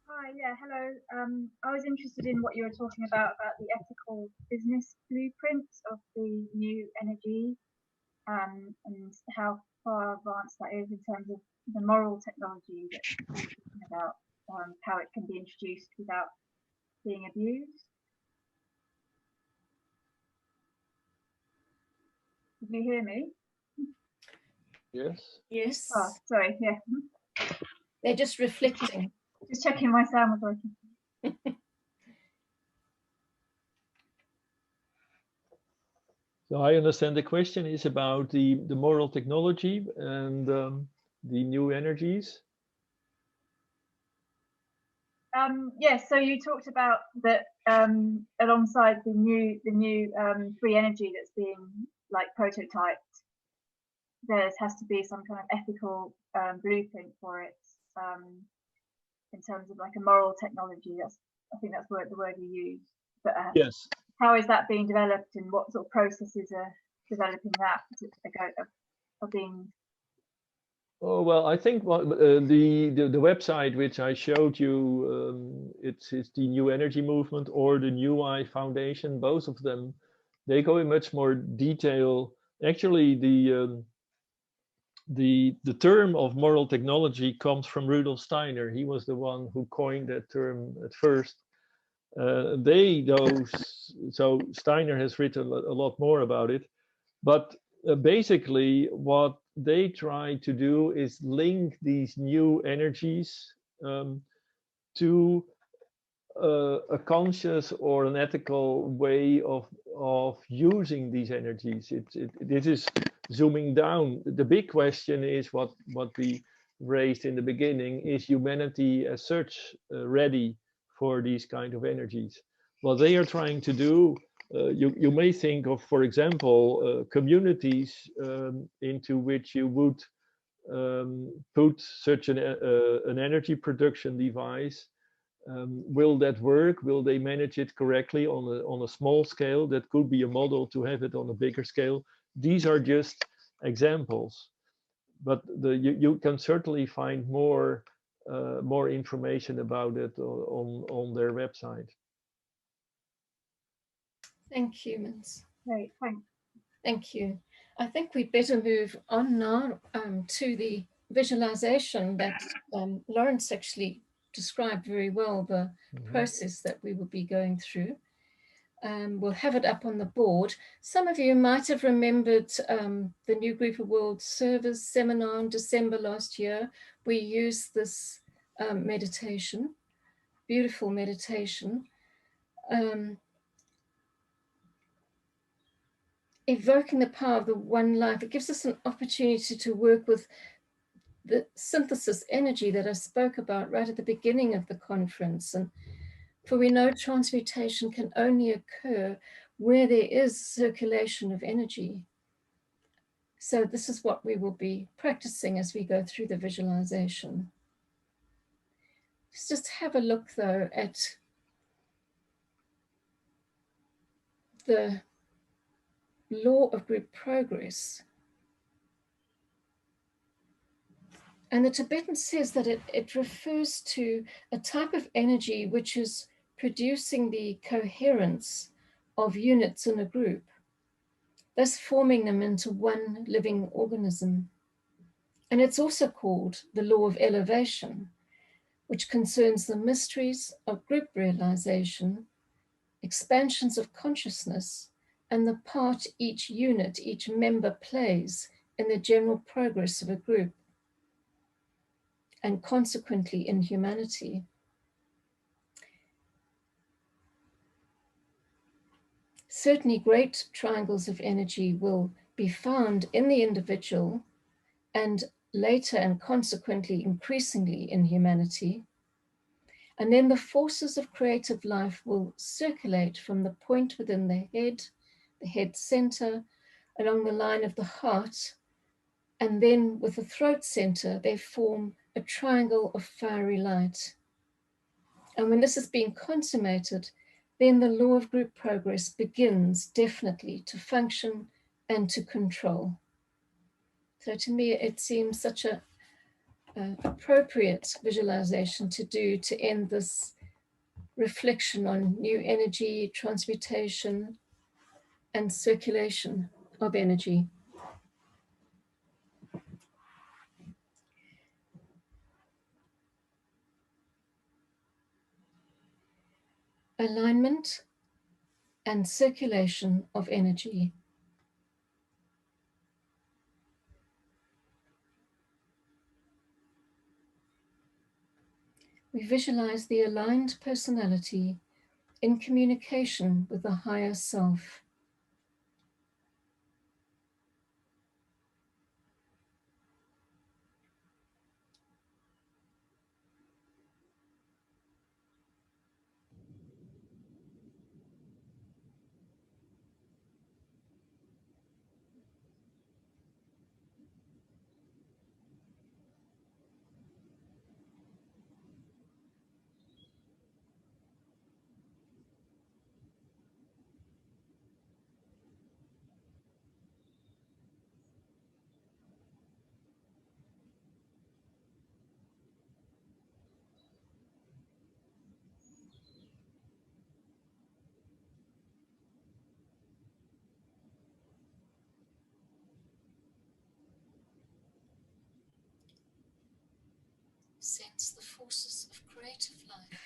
Speaker 15: Hi, yeah, hello. I was interested in what you were talking about the ethical business blueprints of the new energy, and how far advanced that is in terms of the moral technology that you're talking about, how it can be introduced without being abused. Can you hear me?
Speaker 4: Yes.
Speaker 1: Yes.
Speaker 15: Oh, sorry, yeah.
Speaker 1: They're just reflecting.
Speaker 15: Just checking my sound was working.
Speaker 4: So I understand the question is about the moral technology and the new energies.
Speaker 15: Yes, so you talked about that alongside the new free energy that's being like prototyped, there has to be some kind of ethical blueprint for it in terms of like a moral technology. I think that's the word you use. But
Speaker 4: yes.
Speaker 15: How is that being developed, and what sort of processes are developing that are being?
Speaker 4: Oh well, I think the website which I showed you, it's the New Energy Movement or the New I Foundation. Both of them, they go in much more detail. Actually, the term of moral technology comes from Rudolf Steiner. He was the one who coined that term at first. So Steiner has written a lot more about it, but basically what they try to do is link these new energies to a conscious or an ethical way of using these energies. This is zooming down. The big question is what we raised in the beginning: is humanity as such ready for these kind of energies? What they are trying to do You may think of, for example, communities into which you would put such an energy production device. Will that work? Will they manage it correctly on a small scale? That could be a model to have it on a bigger scale. These are just examples, but you can certainly find more information about it on their website.
Speaker 1: Thank you, Mintze.
Speaker 15: Great, thanks.
Speaker 1: Thank you. I think we'd better move on now to the visualization that Lawrence actually described very well, the process that we will be going through. We'll have it up on the board. Some of you might have remembered the New Group of World Servers seminar in December last year. We used this meditation, beautiful meditation. Evoking the power of the one life. It gives us an opportunity to work with the synthesis energy that I spoke about right at the beginning of the conference. And for we know transmutation can only occur where there is circulation of energy. So this is what we will be practicing as we go through the visualization. Let's just have a look though at the law of group progress. And the Tibetan says that it refers to a type of energy which is producing the coherence of units in a group, thus forming them into one living organism. And it's also called the law of elevation, which concerns the mysteries of group realization, expansions of consciousness, and the part each unit, each member plays in the general progress of a group, and consequently in humanity. Certainly great triangles of energy will be found in the individual and later and consequently increasingly in humanity. And then the forces of creative life will circulate from the point within the head center, along the line of the heart, and then with the throat center, they form a triangle of fiery light. And when this is being consummated, then the law of group progress begins definitely to function and to control. So to me, it seems such a appropriate visualization to do to end this reflection on new energy, transmutation, and circulation of energy. Alignment and circulation of energy. We visualize the aligned personality in communication with the higher self. Sense the forces of creative life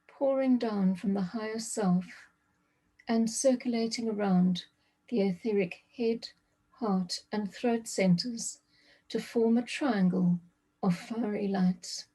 Speaker 1: pouring down from the higher self and circulating around the etheric head, heart, and throat centers to form a triangle of fiery light.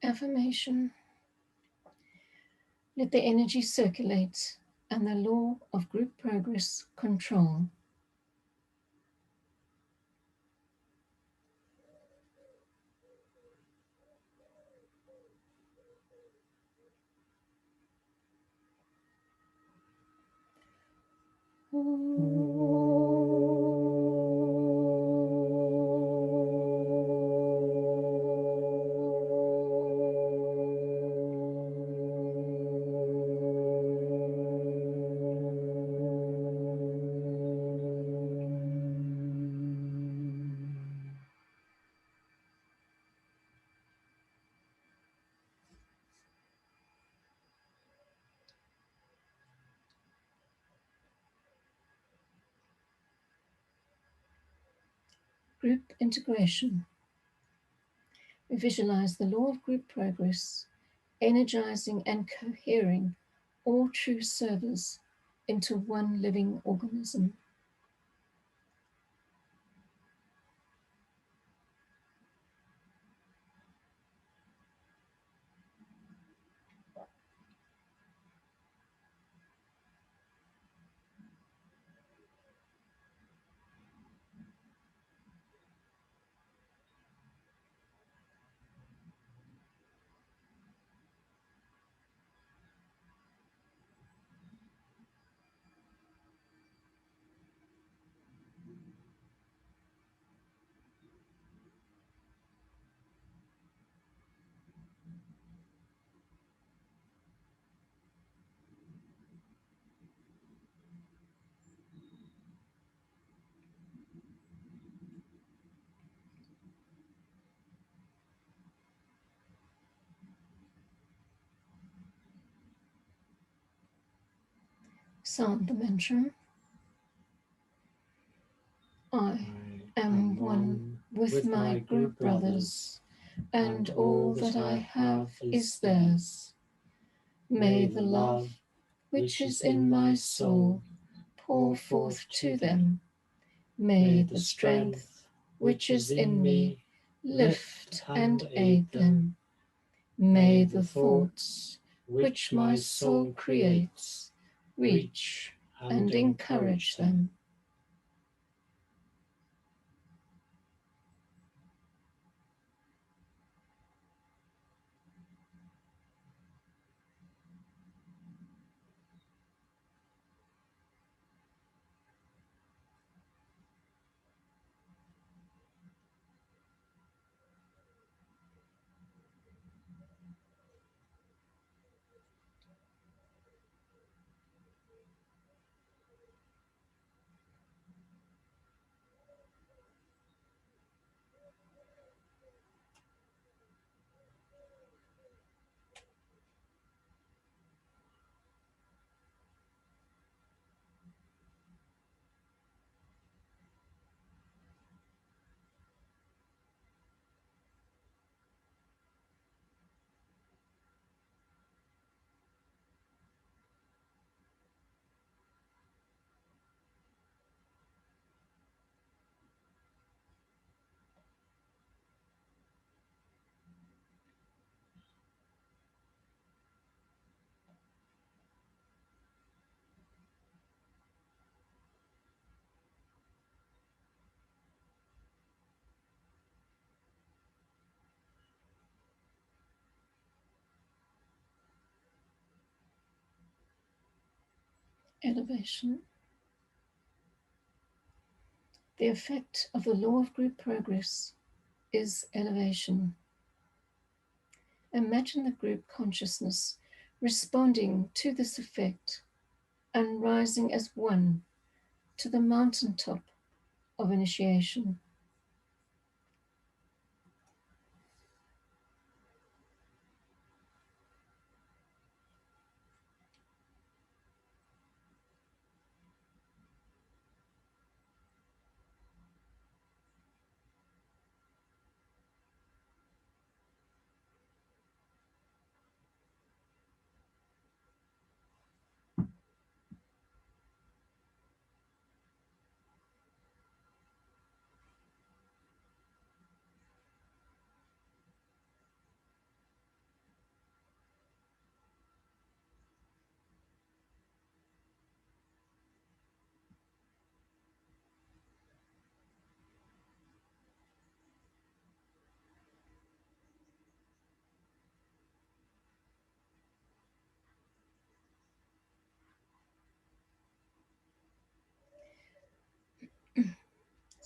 Speaker 1: Affirmation. Let the energy circulate and the law of group progress control. Group integration. We visualize the law of group progress, energizing and cohering all true servers into one living organism. Sound the mantra. I am one with my group brothers, and all that I have is theirs. May the love which is in my soul pour forth to them. May the strength which is in me lift and aid them. May the thoughts which my soul creates reach and encourage them. Elevation. The effect of the law of group progress is elevation. Imagine the group consciousness responding to this effect and rising as one to the mountaintop of initiation.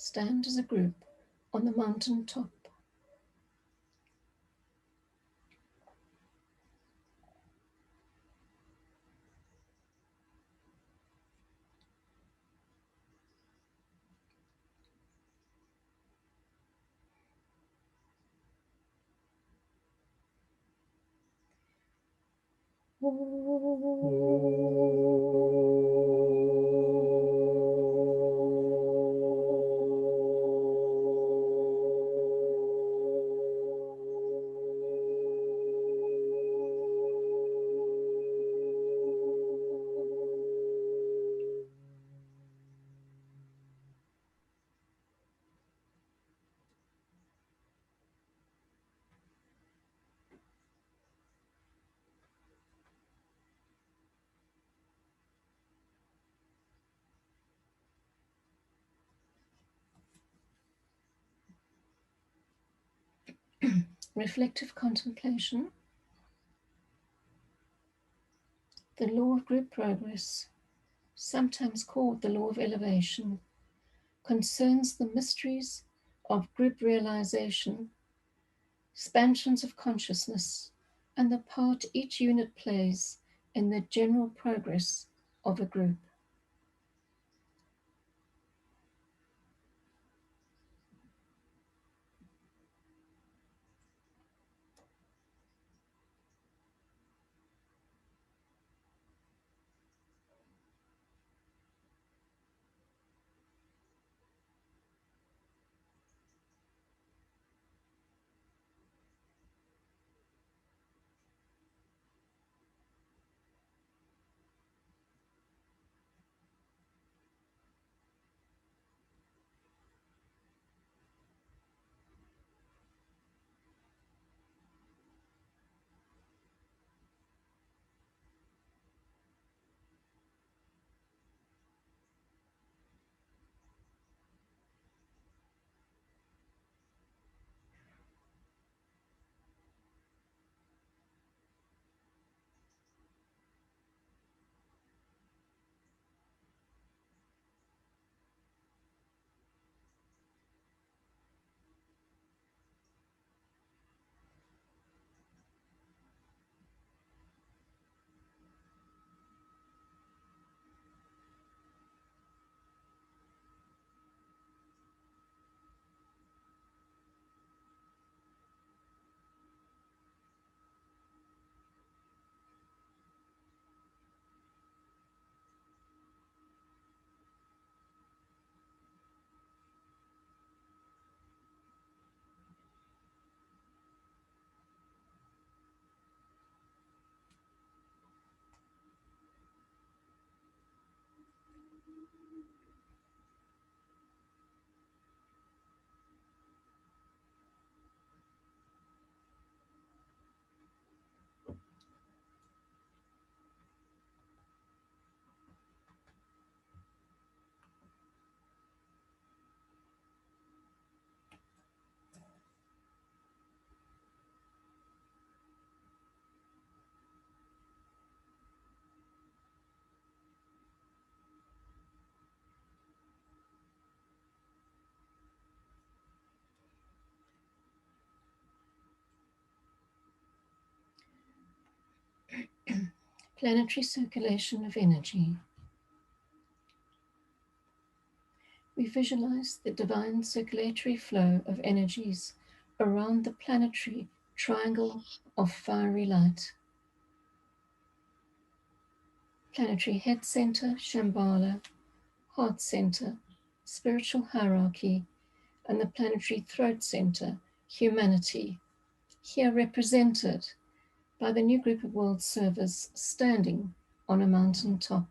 Speaker 1: stand as a group on the mountain top. Reflective contemplation. The law of group progress, sometimes called the law of elevation, concerns the mysteries of group realization, expansions of consciousness, and the part each unit plays in the general progress of a group. Planetary circulation of energy. We visualize the divine circulatory flow of energies around the planetary triangle of fiery light. Planetary head center, Shambhala, heart center, spiritual hierarchy, and the planetary throat center, humanity, here represented by the new group of world servers standing on a mountain top.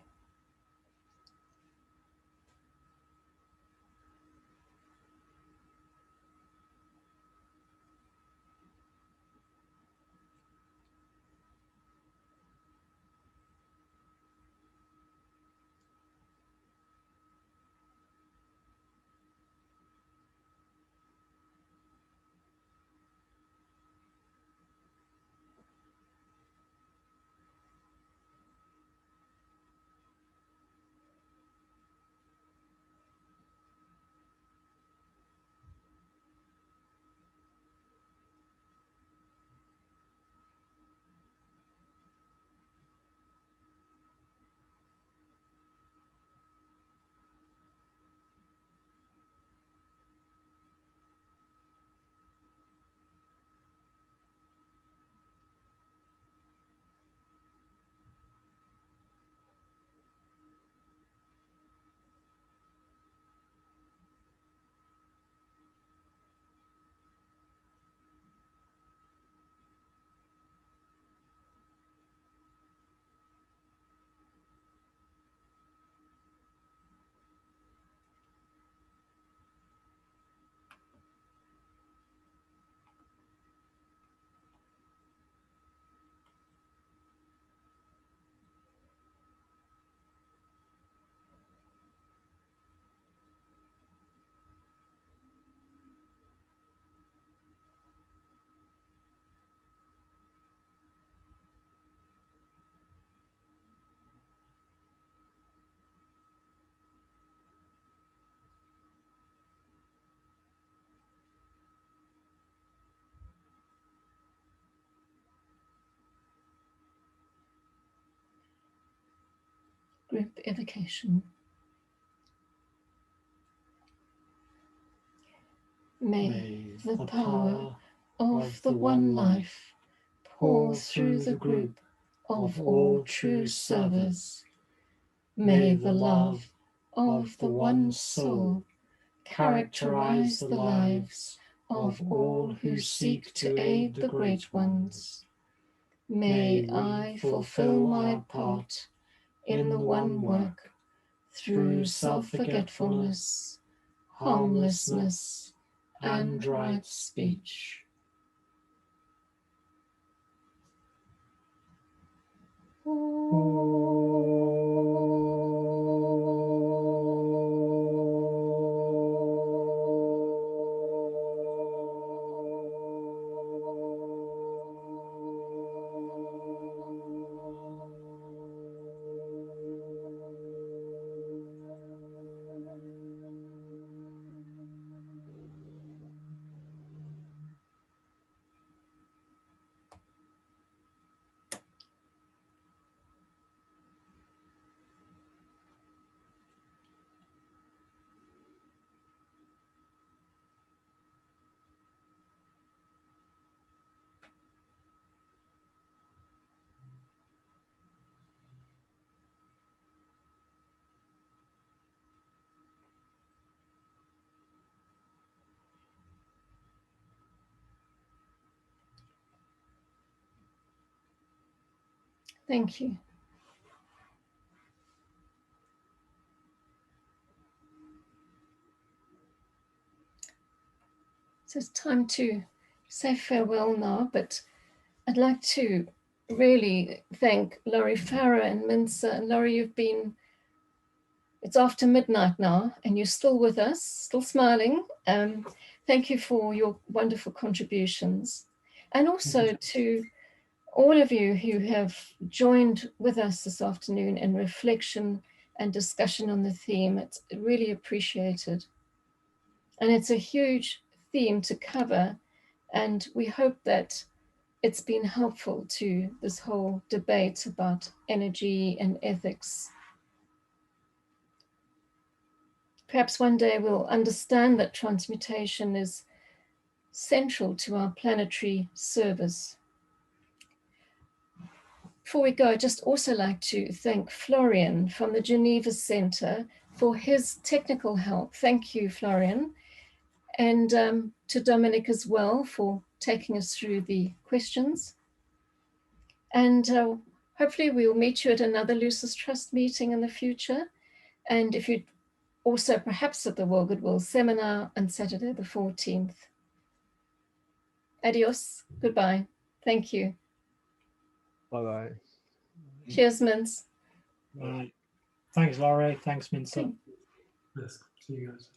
Speaker 1: group evocation. May the power of the one life pour through the group of all true servers. May the love of the one soul characterize the lives of all who seek to aid the great ones. May I fulfill my part in the one work through self-forgetfulness, harmlessness, and right speech. Thank you. So it's time to say farewell now, but I'd like to really thank Laurie Farrow and Mintze. And Laurie, it's after midnight now, and you're still with us, still smiling. Thank you for your wonderful contributions. And also to all of you who have joined with us this afternoon in reflection and discussion on the theme. It's really appreciated. And it's a huge theme to cover, and we hope that it's been helpful to this whole debate about energy and ethics. Perhaps one day we'll understand that transmutation is central to our planetary service. Before we go, I'd just also like to thank Florian from the Geneva Center for his technical help. Thank you, Florian. And to Dominic as well for taking us through the questions. And hopefully we'll meet you at another Lucis Trust meeting in the future. And if you'd also perhaps at the World Goodwill Seminar on Saturday the 14th. Adios, goodbye. Thank you.
Speaker 4: Bye-bye.
Speaker 1: Cheers, Mintze.
Speaker 2: Right. Thanks, Laurie. Thanks, Mintze.
Speaker 3: Yes, see you guys.